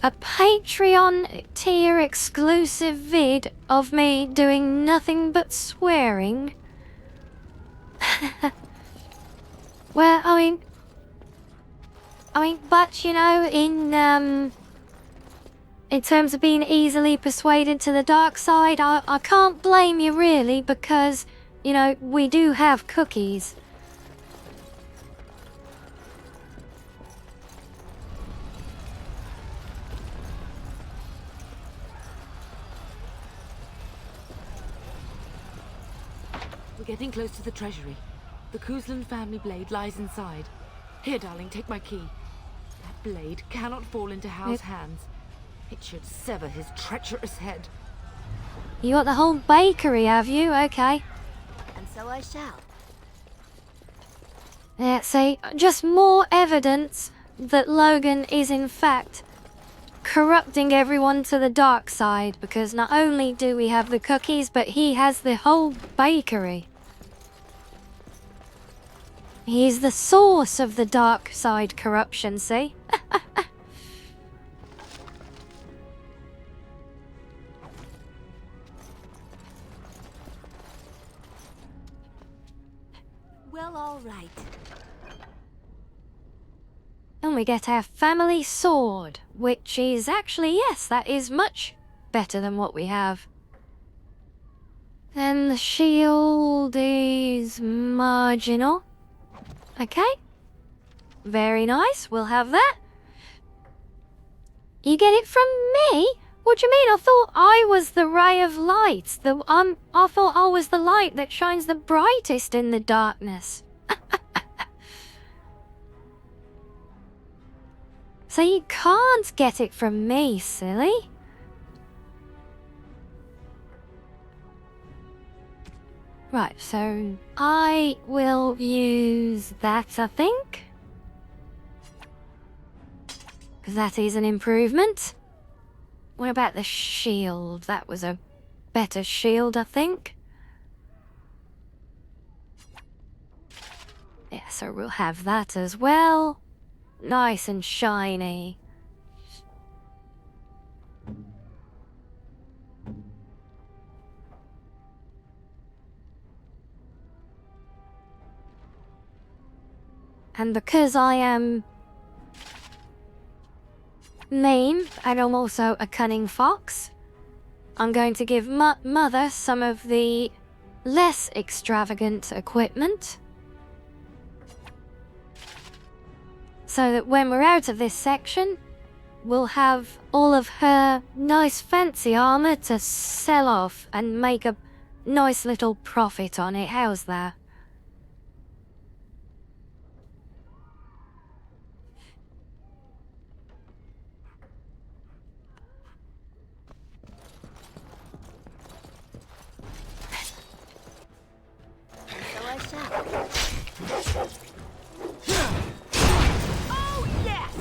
A Patreon tier exclusive vid of me doing nothing but swearing. Well, I mean, but you know, in terms of being easily persuaded to the dark side, I can't blame you really because, you know, we do have cookies. We're getting close to the treasury. The Kuzlan family blade lies inside. Here, darling, take my key. That blade cannot fall into Hal's hands. It should sever his treacherous head. You got the whole bakery, have you? Okay. And so I shall. Yeah, see, just more evidence that Logan is in fact corrupting everyone to the dark side, because not only do we have the cookies, but he has the whole bakery. He's the source of the dark side corruption, see? Well, all right. And we get our family sword, which is actually, yes, that is much better than what we have. And the shield is marginal. Okay. Very nice, we'll have that. You get it from me? What do you mean? I thought I was the ray of light. I thought I was the light that shines the brightest in the darkness. So you can't get it from me, silly. Right, so I will use that, I think. Because that is an improvement. What about the shield? That was a better shield, I think. Yeah, so we'll have that as well. Nice and shiny. And because I am mean, and I'm also a cunning fox, I'm going to give Mother some of the less extravagant equipment. So that when we're out of this section, we'll have all of her nice fancy armor to sell off and make a nice little profit on it. How's that? So I shall. Oh, yes!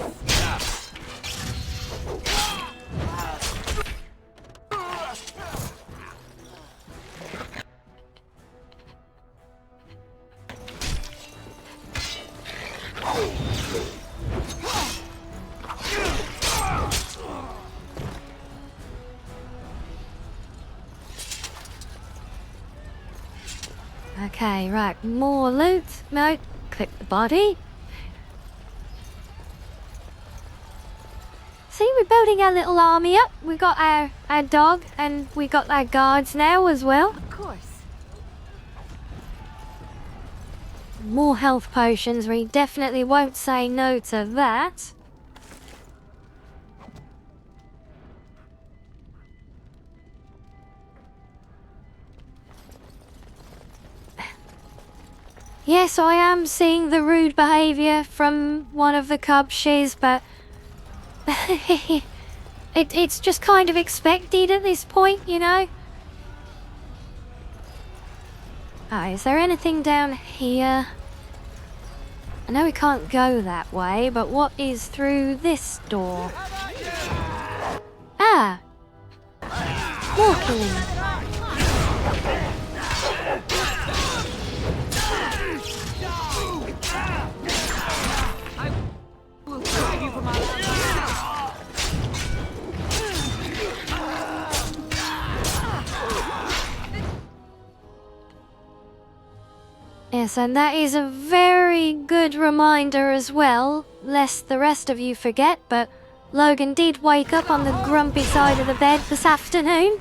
Okay, right, more loot. No, click the body. See, we're building our little army up. We got our dog, and we got our guards now as well. Of course. More health potions. We definitely won't say no to that. Yes, I am seeing the rude behaviour from one of the cub shiz, but it's just kind of expected at this point, you know? Ah, is there anything down here? I know we can't go that way, but what is through this door? Ah! More killing. Yes, and that is a very good reminder as well, lest the rest of you forget, but Logan did wake up on the grumpy side of the bed this afternoon.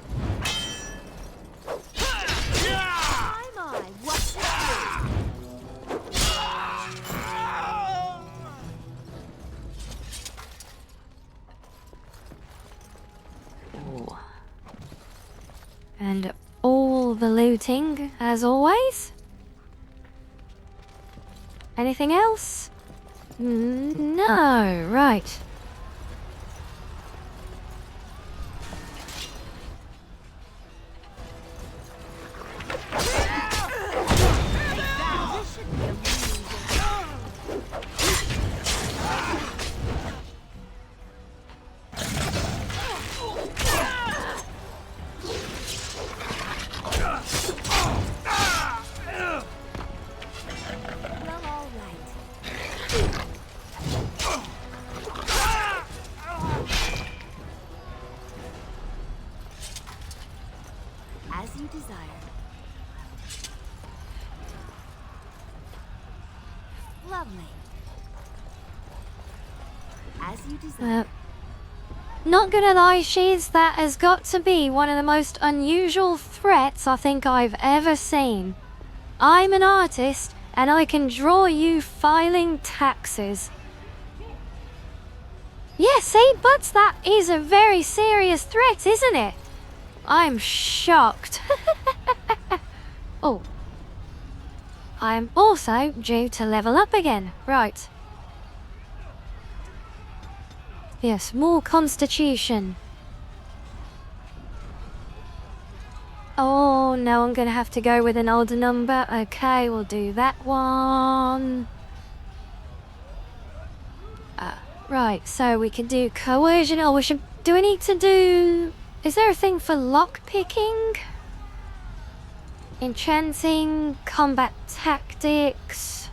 Ooh. And all the looting, as always. Anything else? No, right. Lovely. As you desire. Not gonna lie, that has got to be one of the most unusual threats I think I've ever seen. I'm an artist, and I can draw you filing taxes. Yeah, see, but that is a very serious threat, isn't it? I'm shocked. Oh. I'm also due to level up again. Right. Yes, more constitution. Oh, no, I'm gonna have to go with an odd number. Okay, we'll do that one. Right, so we can do coercion. Oh, do we need to do... Is there a thing for lock-picking? Enchanting, combat tactics...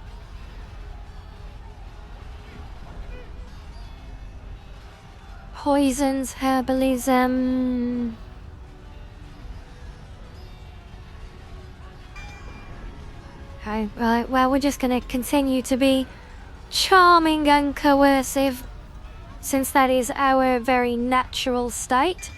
Poisons, herbalism... Okay, right, well, we're just gonna continue to be charming and coercive, since that is our very natural state.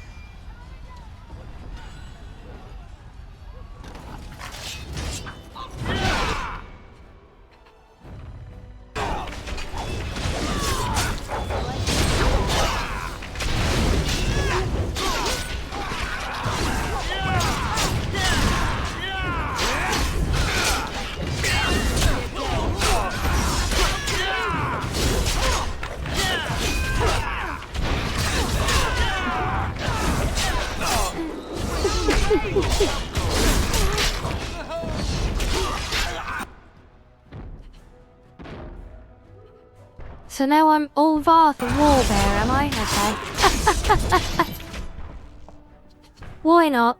So now I'm Ulvar the Warbear, am I? Okay. Why not?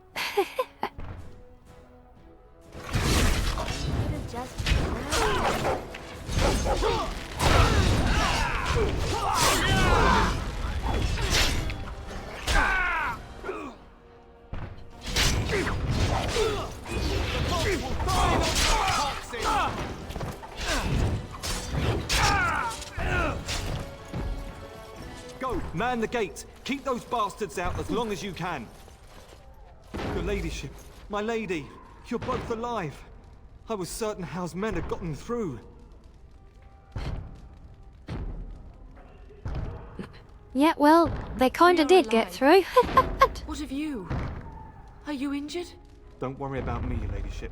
Go, man the gate. Keep those bastards out as long as you can. Your ladyship, my lady, you're both alive. I was certain Hal's men had gotten through. Yeah, well, they kinda did get through. What of you? Are you injured? Don't worry about me, your ladyship.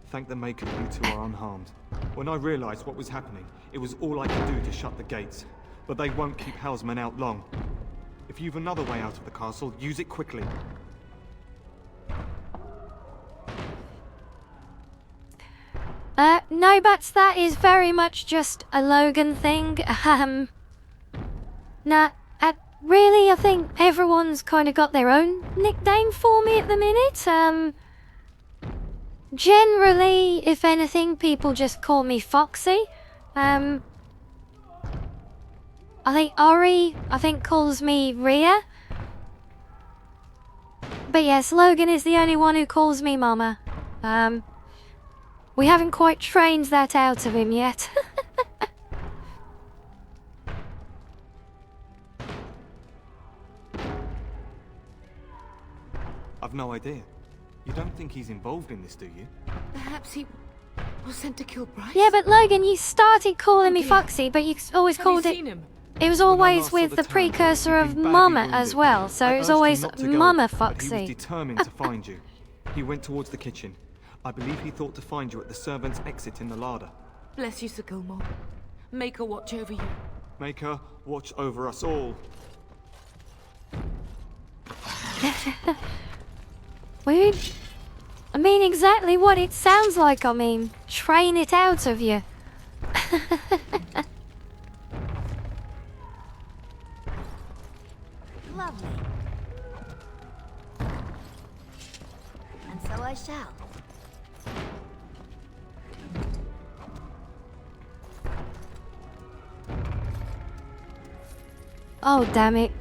Thank the Maker you two are unharmed. When I realized what was happening, it was all I could do to shut the gates. But they won't keep Hal's men out long. If you've another way out of the castle, use it quickly. No, but that is very much just a Logan thing. Nah, really, I think everyone's kind of got their own nickname for me at the minute. Generally, if anything, people just call me Foxy. I think Ori, calls me Rhea. But yes, Logan is the only one who calls me Mama. We haven't quite trained that out of him yet. I've no idea. You don't think he's involved in this, do you? Perhaps he was sent to kill Bryce? Yeah, but Logan, you started calling me Foxy, but you always called it... It was always with the precursor of Mama as well, so it was always Mama Foxy. He was determined to find you. He went towards the kitchen. I believe he thought to find you at the servants' exit in the larder. Bless you, Sir Gilmore. Make her watch over you. Make her watch over us all. I mean exactly what it sounds like, train it out of you. Lovely. And so I shall. Oh, damn it.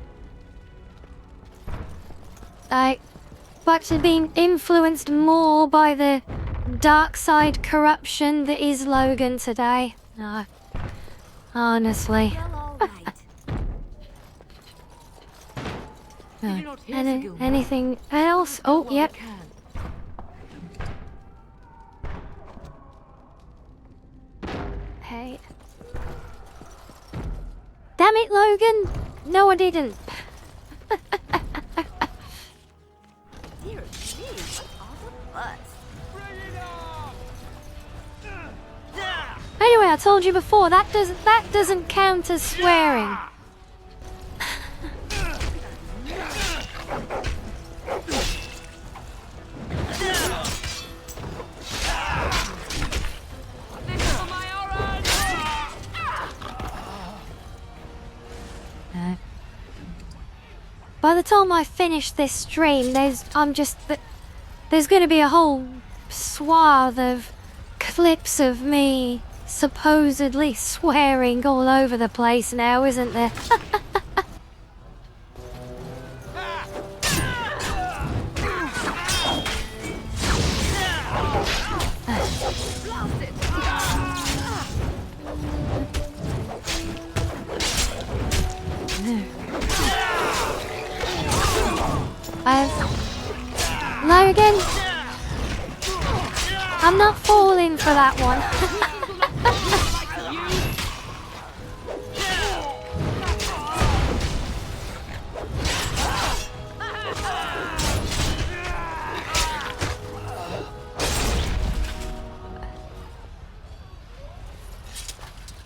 But to being influenced more by the dark side corruption that is Logan today. No. Honestly. Anything else? Oh, yep. Hey. Damn it, Logan! No, I didn't. Dear me, what awful buzz. Anyway, I told you before, that doesn't count as swearing. By the time I finish this stream, there's going to be a whole swath of clips of me supposedly swearing all over the place now, isn't there? Logan, I'm not falling for that one.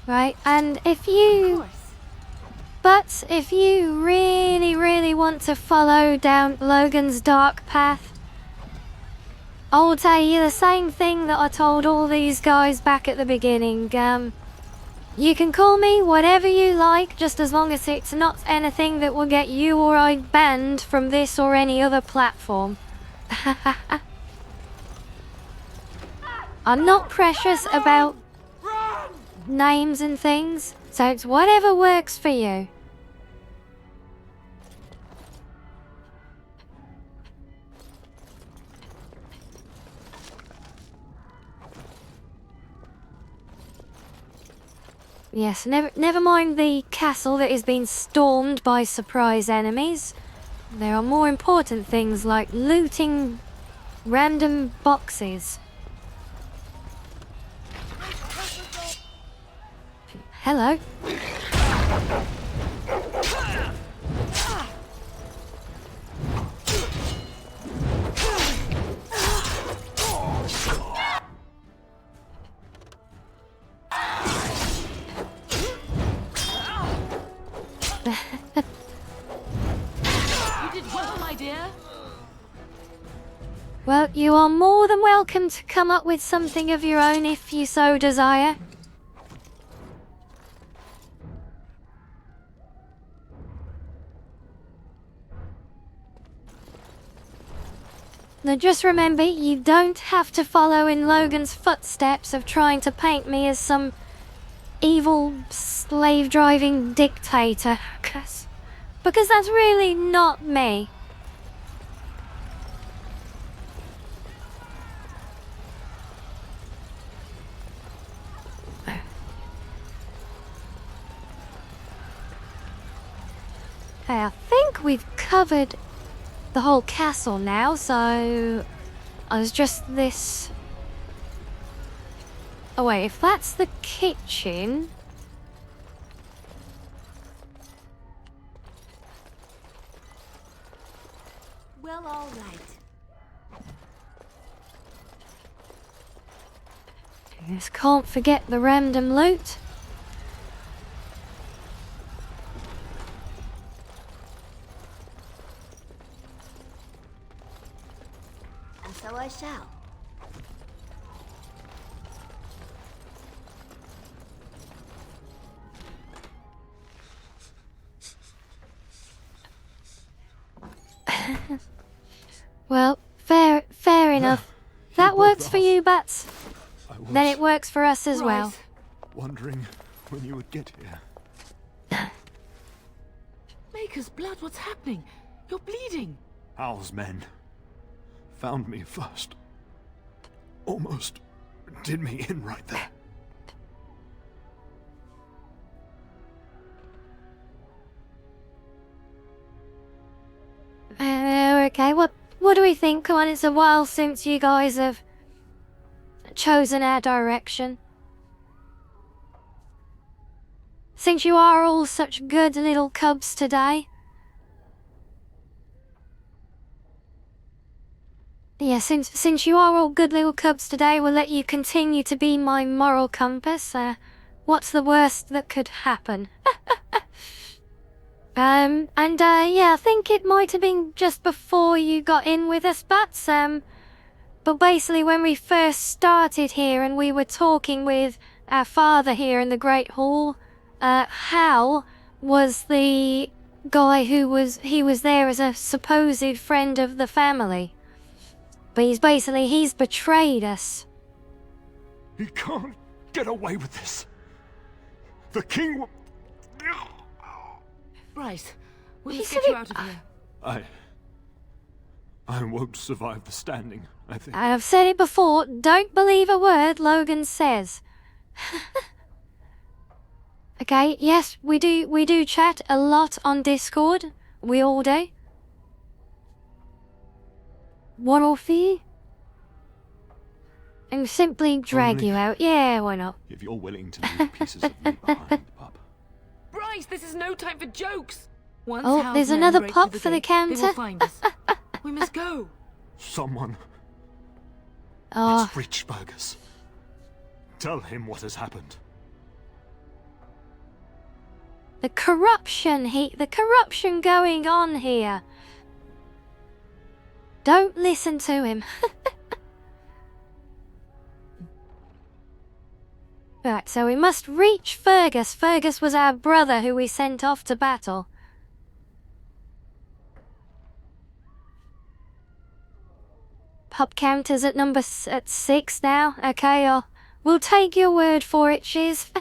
Right, and if you really want to follow down Logan's dark path, I'll tell you the same thing that I told all these guys back at the beginning. You can call me whatever you like, just as long as it's not anything that will get you or I banned from this or any other platform. I'm not precious about names and things, so it's whatever works for you. Yes, never mind the castle that is being stormed by surprise enemies. There are more important things like looting random boxes. Hello. You did well, my dear. Well, you are more than welcome to come up with something of your own if you so desire. Now just remember, you don't have to follow in Logan's footsteps of trying to paint me as some evil slave-driving dictator, because that's really not me. Okay, I think we've covered the whole castle now, so I was just this. Oh wait, if that's the kitchen. Well, all right. Just can't forget the random loot. And so I shall. Well, fair enough. That works for you, Bats. Then it works for us as well. Wondering when you would get here. Maker's blood, what's happening? You're bleeding. Hal's men found me first. Almost did me in right there. everything. Come on, it's a while since you guys have chosen our direction. Since you are all such good little cubs today. Yeah, since you are all good little cubs today, we'll let you continue to be my moral compass. What's the worst that could happen? Yeah, I think it might have been just before you got in with us, but basically when we first started here and we were talking with our father here in the Great Hall, Hal was the guy who was there as a supposed friend of the family. But he's betrayed us. He can't get away with this. The king will... Bryce, we must get you out of here. I won't survive the standing, I think. I've said it before, don't believe a word Logan says. Okay, yes, we do chat a lot on Discord. We all do. What all for you? And simply drag Only you out. Yeah, why not? if you're willing to leave pieces of me behind, pup. Bryce, this is no time for jokes. Once Oh, Hal's there's men another break pop through for the gate, they will counter. find us. We must go. Someone. Oh, Let's reach Fergus. Tell him what has happened. the corruption going on here. Don't listen to him. Right, so we must reach Fergus. Fergus was our brother who we sent off to battle. Pub counters at at 6 now. Okay, we'll take your word for it, Shiz.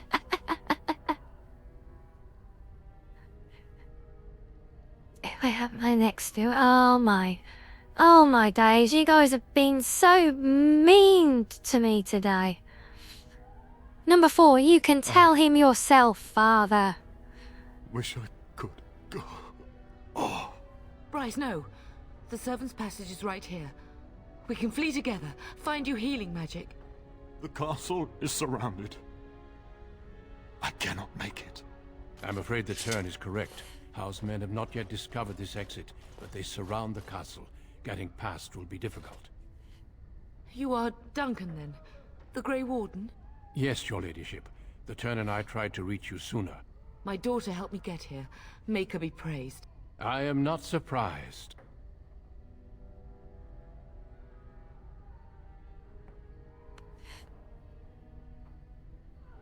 Who am I next to? Oh my days, you guys have been so mean to me today. Number 4, you can tell him yourself, father. Wish I could go. Bryce, no. The servant's passage is right here. We can flee together, find you healing magic. The castle is surrounded. I cannot make it. I'm afraid the turn is correct. House men have not yet discovered this exit, but they surround the castle. Getting past will be difficult. You are Duncan, then? The Grey Warden? Yes, your ladyship. The turn and I tried to reach you sooner. My daughter helped me get here. Make her be praised. I am not surprised.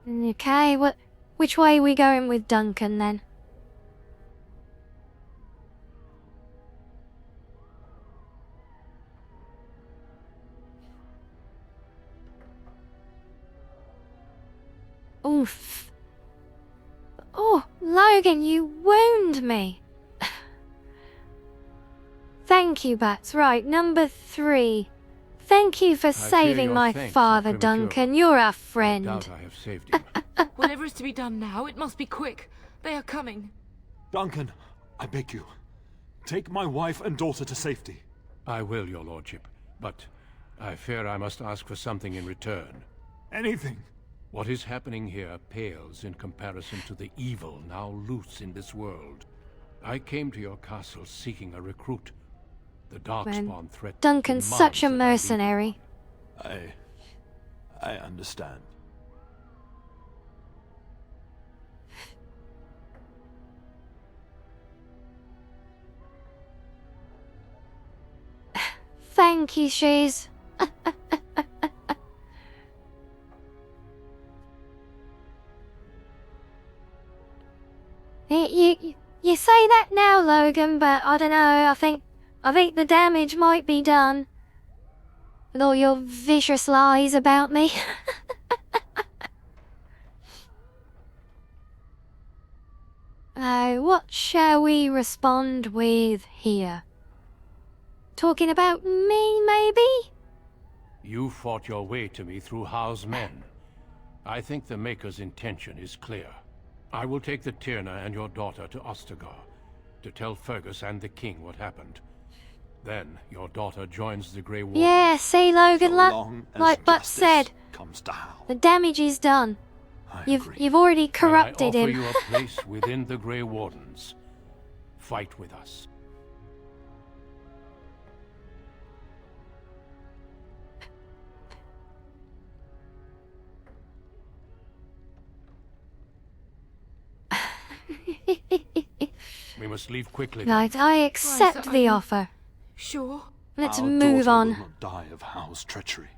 Okay, which way are we going with Duncan then? Oof. Oh, Logan, you wound me. Thank you, Bats. Right, number 3. Thank you for saving my father, Duncan. You're our friend. I doubt I have saved you. Whatever is to be done now, it must be quick. They are coming. Duncan, I beg you. Take my wife and daughter to safety. I will, your lordship, but I fear I must ask for something in return. Anything. What is happening here pales in comparison to the evil now loose in this world. I came to your castle seeking a recruit. The Darkspawn threat. Duncan's such a mercenary. I understand. Thank you, Shiz. You say that now, Logan, but I don't know. I think the damage might be done with all your vicious lies about me. What shall we respond with here? Talking about me, maybe? You fought your way to me through Howe's men. I think the Maker's intention is clear. I will take the Tyrna and your daughter to Ostagar, to tell Fergus and the king what happened. Then your daughter joins the Grey Wardens. Yeah, see, Logan, like Butch said, comes to Hal. the damage is done. You've already corrupted I offer him. you a place within the Grey Wardens. Fight with us. We must leave quickly. Right, I accept Bryce, the are you offer. Sure? Let's Our move daughter on. will not die of Hal's treachery.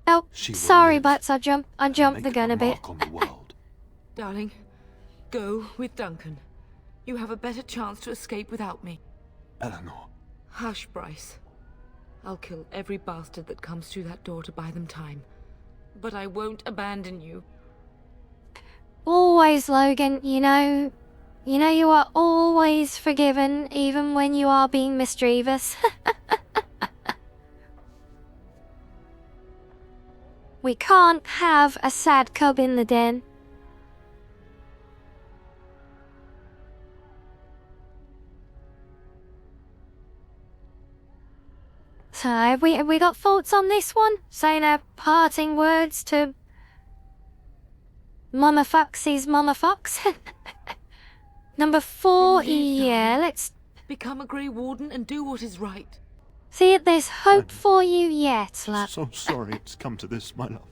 Oh, She will sorry, live Butts, I jumped the gun a bit. Mark on the world. Darling, go with Duncan. You have a better chance to escape without me. Eleanor. Hush, Bryce. I'll kill every bastard that comes through that door to buy them time. But I won't abandon you. Always, Logan, you know you are always forgiven, even when you are being mischievous. We can't have a sad cub in the den. So, have we got thoughts on this one? Saying our parting words to Mama Foxy's Mama Fox? Number 4, yeah, let's... Become a Grey Warden and do what is right. See, there's hope for you yet, lad. So sorry it's come to this, my love.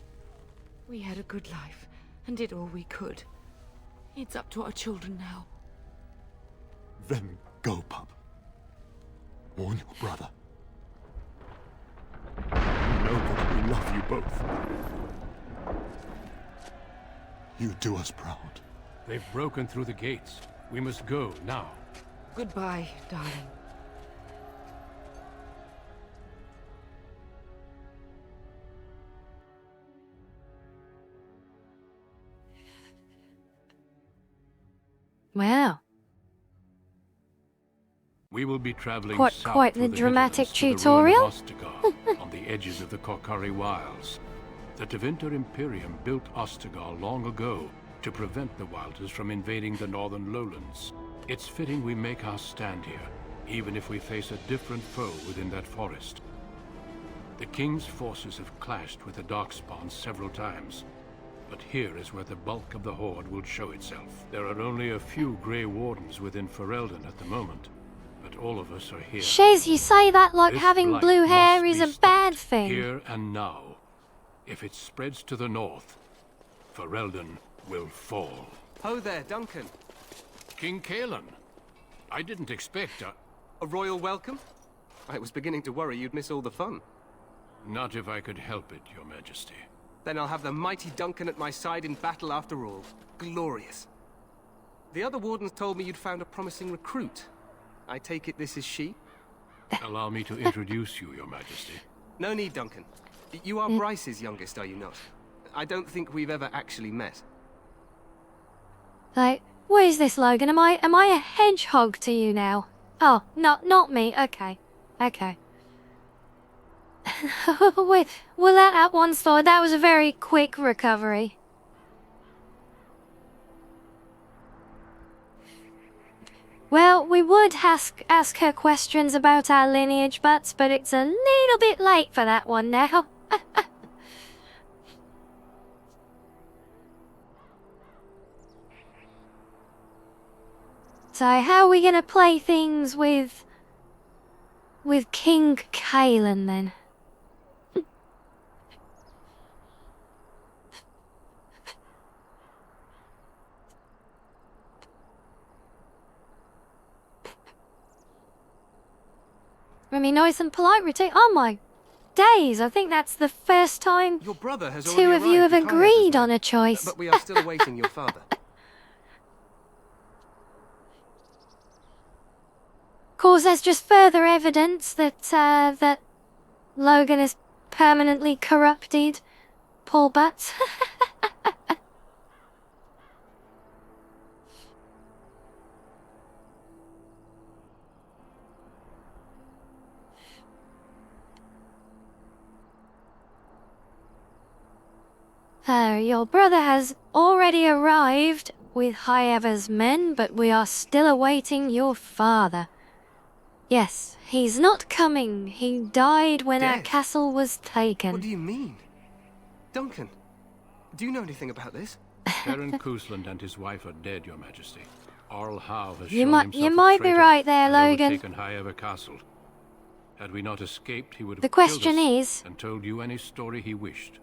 We had a good life and did all we could. It's up to our children now. Then go, pup. Warn your brother. Know that we love you both. You do us proud. They've broken through the gates. We must go now. Goodbye, darling. Wow. We will be traveling Quite south the through dramatic hinterlands to the ruin tutorial. of Ostagar, on the edges of the Korkari Wilds. The Tevinter Imperium built Ostagar long ago to prevent the Wilders from invading the northern lowlands. It's fitting we make our stand here, even if we face a different foe within that forest. The King's forces have clashed with the Darkspawn several times, but here is where the bulk of the Horde will show itself. There are only a few Grey Wardens within Ferelden at the moment, but all of us are here. Shiz, you say that like This having blight blue hair must is be a bad stopped thing. Here and now. If it spreads to the north, Ferelden will fall. Ho there, Duncan. King Kaelan. I didn't expect a royal welcome? I was beginning to worry you'd miss all the fun. Not if I could help it, Your Majesty. Then I'll have the mighty Duncan at my side in battle after all. Glorious. The other wardens told me you'd found a promising recruit. I take it this is she? Allow me to introduce you, Your Majesty. No need, Duncan. You are Bryce's youngest, are you not? I don't think we've ever actually met. Like, what is this, Logan? Am I a hedgehog to you now? Oh, not me. Okay. Wait, well that at once thought that was a very quick recovery. Well, we would ask her questions about our lineage, but it's a little bit late for that one now. So how are we gonna play things with King Kaelan then? I mean, nice and polite routine. Oh my days, I think that's the first time Your brother has two already of you have arrived. agreed on a choice. But we are still awaiting your father. Of course, there's just further evidence that that Logan is permanently corrupted. Poor Butts. Your brother has already arrived with High Ever's men, but we are still awaiting your father. Yes, he's not coming. He died when our Dead? castle was taken. What do you mean? Duncan, do you know anything about this? Baron Cousland and his wife are dead, Your Majesty. Arl Howe has You shown might- himself you a might be traitor right there, and Logan. overtaken Highever Castle. Had we not escaped, he would have The killed question us is, and told you any story he wished.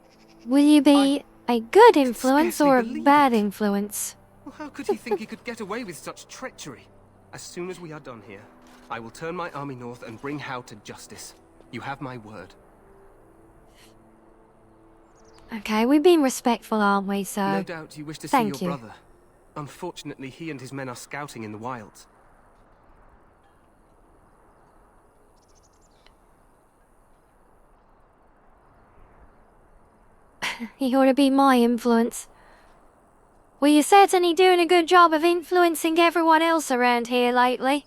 will you be a good influence scarcely or a believe bad it. influence? Well, how could he think he could get away with such treachery? As soon as we are done here, I will turn my army north and bring Howe to justice. You have my word. Okay, we've been respectful, aren't we? So, No doubt you wish to see thank your you. brother. Unfortunately, he and his men are scouting in the wilds. He ought to be my influence. Well, you're certainly doing a good job of influencing everyone else around here lately.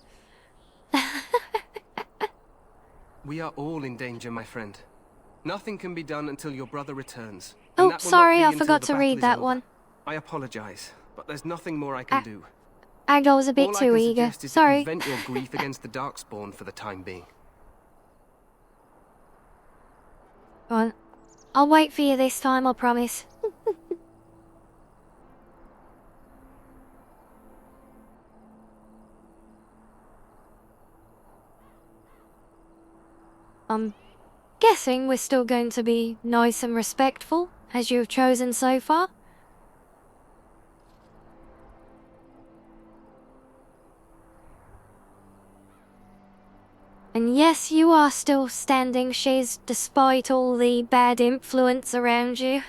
We are all in danger, my friend. Nothing can be done until your brother returns. Oh, and that will not sorry, be I until forgot the to battle read is that over. one. I apologize, but there's nothing more I can do. Agdol was a bit All too I can eager. suggest is that Sorry. you vent your grief against the Darkspawn for the time being. Go on. I'll wait for you this time, I promise. I'm guessing we're still going to be nice and respectful, as you've chosen so far. And yes, you are still standing, Shiz, despite all the bad influence around you.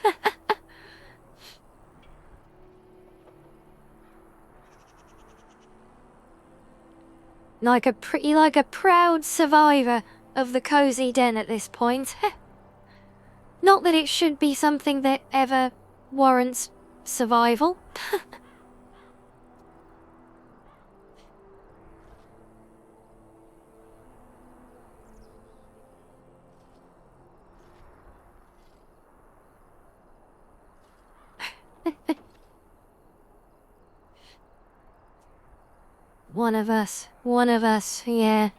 like a proud survivor of the cozy den at this point. Not that it should be something that ever warrants survival. One of us, yeah.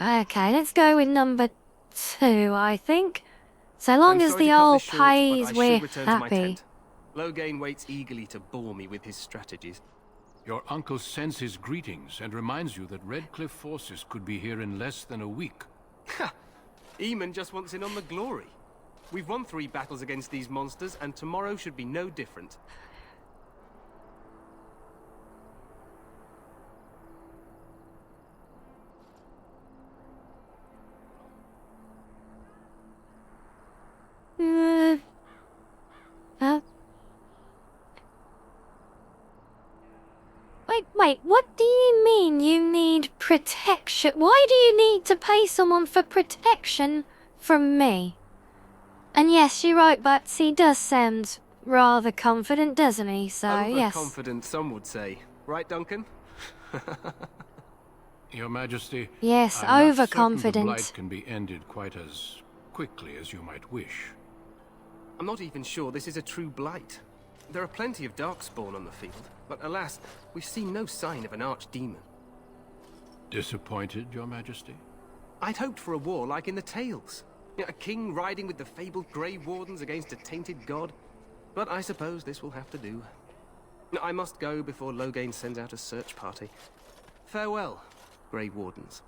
Okay, let's go with number 2, I think. So long I'm as sorry the to cut old this short, but I pays, should we're return to my happy. tent. Loghain waits eagerly to bore me with his strategies. Your uncle sends his greetings and reminds you that Redcliffe forces could be here in less than a week. Ha! Eamon just wants in on the glory. We've won 3 battles against these monsters, and tomorrow should be no different. Wait, what do you mean you need protection? Why do you need to pay someone for protection from me? And yes, you're right, Butts, he does sound rather confident, doesn't he? So, yes. Overconfident, some would say. Right, Duncan? Your Majesty, Yes, I'm not certain overconfident. the blight can be ended quite as quickly as you might wish. I'm not even sure this is a true blight. There are plenty of Darkspawn on the field, but alas, we've seen no sign of an archdemon. Disappointed, Your Majesty? I'd hoped for a war like in the tales. A king riding with the fabled Grey Wardens against a tainted god. But I suppose this will have to do. I must go before Loghain sends out a search party. Farewell, Grey Wardens.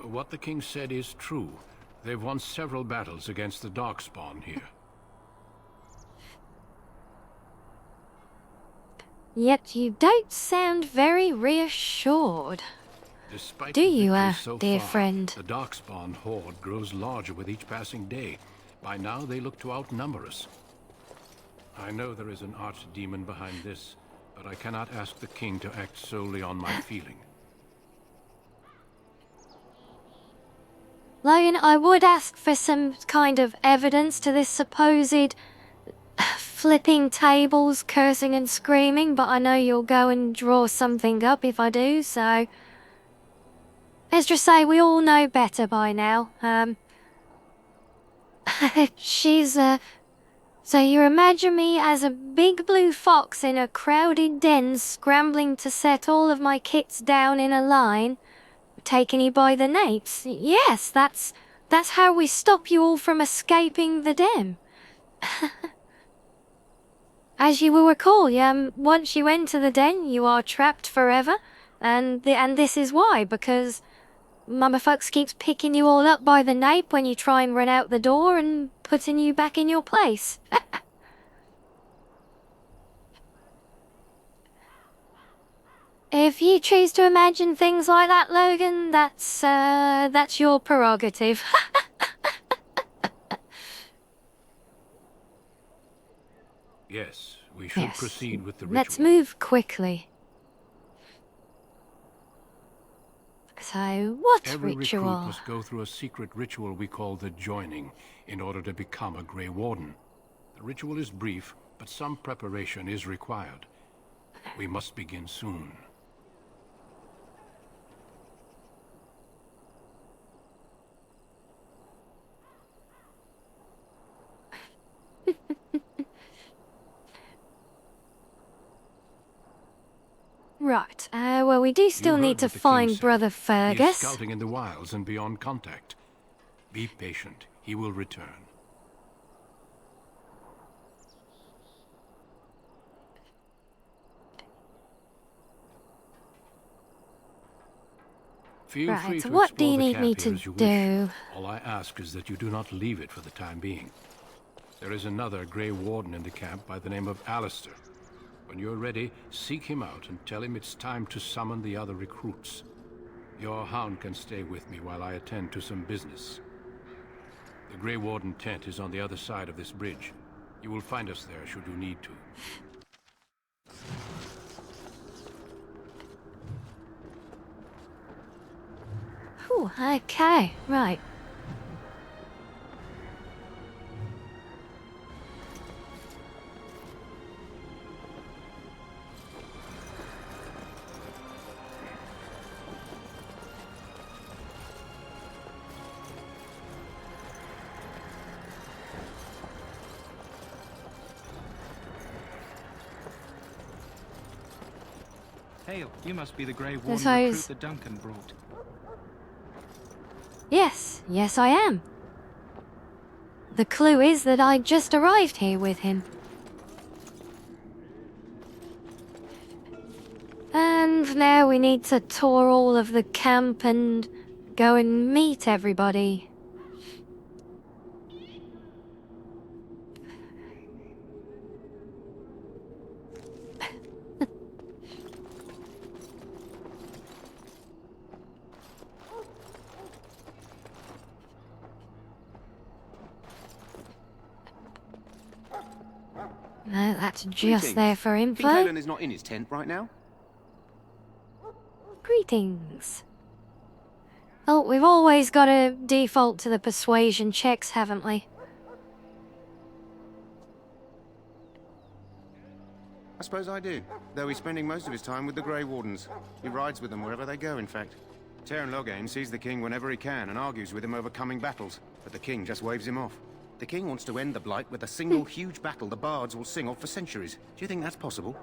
What the king said is true. They've won several battles against the Darkspawn here. Yet you don't sound very reassured. Despite Do the you, victories so dear far, friend? The Darkspawn horde grows larger with each passing day. By now they look to outnumber us. I know there is an archdemon behind this, but I cannot ask the king to act solely on my feeling. Logan, I would ask for some kind of evidence to this supposed flipping tables, cursing and screaming, but I know you'll go and draw something up if I do, so... let's just say we all know better by now. She's, So you imagine me as a big blue fox in a crowded den scrambling to set all of my kits down in a line, taking you by the napes? Yes, that's how we stop you all from escaping the den. As you will recall, once you enter the den, you are trapped forever, and this is why, because Mama Fox keeps picking you all up by the nape when you try and run out the door and putting you back in your place. If you choose to imagine things like that, Logan, that's your prerogative. Yes, we should proceed with the ritual. Let's move quickly. So, what Every ritual? recruit must go through a secret ritual we call the joining in order to become a Grey Warden. The ritual is brief, but some preparation is required. We must begin soon. Right, well, we do still need to find Brother He is Fergus. scouting in the wilds and beyond contact. Be patient. He will return. Feel free Right, to what do explore you the need camp me here to as you wish. do? All I ask is that you do not leave it for the time being. There is another Grey Warden in the camp by the name of Alistair. When you're ready, seek him out and tell him it's time to summon the other recruits. Your hound can stay with me while I attend to some business. The Grey Warden tent is on the other side of this bridge. You will find us there should you need to. Ooh, okay, right. Hail, you must be the Grey Warden Those- recruit that Duncan brought. Yes, I am. The clue is that I just arrived here with him. And now we need to tour all of the camp and go and meet everybody. That's just there for info. Think Helen is not in his tent right now? Greetings. Oh, we've always got to default to the persuasion checks, haven't we? I suppose I do, though he's spending most of his time with the Grey Wardens. He rides with them wherever they go, in fact. Teyrn Loghain sees the king whenever he can and argues with him over coming battles, but the king just waves him off. The king wants to end the Blight with a single huge battle the bards will sing of for centuries. Do you think that's possible?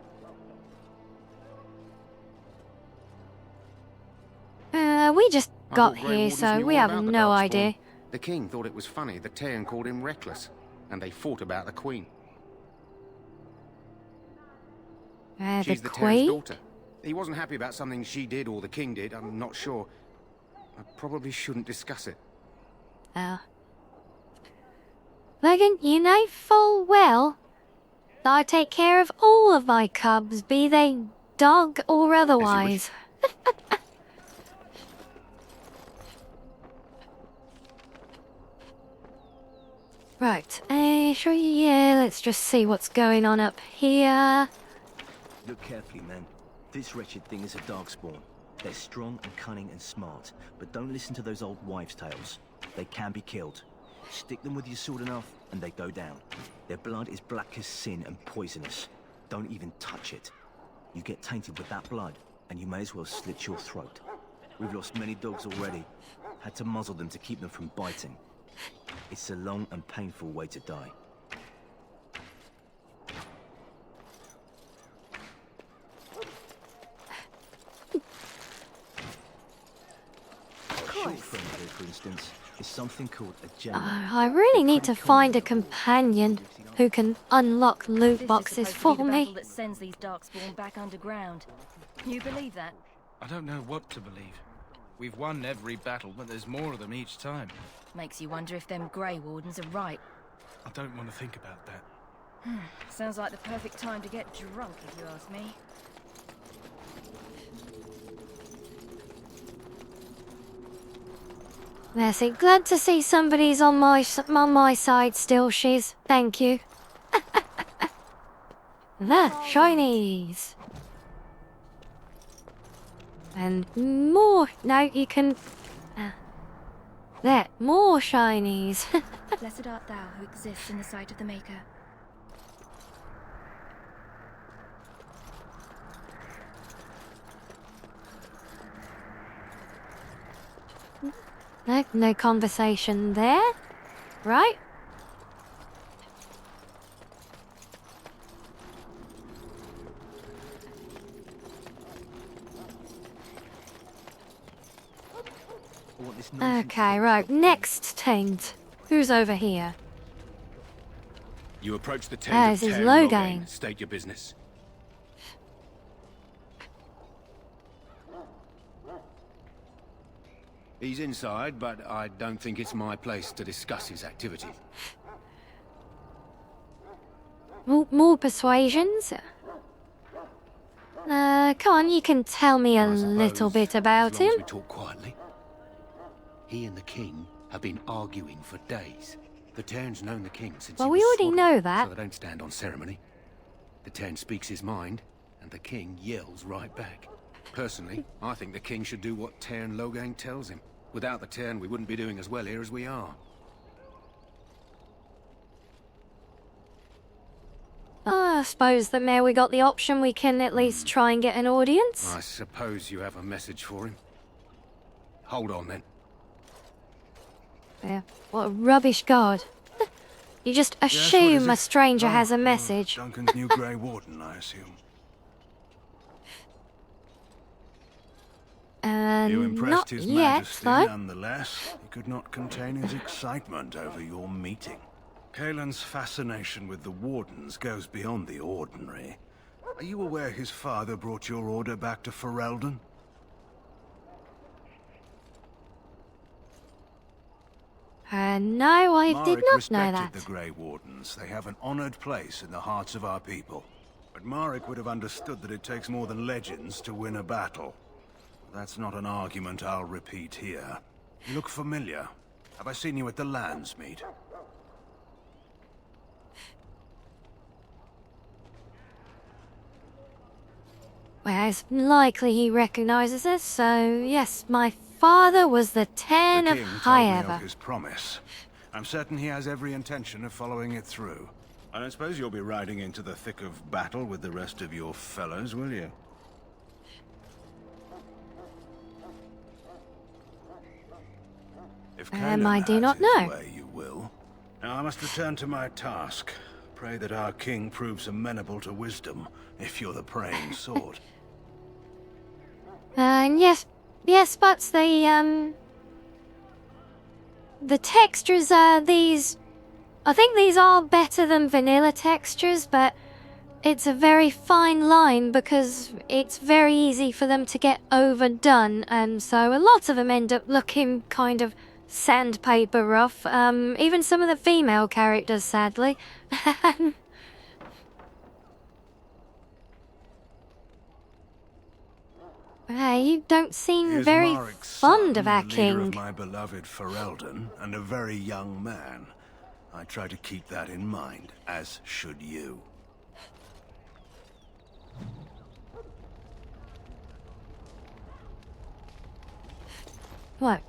We just I got thought Grey here, Wardens so knew we all have about the no Darkspawn. idea. The king thought it was funny that Teyrn called him reckless, and they fought about the queen. The She's the Teyrn's Queen? daughter. He wasn't happy about something she did or the king did, I'm not sure. I probably shouldn't discuss it. Logan, you know full well that I take care of all of my cubs, be they dog or otherwise. Right, sure, yeah, let's just see what's going on up here. Look carefully, man. This wretched thing is a darkspawn. They're strong and cunning and smart, but don't listen to those old wives' tales. They can be killed. Stick them with your sword enough, and they go down. Their blood is black as sin and poisonous. Don't even touch it. You get tainted with that blood, and you may as well slit your throat. We've lost many dogs already. Had to muzzle them to keep them from biting. It's a long and painful way to die. Short friend here, for instance, is something called a general. I really need to find a companion who can unlock loot boxes for the me. battle that sends these darkspawn back underground. You believe that? I don't know what to believe. We've won every battle, but there's more of them each time. Makes you wonder if them Grey Wardens are right. I don't want to think about that. Sounds like the perfect time to get drunk, if you ask me. Mercy, glad to see somebody's on my side still, Shiz. Thank you. The shinies. And more. No, you can. There, more shinies. Blessed art thou who exists in the sight of the Maker. No conversation there, right? Okay, right. Next tent. Who's over here? You approach the tent of This is Tairn Logain. State your business. He's inside, but I don't think it's my place to discuss his activity. More persuasions? Come on, you can tell me a little bit about As long him. as we talk quietly. He and the king have been arguing for days. The Tairn's known the king since Well, he we was already swaddled, know that. so they don't stand on ceremony. The Tairn speaks his mind, and the king yells right back. Personally, I think the king should do what Tairn Logain tells him. Without the Tairn, we wouldn't be doing as well here as we are. I suppose that now we got the option, we can at least try and get an audience. I suppose you have a message for him. Hold on, then. Yeah, what a rubbish god. You just assume a stranger has a message. Duncan's new Grey Warden, I assume. You impressed Not his yet, majesty, though. nonetheless. He could not contain his excitement over your meeting. Kaelin's fascination with the Wardens goes beyond the ordinary. Are you aware his father brought your order back to Ferelden? No, I did Marek not know respected that. the Grey Wardens. They have an honored place in the hearts of our people. But Marek would have understood that it takes more than legends to win a battle. That's not an argument I'll repeat here. You look familiar. Have I seen you at the Lands meet? Well, it's likely he recognizes us, so yes, my father was the Tairn The of king told me Highever. of his promise. I'm certain he has every intention of following it through. I don't suppose you'll be riding into the thick of battle with the rest of your fellows, will you? If I do Kaelin not has his know. way, you will. Now I must return to my task. Pray that our king proves amenable to wisdom, if you're the praying sort. Yes, but the textures are these. I think these are better than vanilla textures, but it's a very fine line because it's very easy for them to get overdone, and so a lot of them end up looking kind of sandpaper rough. Even some of the female characters, sadly. You don't seem Here's very Marek's fond son, of our the leader king. of my beloved Ferelden, and a very young man. I try to keep that in mind, as should you. What?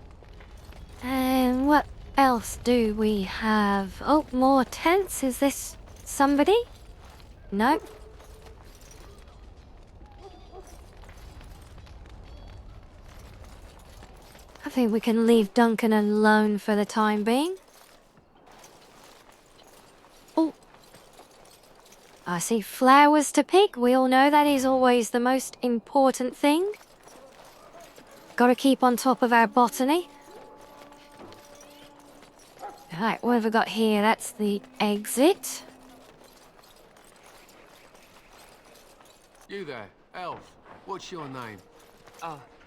And what else do we have? Oh, more tents. Is this somebody? No. I think we can leave Duncan alone for the time being. Oh. I see flowers to pick. We all know that is always the most important thing. Gotta keep on top of our botany. Alright, what have we got here? That's the exit. You there, elf. What's your name?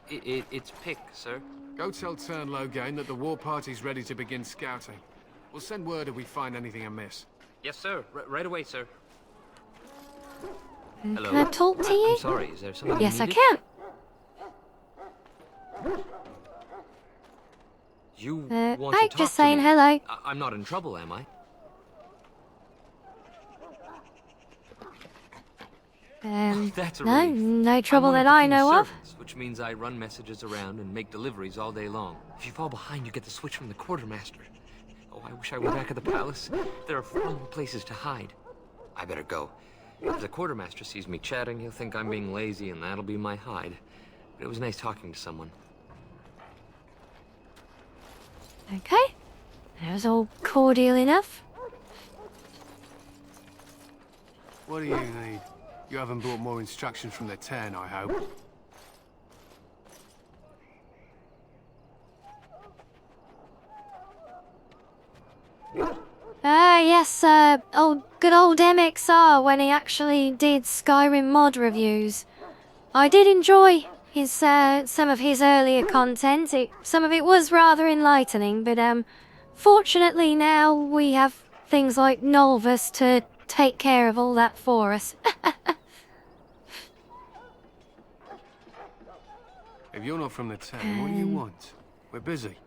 It's Pick, sir. Go tell Tern Logain that the war party's ready to begin scouting. We'll send word if we find anything amiss. Yes, sir. Right away, sir. Hello. Can I talk to you? I'm sorry, is there something Yes, you I needed? can. You want to Hey, talk just to saying me? hello. I'm not in trouble, am I? That's a no, relief. no trouble I'm one that of the I king's know of. servants, which means I run messages around and make deliveries all day long. If you fall behind, you get the switch from the quartermaster. Oh, I wish I were back at the palace. There are far more places to hide. I better go. If the quartermaster sees me chatting, he'll think I'm being lazy, and that'll be my hide. But it was nice talking to someone. Okay. That was all cordial enough. What do you need? You haven't brought more instructions from the Tern, I hope. Yes, good old MXR when he actually did Skyrim mod reviews. I did enjoy his, some of his earlier content. Some of it was rather enlightening, but, fortunately now we have things like Nolvus to take care of all that for us. If you're not from the Tern, what do you want? We're busy.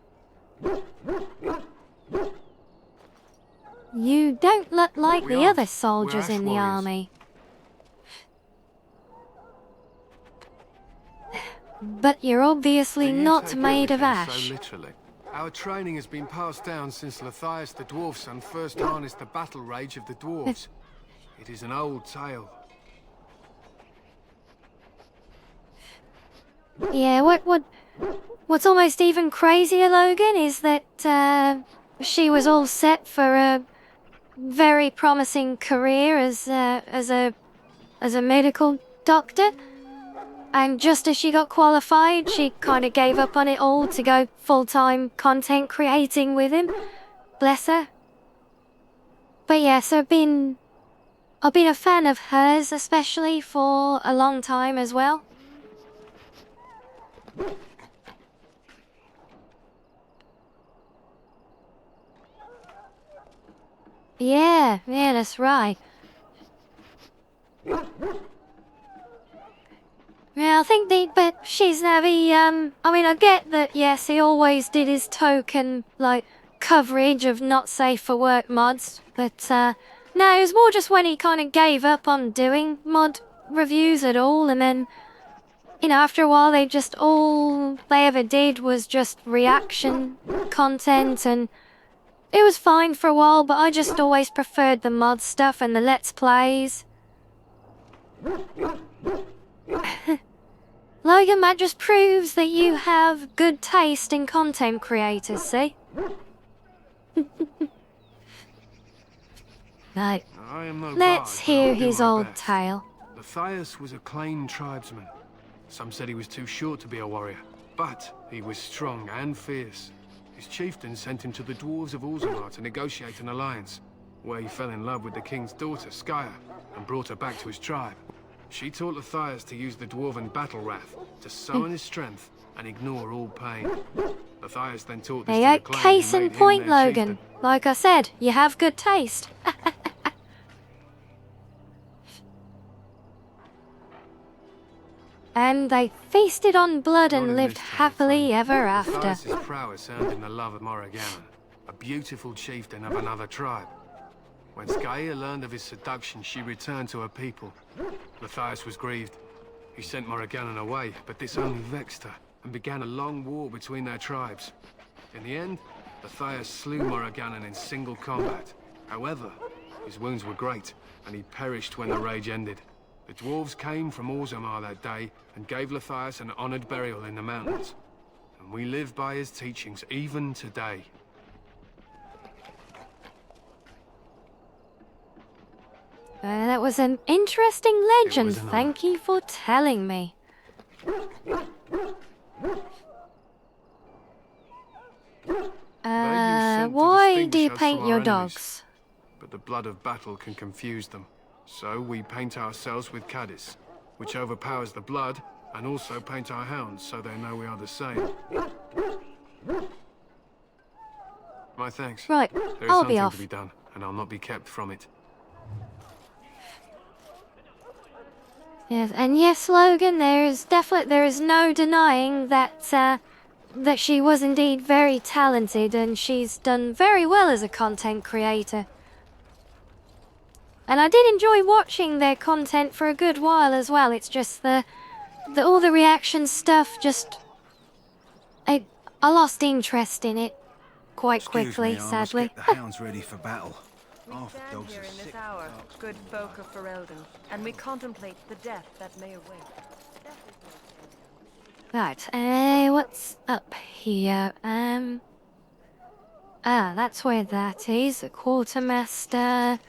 You don't look like We the aren't. other soldiers We're in the ash army. But you're obviously You not take made of everything ash. So literally. Our training has been passed down since Matthias the dwarf's son first harnessed the battle rage of the dwarves. It is an old tale. Yeah, what's almost even crazier, Logan, is that she was all set for a very promising career as a medical doctor, and just as she got qualified, she kind of gave up on it all to go full-time content creating with him. Bless her. But yes, I've been a fan of hers, especially for a long time as well. Yeah, that's right. Yeah, I think but she's now I mean, I get that, yes, he always did his token, like, coverage of not safe for work mods, but, no, it was more just when he kind of gave up on doing mod reviews at all, and then, you know, after a while, all they ever did was just reaction content, and it was fine for a while, but I just always preferred the mod stuff and the Let's Plays. Logan, that just proves that you have good taste in content creators, see? Right. Let's hear his old tale. Matthias was a Clane tribesman. Some said he was too short to be a warrior, but he was strong and fierce. His chieftain sent him to the dwarves of Orzammar to negotiate an alliance, where he fell in love with the king's daughter, Skya, and brought her back to his tribe. She taught Matthias to use the dwarven battle wrath to summon his strength and ignore all pain. Matthias then taught this There you to go, the Clane case and in made him point, their Logan. chieftain. Like I said, you have good taste. And they feasted on blood and lived happily ever after. Matthias's prowess earned him the love of Morrigannon, a beautiful chieftain of another tribe. When Skya learned of his seduction, she returned to her people. Matthias was grieved. He sent Morrigannon away, but this only vexed her, and began a long war between their tribes. In the end, Matthias slew Morrigannon in single combat. However, his wounds were great, and he perished when the rage ended. The dwarves came from Orzammar that day and gave Matthias an honored burial in the mountains. And we live by his teachings even today. That was an interesting legend. an Thank you for telling me. Why do you paint your dogs? But the blood of battle can confuse them. So we paint ourselves with Cadiz, which overpowers the blood, and also paint our hounds so they know we are the same. My thanks. Right, There is I'll be hunting off. to be done, and I'll not be kept from it. Yes, and yes, Logan, there is no denying that that she was indeed very talented, and she's done very well as a content creator. And I did enjoy watching their content for a good while as well. It's just all the reaction stuff, just I lost interest in it quite quickly, sadly. The hounds ready for battle. Half the Stand dogs here are in this sick. hour, good folk of Ferelden, and we contemplate the death that may await. Right, what's up here? That's where that is. A quartermaster.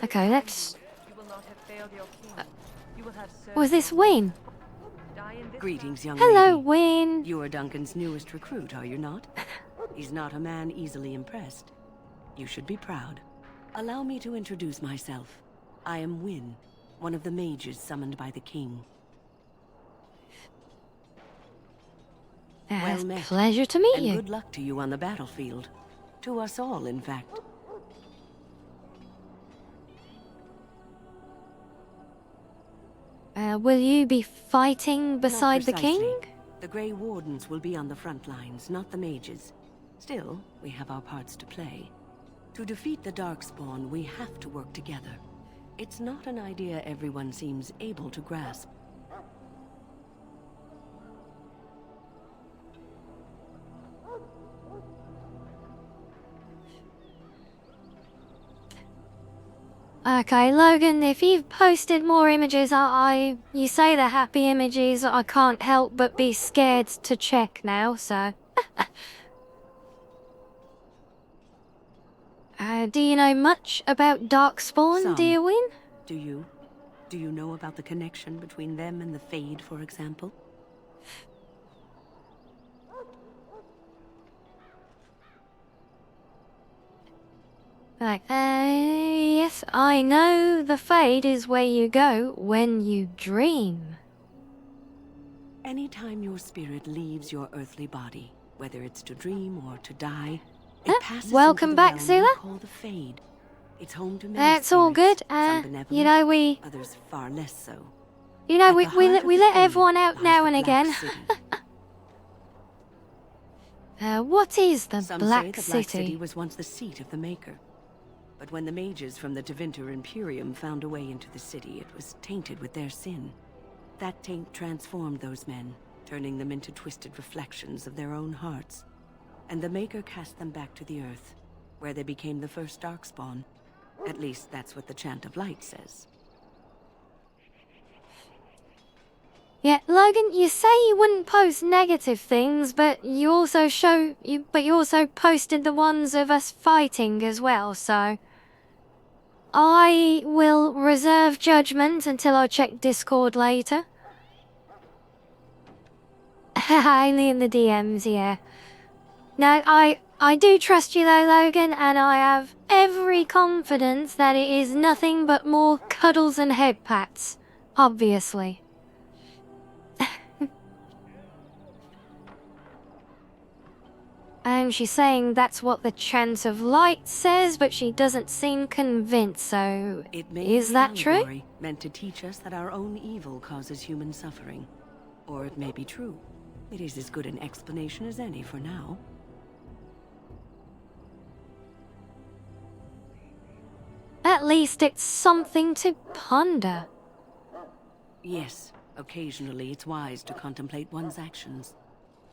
Okay, let's. You will not have failed your king. You will have served Was this Wayne? Greetings, young Hello, lady. Wayne. You are Duncan's newest recruit, are you not? He's not a man easily impressed. You should be proud. Allow me to introduce myself. I am Wynne, one of the mages summoned by the king. Well met. Pleasure to meet and you. Good luck to you on the battlefield. To us all, in fact. Will you be fighting beside the Not king? precisely. The Grey Wardens will be on the front lines, not the mages. Still, we have our parts to play. To defeat the Darkspawn, we have to work together. It's not an idea everyone seems able to grasp. Okay, Logan, if you've posted more images, you say they're happy images, I can't help but be scared to check now, so. Do you know much about Darkspawn, Some. dear Wynne? Do you? Do you know about the connection between them and the Fade, for example? Like, yes, I know the Fade is where you go when you dream. Anytime your spirit leaves your earthly body, whether it's to dream or to die, it passes Welcome into the back, realm Sula. we call the Fade. It's home to many That's all spirits, good. some You benevolent, know, others far less so. we At the we heart let of we the let Fade everyone out lies now the and Black again. City. What is the Some Black say the City? Black City was once the seat of the Maker. But when the mages from the Tevinter Imperium found a way into the city, it was tainted with their sin. That taint transformed those men, turning them into twisted reflections of their own hearts. And the Maker cast them back to the Earth, where they became the first Darkspawn. At least that's what the Chant of Light says. Yeah, Logan, you say you wouldn't post negative things, but you also posted the ones of us fighting as well, so I will reserve judgment until I check Discord later. Only in the DMs, yeah. No, I do trust you though, Logan, and I have every confidence that it is nothing but more cuddles and head pats, obviously. And she's saying that's what the Chant of Light says, but she doesn't seem convinced, so It may is be that true? allegory, meant to teach us that our own evil causes human suffering. Or it may be true. It is as good an explanation as any for now. At least it's something to ponder. Yes, occasionally it's wise to contemplate one's actions.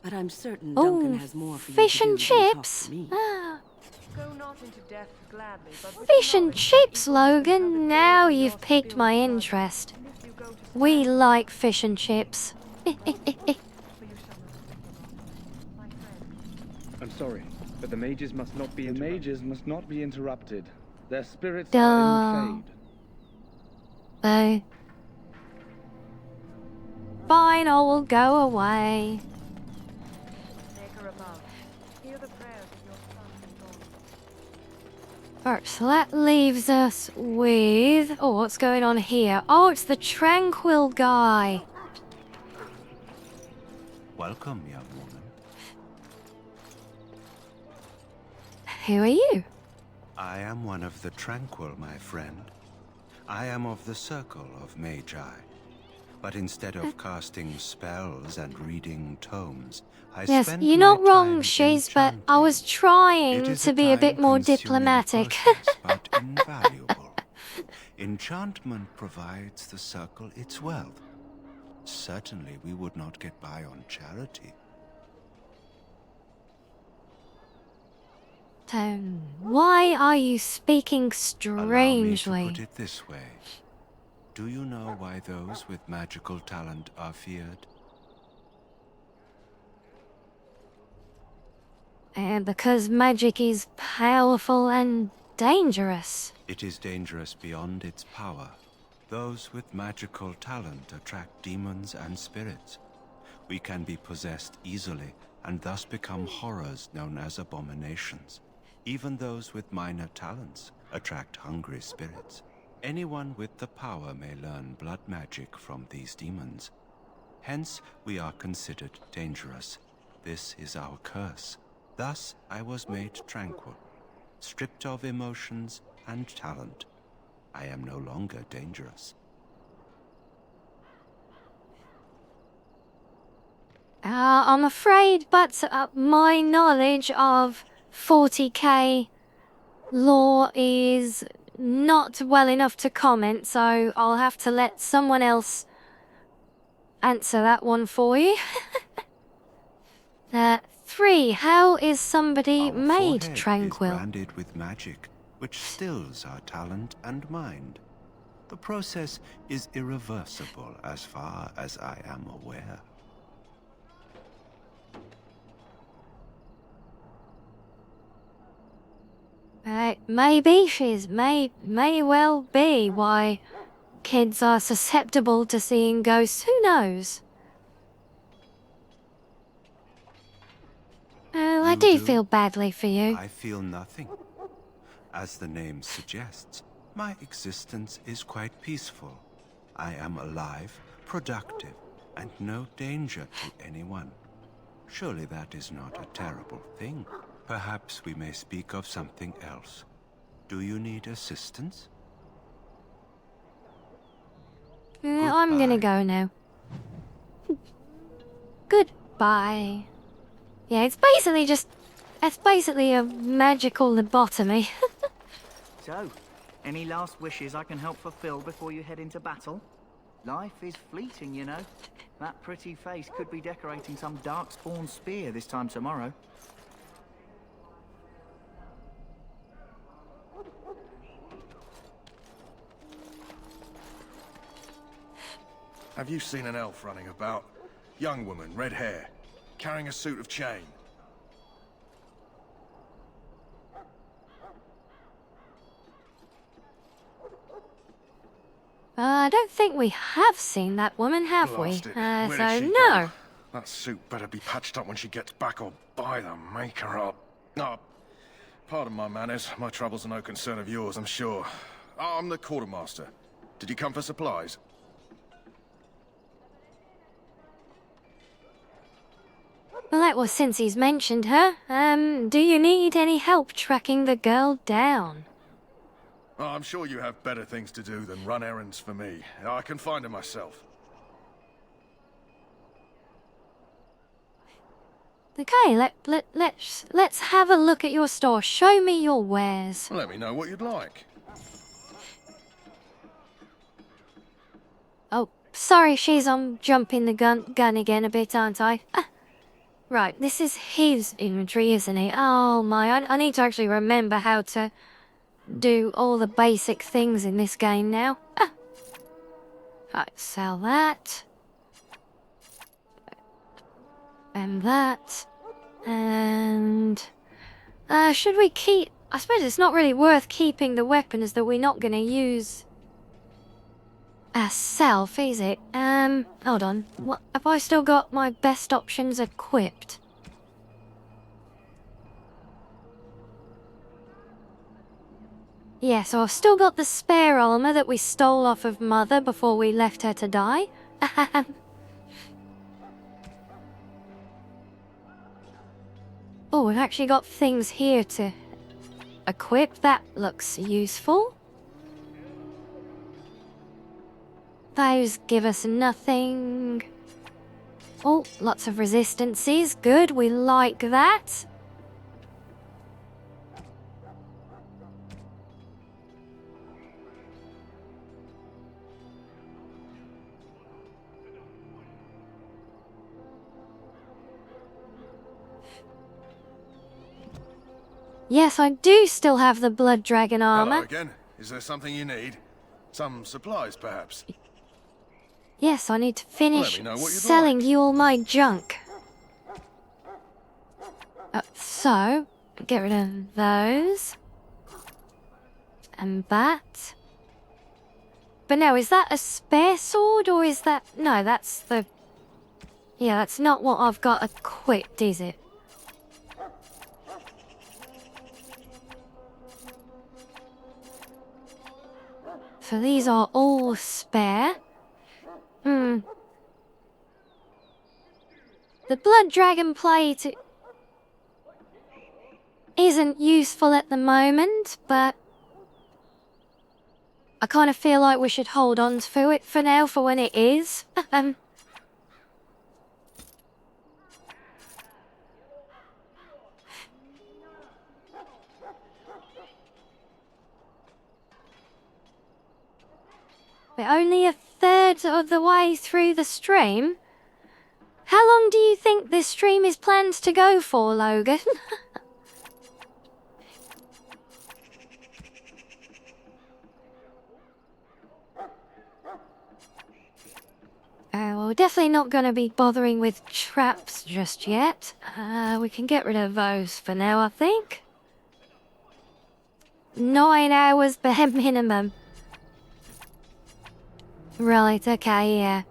But I'm certain Duncan Oh, has more for fish you and to do than talk chips? to me. Ah, Go not into death gladly, but with fish and knowledge chips, Logan. Now you've piqued my interest. We like fish and chips. I'm sorry, but the mages must not be interrupted. Their spirits Duh. are in the fade. Boo. Fine, I will go away. Maker above, hear the prayers of your sons and daughters. Alright, so that leaves us with... Oh, what's going on here? Oh, it's the Tranquil guy. Welcome, young woman. Who are you? I am one of the Tranquil, my friend. I am of the Circle of Magi. But instead of casting spells and reading tomes, I Yes, spend you're my not wrong, time Shiz, but I was trying It is to be a bit more time-consuming diplomatic. process, but invaluable. Enchantment provides the Circle its wealth. Certainly we would not get by on charity. Why are you speaking Allow me strangely? to put it this way. Do you know why those with magical talent are feared? Because magic is powerful and dangerous. It is dangerous beyond its power. Those with magical talent attract demons and spirits. We can be possessed easily and thus become horrors known as abominations. Even those with minor talents attract hungry spirits. Anyone with the power may learn blood magic from these demons. Hence, we are considered dangerous. This is our curse. Thus, I was made tranquil, stripped of emotions and talent. I am no longer dangerous. I'm afraid, but my knowledge of 40k lore is not well enough to comment, so I'll have to let someone else answer that one for you. 3. How is somebody made Forehead tranquil? is branded with magic, which stills our talent and mind. The process is irreversible as far as I am aware. Maybe she's may well be why kids are susceptible to seeing ghosts. Who knows? Oh, I do feel badly for you. I feel nothing. As the name suggests, my existence is quite peaceful. I am alive, productive, and no danger to anyone. Surely that is not a terrible thing. Perhaps we may speak of something else. Do you need assistance? I'm gonna go now. Goodbye. Yeah, it's basically a magical lobotomy. So, any last wishes I can help fulfill before you head into battle? Life is fleeting, you know. That pretty face could be decorating some darkspawn spear this time tomorrow. Have you seen an elf running about? Young woman, red hair, carrying a suit of chain. I don't think we have seen that woman, have we? Blast it. So Where did she no. go? That suit better be patched up when she gets back, or by the maker up. No, pardon my manners. My troubles are no concern of yours, I'm sure. I'm the quartermaster. Did you come for supplies? Well, that was since he's mentioned her. Do you need any help tracking the girl down? Oh, I'm sure you have better things to do than run errands for me. I can find her myself. Okay, let's have a look at your store. Show me your wares. Let me know what you'd like. Oh, sorry, I'm jumping the gun again a bit, aren't I? Right, this is his inventory, isn't it? Oh my, I need to actually remember how to do all the basic things in this game now. Right, sell that. And that. And... should we keep... I suppose it's not really worth keeping the weapons that we're not going to use ourselves, is it? Hold on. What, have I still got my best options equipped? Yeah, so I've still got the spare armor that we stole off of Mother before we left her to die. Oh, we've actually got things here to equip. That looks useful. Those give us nothing. Oh, lots of resistances. Good, we like that. Yes, I do still have the blood dragon armor. Hello again. Is there something you need? Some supplies, perhaps? Yes, I need to finish Let me know what you'd selling you all my junk. So, get rid of those. And that. But now, is that a spare sword or is that... No, that's the... Yeah, that's not what I've got equipped, is it? So these are all spare. The blood dragon plate isn't useful at the moment, but I kind of feel like we should hold on to it for now for when it is. We're only a third of the way through the stream. How long do you think this stream is planned to go for, Logan? Well, we're definitely not going to be bothering with traps just yet. We can get rid of those for now, I think. 9 hours bare minimum. Right, okay, yeah.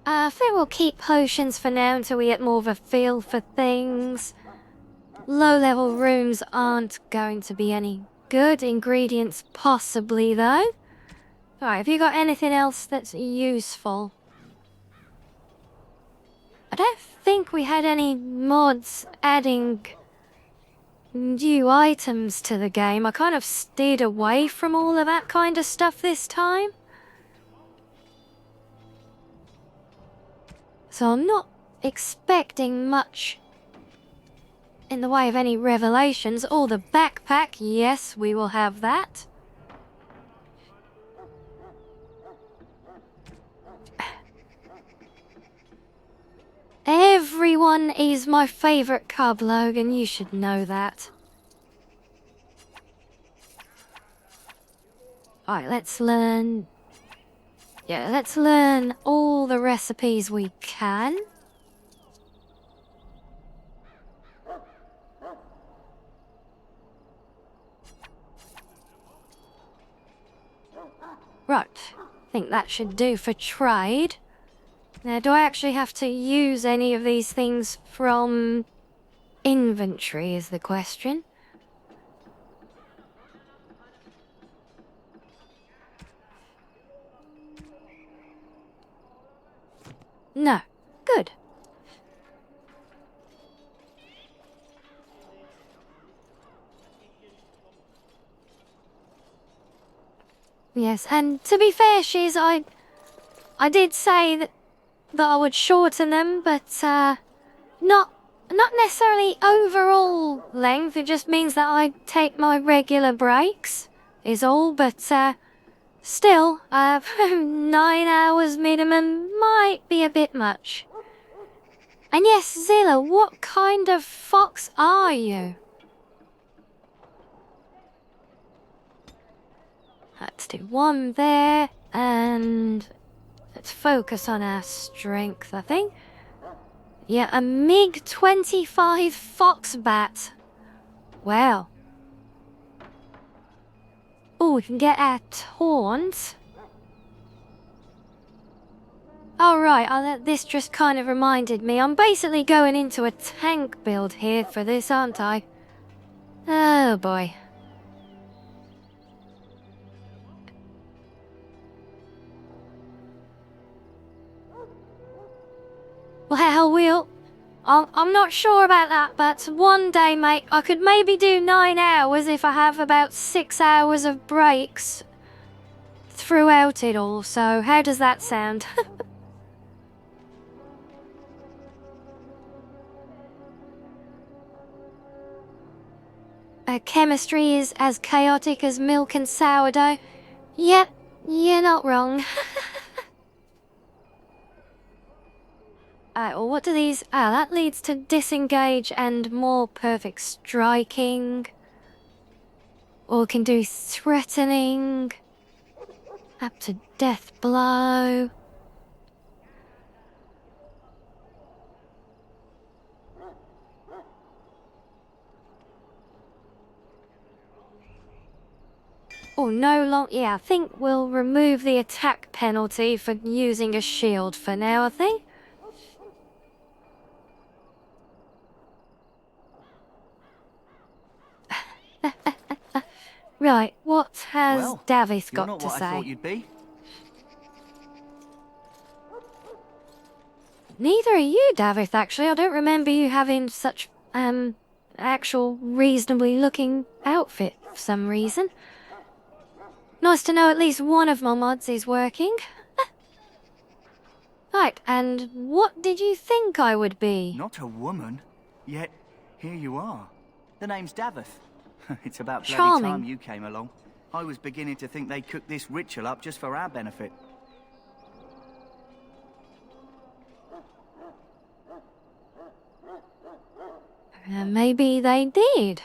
I think we'll keep potions for now until we get more of a feel for things. Low-level rooms aren't going to be any good. Ingredients possibly, though. Alright, have you got anything else that's useful? I don't think we had any mods adding new items to the game. I kind of steered away from all of that kind of stuff this time. So I'm not expecting much in the way of any revelations. Oh, the backpack, yes, we will have that. Everyone is my favourite cub, Logan. You should know that. Alright, let's learn... Yeah, let's learn all the recipes we can. Right, I think that should do for trade. Now, do I actually have to use any of these things from inventory is the question. No. Good. Yes, and to be fair, Shiz, I did say that I would shorten them, but not necessarily overall length. It just means that I take my regular breaks, is all. But still, 9 hours minimum might be a bit much. And yes, Zilla, what kind of fox are you? Let's do one there, and let's focus on our strength, I think. Yeah, a MiG-25 Foxbat. Wow. Oh, we can get our taunts. Oh, right, this just kind of reminded me. I'm basically going into a tank build here for this, aren't I? Oh, boy. Well, I'm not sure about that, but one day, mate, I could maybe do 9 hours if I have about 6 hours of breaks throughout it all, so how does that sound? Chemistry is as chaotic as milk and sourdough. Yep, you're not wrong. Well, what do these... Ah, that leads to disengage and more perfect striking. Or we can do threatening. Up to death blow. Oh, no long... Yeah, I think we'll remove the attack penalty for using a shield for now, I think. Right, what has Davith got not to what say? I thought you'd be. Neither are you, Davith, actually. I don't remember you having such, actual reasonably looking outfit for some reason. Nice to know at least one of my mods is working. Right, and what did you think I would be? Not a woman, yet here you are. The name's Davith. It's about bloody Charming. time you came along. I was beginning to think they cooked this ritual up just for our benefit. Maybe they did.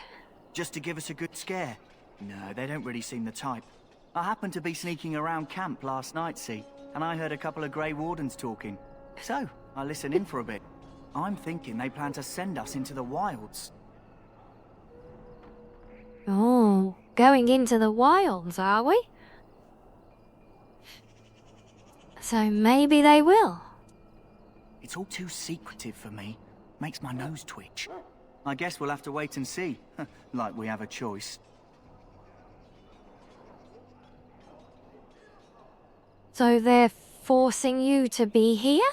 Just to give us a good scare? No, they don't really seem the type. I happened to be sneaking around camp last night, see, and I heard a couple of Grey Wardens talking. So, I listened in for a bit. I'm thinking they plan to send us into the wilds. Oh, going into the wilds, are we? So maybe they will. It's all too secretive for me. Makes my nose twitch. I guess we'll have to wait and see. Like we have a choice. So they're forcing you to be here?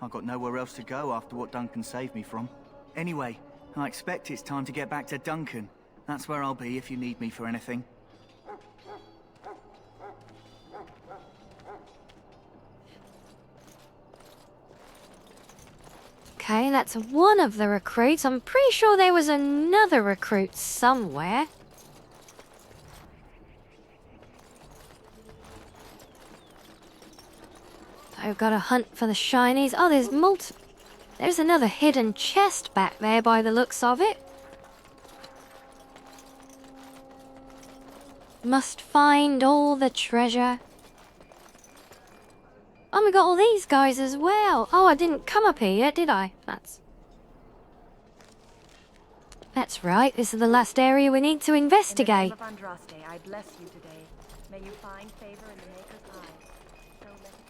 I've got nowhere else to go after what Duncan saved me from. Anyway, I expect it's time to get back to Duncan. That's where I'll be if you need me for anything. Okay, that's one of the recruits. I'm pretty sure there was another recruit somewhere. I've got to hunt for the shinies. Oh, there's another hidden chest back there by the looks of it. Must find all the treasure. Oh, we got all these guys as well. Oh, I didn't come up here yet, did I? That's right. This is the last area we need to investigate. In the name of Andraste, I bless you today. May you find favor in the Maker's eyes. So let it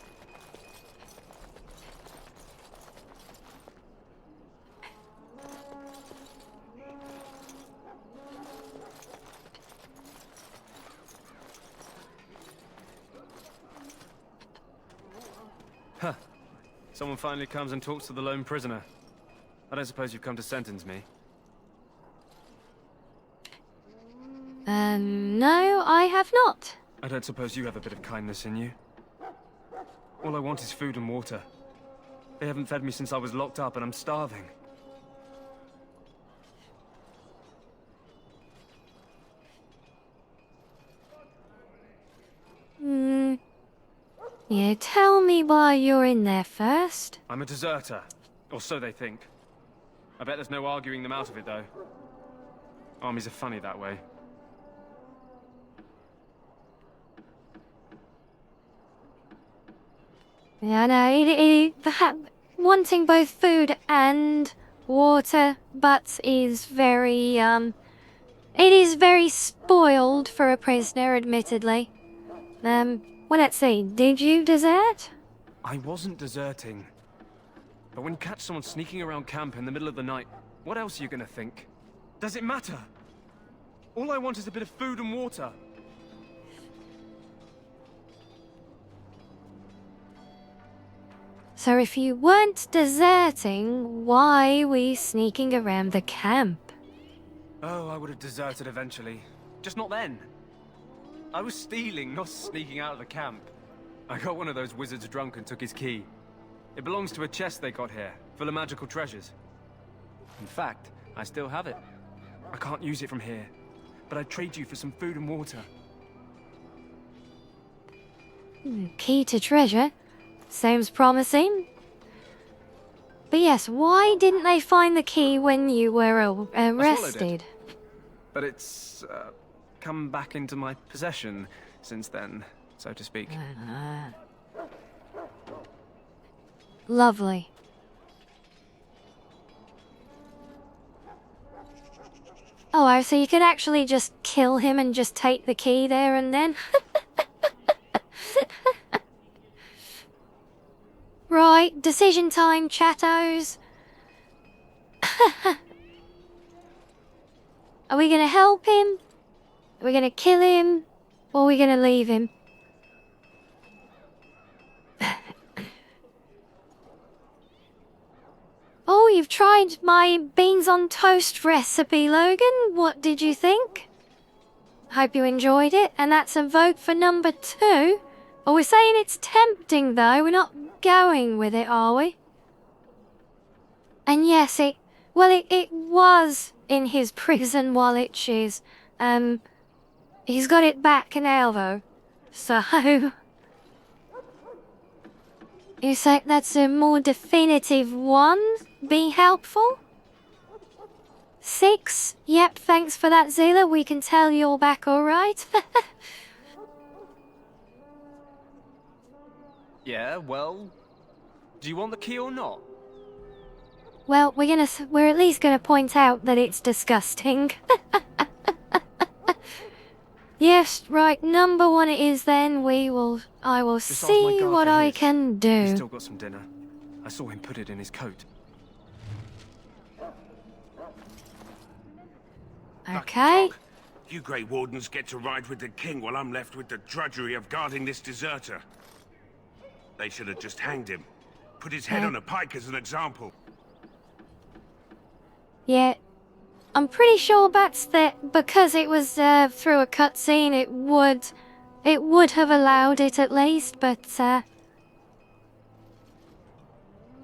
Huh. Someone finally comes and talks to the lone prisoner. I don't suppose you've come to sentence me. No, I have not. I don't suppose you have a bit of kindness in you. All I want is food and water. They haven't fed me since I was locked up and I'm starving. Yeah, tell me why you're in there first. I'm a deserter. Or so they think. I bet there's no arguing them out of it, though. Armies are funny that way. Yeah, no, wanting both food and water, but is very, it is very spoiled for a prisoner, admittedly. Well, let's see, did you desert? I wasn't deserting. But when you catch someone sneaking around camp in the middle of the night, what else are you gonna think? Does it matter? All I want is a bit of food and water. So if you weren't deserting, why were you sneaking around the camp? Oh, I would have deserted eventually. Just not then. I was stealing, not sneaking out of the camp. I got one of those wizards drunk and took his key. It belongs to a chest they got here, full of magical treasures. In fact, I still have it. I can't use it from here, but I'd trade you for some food and water. Key to treasure? Sounds promising. But yes, why didn't they find the key when you were arrested? But it's come back into my possession since then, so to speak. Lovely. Oh, so you could actually just kill him and just take the key there and then? Right, decision time, chattos. Are we gonna help him? Are we gonna kill him? Or are we gonna leave him? Oh, you've tried my beans on toast recipe, Logan. What did you think? Hope you enjoyed it, and that's a vote for number 2. Oh, we're saying it's tempting, though. We're not going with it, are we? And yes, it was in his prison wallet, Shiz. He's got it back now, though. So... You say that's a more definitive one? Be helpful? 6? Yep, thanks for that, Zila. We can tell you're back alright. Yeah, well... Do you want the key or not? Well, we're at least gonna point out that it's disgusting. Yes, right, number 1 it is then. I will Just ask my see guard what for I his. can He's do. still got some dinner. I saw him put it in his coat. Okay. You Grey Wardens get to ride with the king while I'm left with the drudgery of guarding this deserter. They should have just hanged him. Put his head on a pike as an example. Yeah. I'm pretty sure that's that because it was through a cutscene it would have allowed it at least, but yeah,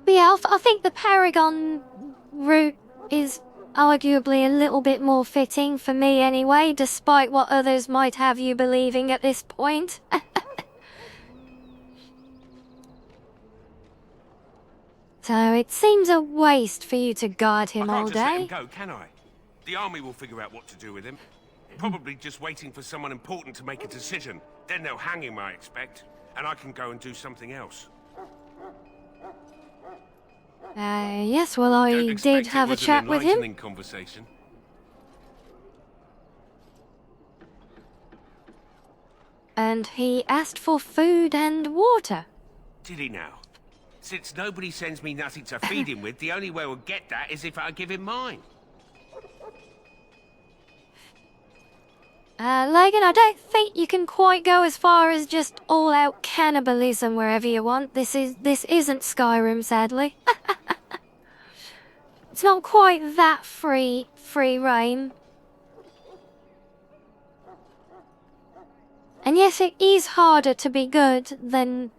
I think the Paragon route is arguably a little bit more fitting for me anyway, despite what others might have you believing at this point. So it seems a waste for you to guard him all I can't just let him day. go, can I? The army will figure out what to do with him. Probably just waiting for someone important to make a decision. Then they'll hang him, I expect. And I can go and do something else. Yes, well, I did have a chat with him. Enlightening conversation. And he asked for food and water. Did he now? Since nobody sends me nothing to feed him with, the only way we'll get that is if I give him mine. Logan, I don't think you can quite go as far as just all-out cannibalism wherever you want. This isn't Skyrim, sadly. It's not quite that free reign. And yes, it is harder to be good than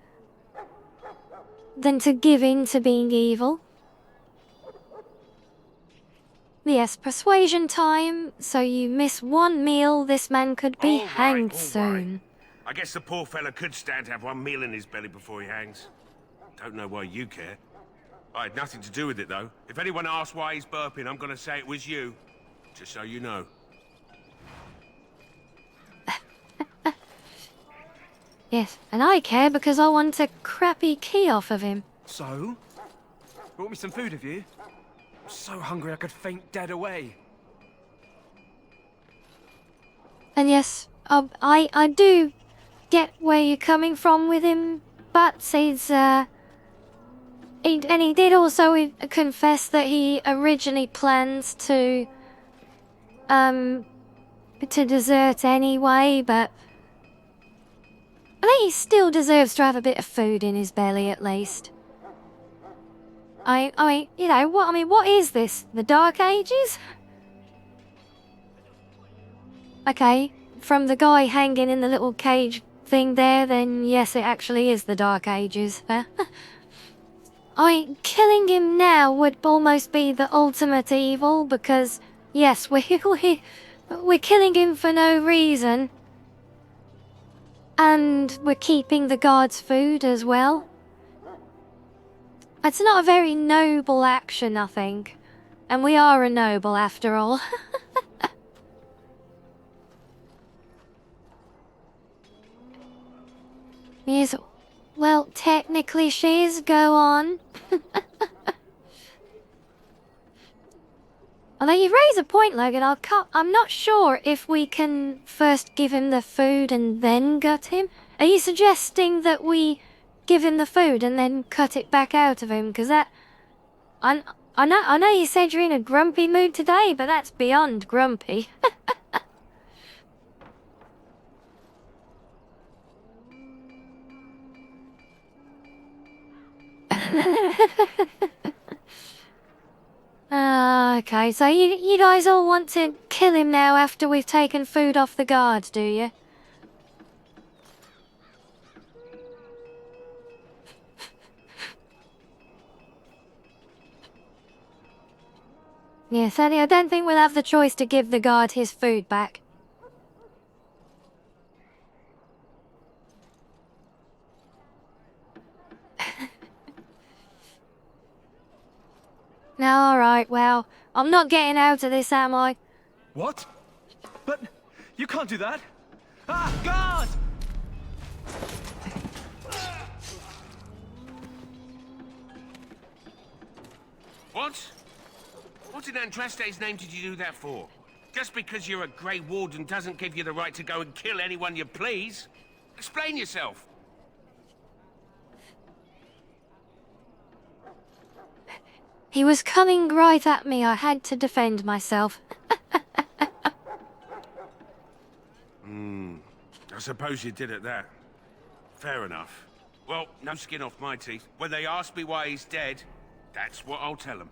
to give in to being evil. Yes, persuasion time. So you miss one meal, this man could be hanged soon. I guess the poor fella could stand to have one meal in his belly before he hangs. Don't know why you care. I had nothing to do with it, though. If anyone asks why he's burping, I'm gonna say it was you. Just so you know. Yes, and I care because I want a crappy key off of him. So? Brought me some food, have you? I'm so hungry I could faint dead away. And yes, I do get where you're coming from with him, but he did also confess that he originally plans to desert anyway, but I think he still deserves to have a bit of food in his belly at least. I mean, you know, what is this? The Dark Ages? Okay, from the guy hanging in the little cage thing there, then yes, it actually is the Dark Ages. Killing him now would almost be the ultimate evil because, yes, we're killing him for no reason. And we're keeping the guards' food as well. It's not a very noble action, I think. And we are a noble after all. Yes, well, technically she's go on. Although you raise a point, Logan, I'm not sure if we can first give him the food and then gut him. Are you suggesting that we give him the food and then cut it back out of him? Because that... I know you said you're in a grumpy mood today, but that's beyond grumpy. Okay, so you guys all want to kill him now after we've taken food off the guards, do you? Yes, I don't think we'll have the choice to give the guard his food back. No, alright, well, I'm not getting out of this, am I? What? But you can't do that. Ah, guard! What? What in Andraste's name did you do that for? Just because you're a Grey Warden doesn't give you the right to go and kill anyone you please. Explain yourself. He was coming right at me. I had to defend myself. I suppose you did at that. Fair enough. Well, no skin off my teeth. When they ask me why he's dead, that's what I'll tell them.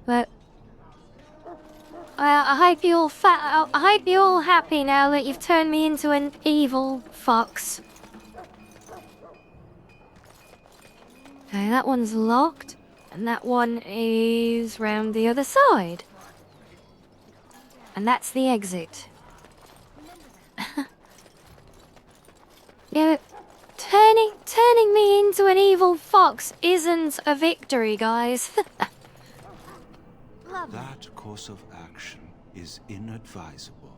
But I hope you're I hope you're all happy now that you've turned me into an evil fox. Okay, that one's locked, and that one is round the other side. And that's the exit. Yeah, turning me into an evil fox isn't a victory, guys. That course of action is inadvisable.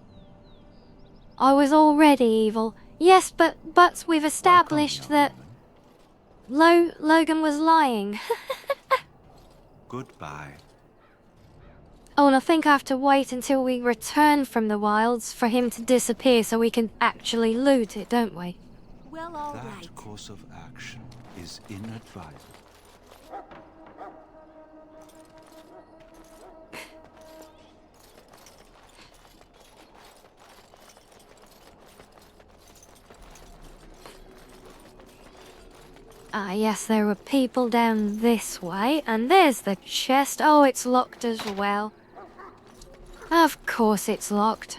I was already evil. Yes, but we've established that Logan was lying. Goodbye. Oh, and I think I have to wait until we return from the wilds for him to disappear so we can actually loot it, don't we? Well, all right. That course of action is inadvisable. Ah, yes, there were people down this way, and there's the chest. Oh, it's locked as well. Of course it's locked.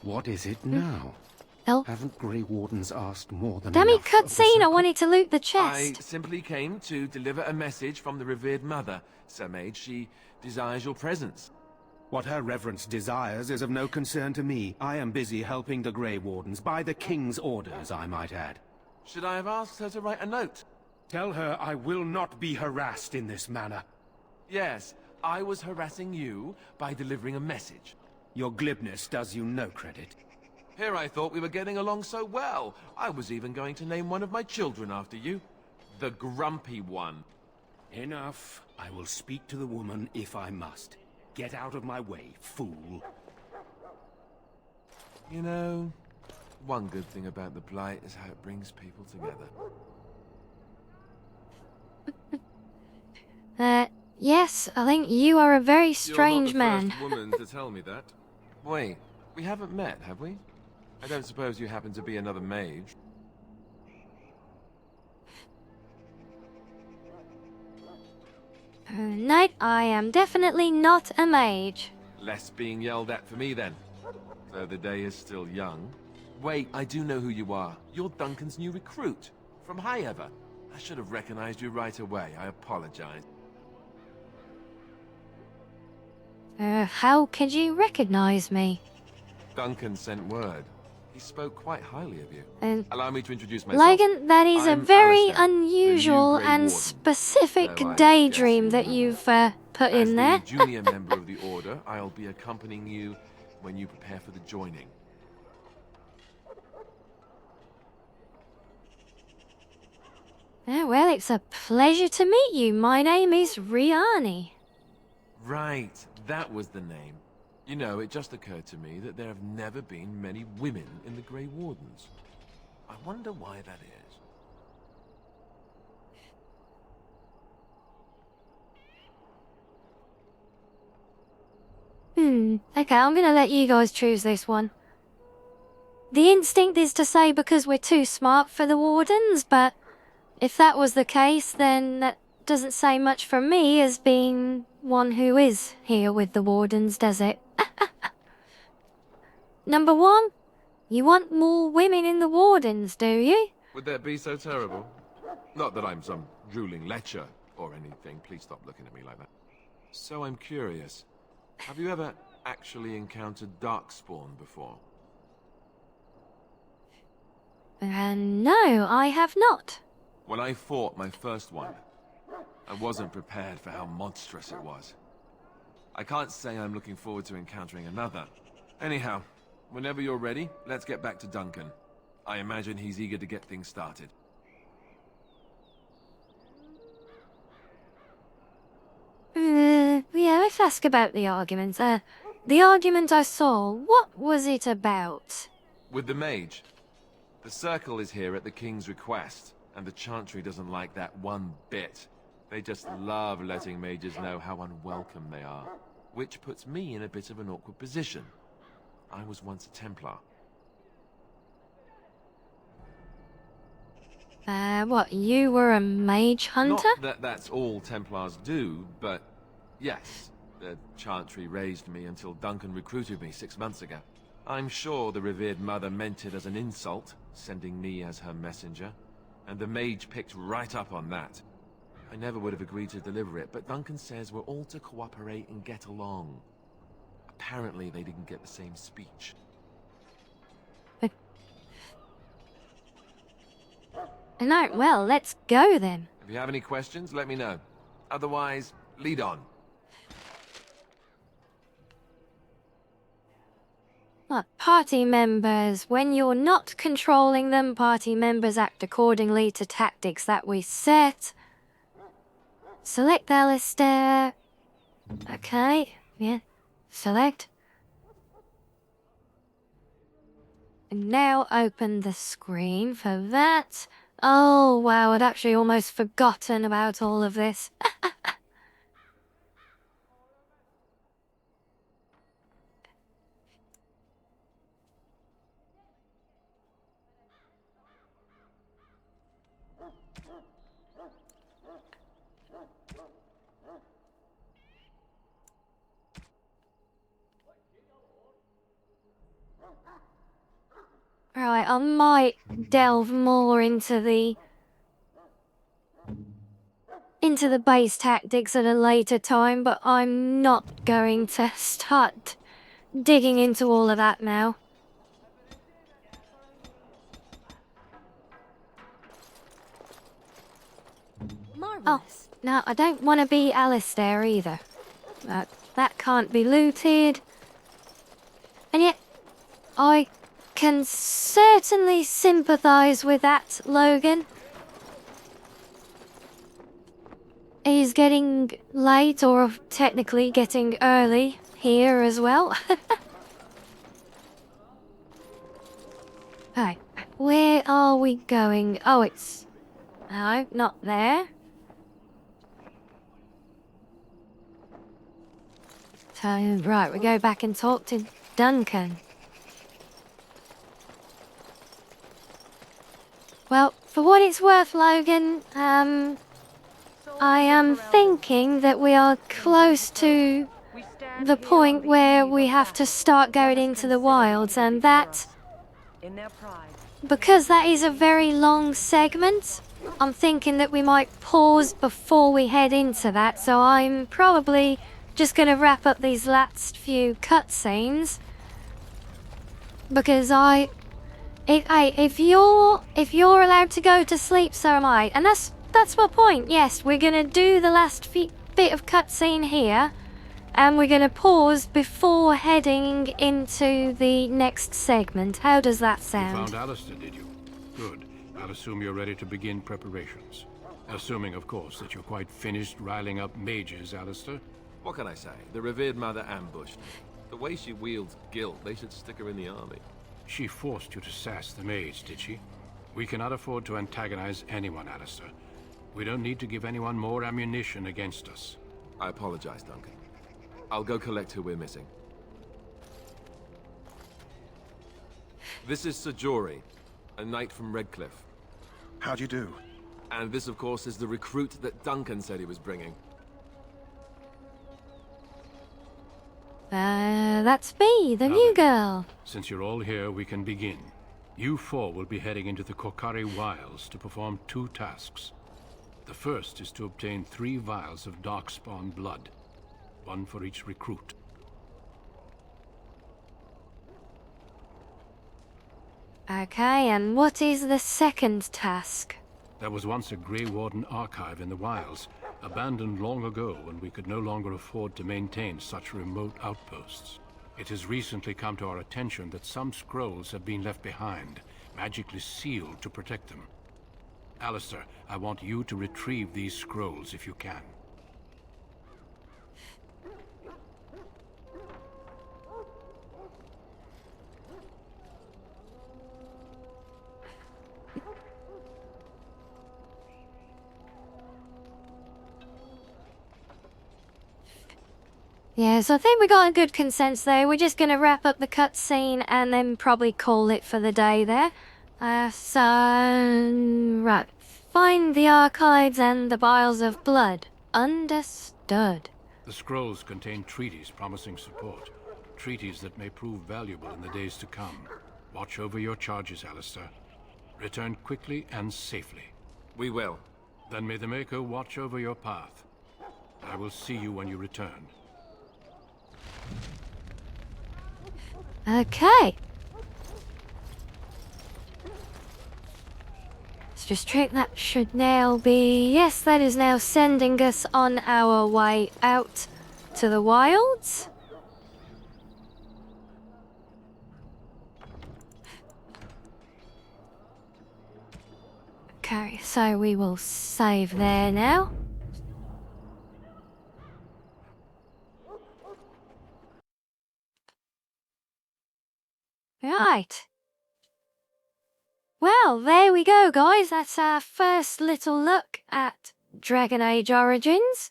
What is it now? Oh. Haven't Grey Wardens asked more than Damn it, enough of the cutscene! I circle? wanted to loot the I chest. simply came to deliver a message from the revered mother, Sir Mage. She desires your presence. What her reverence desires is of no concern to me. I am busy helping the Grey Wardens, by the King's orders, I might add. Should I have asked her to write a note? Tell her I will not be harassed in this manner. Yes, I was harassing you by delivering a message. Your glibness does you no credit. Here I thought we were getting along so well. I was even going to name one of my children after you. The Grumpy One. Enough. I will speak to the woman if I must. Get out of my way, fool. You know, one good thing about the Blight is how it brings people together. Yes, I think you are a very strange You're not man. the first woman to tell me that. Wait, we haven't met, have we? I don't suppose you happen to be another mage. No, I am definitely not a mage. Less being yelled at for me then. Though the day is still young. Wait, I do know who you are. You're Duncan's new recruit. From Highever. I should have recognized you right away. I apologize. How could you recognize me? Duncan sent word. He spoke quite highly of you. Allow me to introduce myself. Logan, that is a I'm very Alistair, unusual Grey and Warden. specific Though I daydream guess that you you've put As in there. the junior member of the Order, I'll be accompanying you when you prepare for the joining. Well, it's a pleasure to meet you. My name is Riani. Right, that was the name. You know, it just occurred to me that there have never been many women in the Grey Wardens. I wonder why that is. Okay, I'm gonna let you guys choose this one. The instinct is to say because we're too smart for the Wardens, but if that was the case, then that doesn't say much for me as being one who is here with the Wardens, does it? Number one, you want more women in the Wardens, do you? Would that be so terrible? Not that I'm some drooling lecher or anything. Please stop looking at me like that. So I'm curious. Have you ever actually encountered Darkspawn before? No, I have not. When I fought my first one, I wasn't prepared for how monstrous it was. I can't say I'm looking forward to encountering another. Anyhow, whenever you're ready, let's get back to Duncan. I imagine he's eager to get things started. Yeah, let's ask about the arguments. The argument I saw, what was it about? With the mage. The Circle is here at the King's request, and the Chantry doesn't like that one bit. They just love letting mages know how unwelcome they are, which puts me in a bit of an awkward position. I was once a Templar. What, you were a mage hunter? Not that that's all Templars do, but yes. The Chantry raised me until Duncan recruited me 6 months ago. I'm sure the revered mother meant it as an insult, sending me as her messenger, and the mage picked right up on that. I never would have agreed to deliver it, but Duncan says we're all to cooperate and get along. Apparently they didn't get the same speech. No, well, let's go then. If you have any questions, let me know. Otherwise, lead on. What, party members, when you're not controlling them, party members act accordingly to tactics that we set. Select Alistair. Okay, yeah, select. And now open the screen for that. Oh wow, I'd actually almost forgotten about all of this. Right, I might delve more into the base tactics at a later time, but I'm not going to start digging into all of that now. Oh, no, I don't want to be Alistair either. That can't be looted. And yet, I can certainly sympathise with that, Logan. He's getting late, or technically getting early here as well. Right, where are we going? Oh, it's... No, not there. So, right, we go back and talk to Duncan. Well, for what it's worth, Logan, I am thinking that we are close to the point where we have to start going into the wilds, and that, because that is a very long segment, I'm thinking that we might pause before we head into that, so I'm probably just going to wrap up these last few cutscenes, because if you're allowed to go to sleep, so am I, and that's my point. Yes, we're gonna do the last bit of cutscene here, and we're gonna pause before heading into the next segment. How does that sound? You found Alistair, did you? Good. I'll assume you're ready to begin preparations. Assuming, of course, that you're quite finished riling up mages, Alistair. What can I say? The revered mother ambushed me. The way she wields guilt, they should stick her in the army. She forced you to sass the mage, did she? We cannot afford to antagonize anyone, Alistair. We don't need to give anyone more ammunition against us. I apologize, Duncan. I'll go collect who we're missing. This is Sir Jory, a knight from Redcliffe. How'd you do? And this, of course, is the recruit that Duncan said he was bringing. That's me, the new girl. Since you're all here, we can begin. You four will be heading into the Kokari Wilds to perform 2 tasks. The first is to obtain 3 vials of darkspawn blood, 1 for each recruit. Okay, and what is the second task? There was once a Grey Warden archive in the wilds, abandoned long ago when we could no longer afford to maintain such remote outposts. It has recently come to our attention that some scrolls have been left behind, magically sealed to protect them. Alistair, I want you to retrieve these scrolls if you can. Yes, I think we got a good consensus there. We're just gonna wrap up the cutscene and then probably call it for the day there. Right. Find the archives and the vials of blood. Understood. The scrolls contain treaties promising support. Treaties that may prove valuable in the days to come. Watch over your charges, Alistair. Return quickly and safely. We will. Then may the Maker watch over your path. I will see you when you return. Okay. Let's just check that should now be... Yes, that is now sending us on our way out to the wilds. Okay, so we will save there now. Right. Well, there we go, guys. That's our first little look at Dragon Age Origins.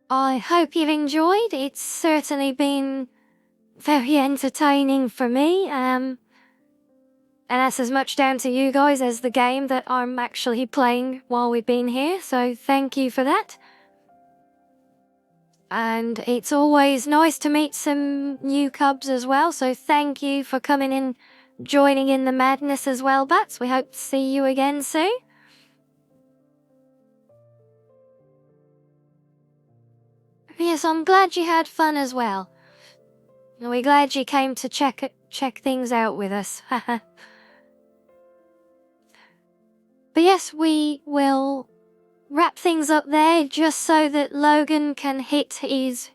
I hope you've enjoyed. It's certainly been very entertaining for me. And that's as much down to you guys as the game that I'm actually playing while we've been here. So thank you for that. And it's always nice to meet some new cubs as well, so thank you for coming in, joining in the madness as well, Bats. We hope to see you again soon. Yes, I'm glad you had fun as well. And we're glad you came to check things out with us. But yes, we will wrap things up there just so that Logan can hit his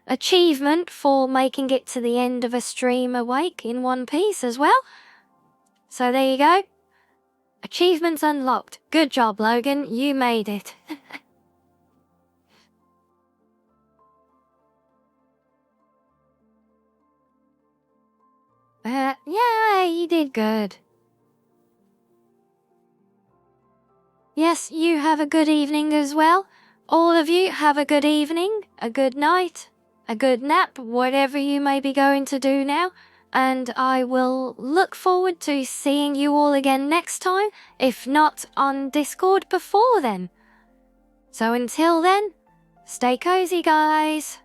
achievement for making it to the end of a stream awake in one piece as well. So there you go. Achievements unlocked. Good job, Logan. You made it. Yeah, you did good. Yes, you have a good evening as well. All of you have a good evening, a good night, a good nap, whatever you may be going to do now. And I will look forward to seeing you all again next time, if not on Discord before then. So until then, stay cozy, guys.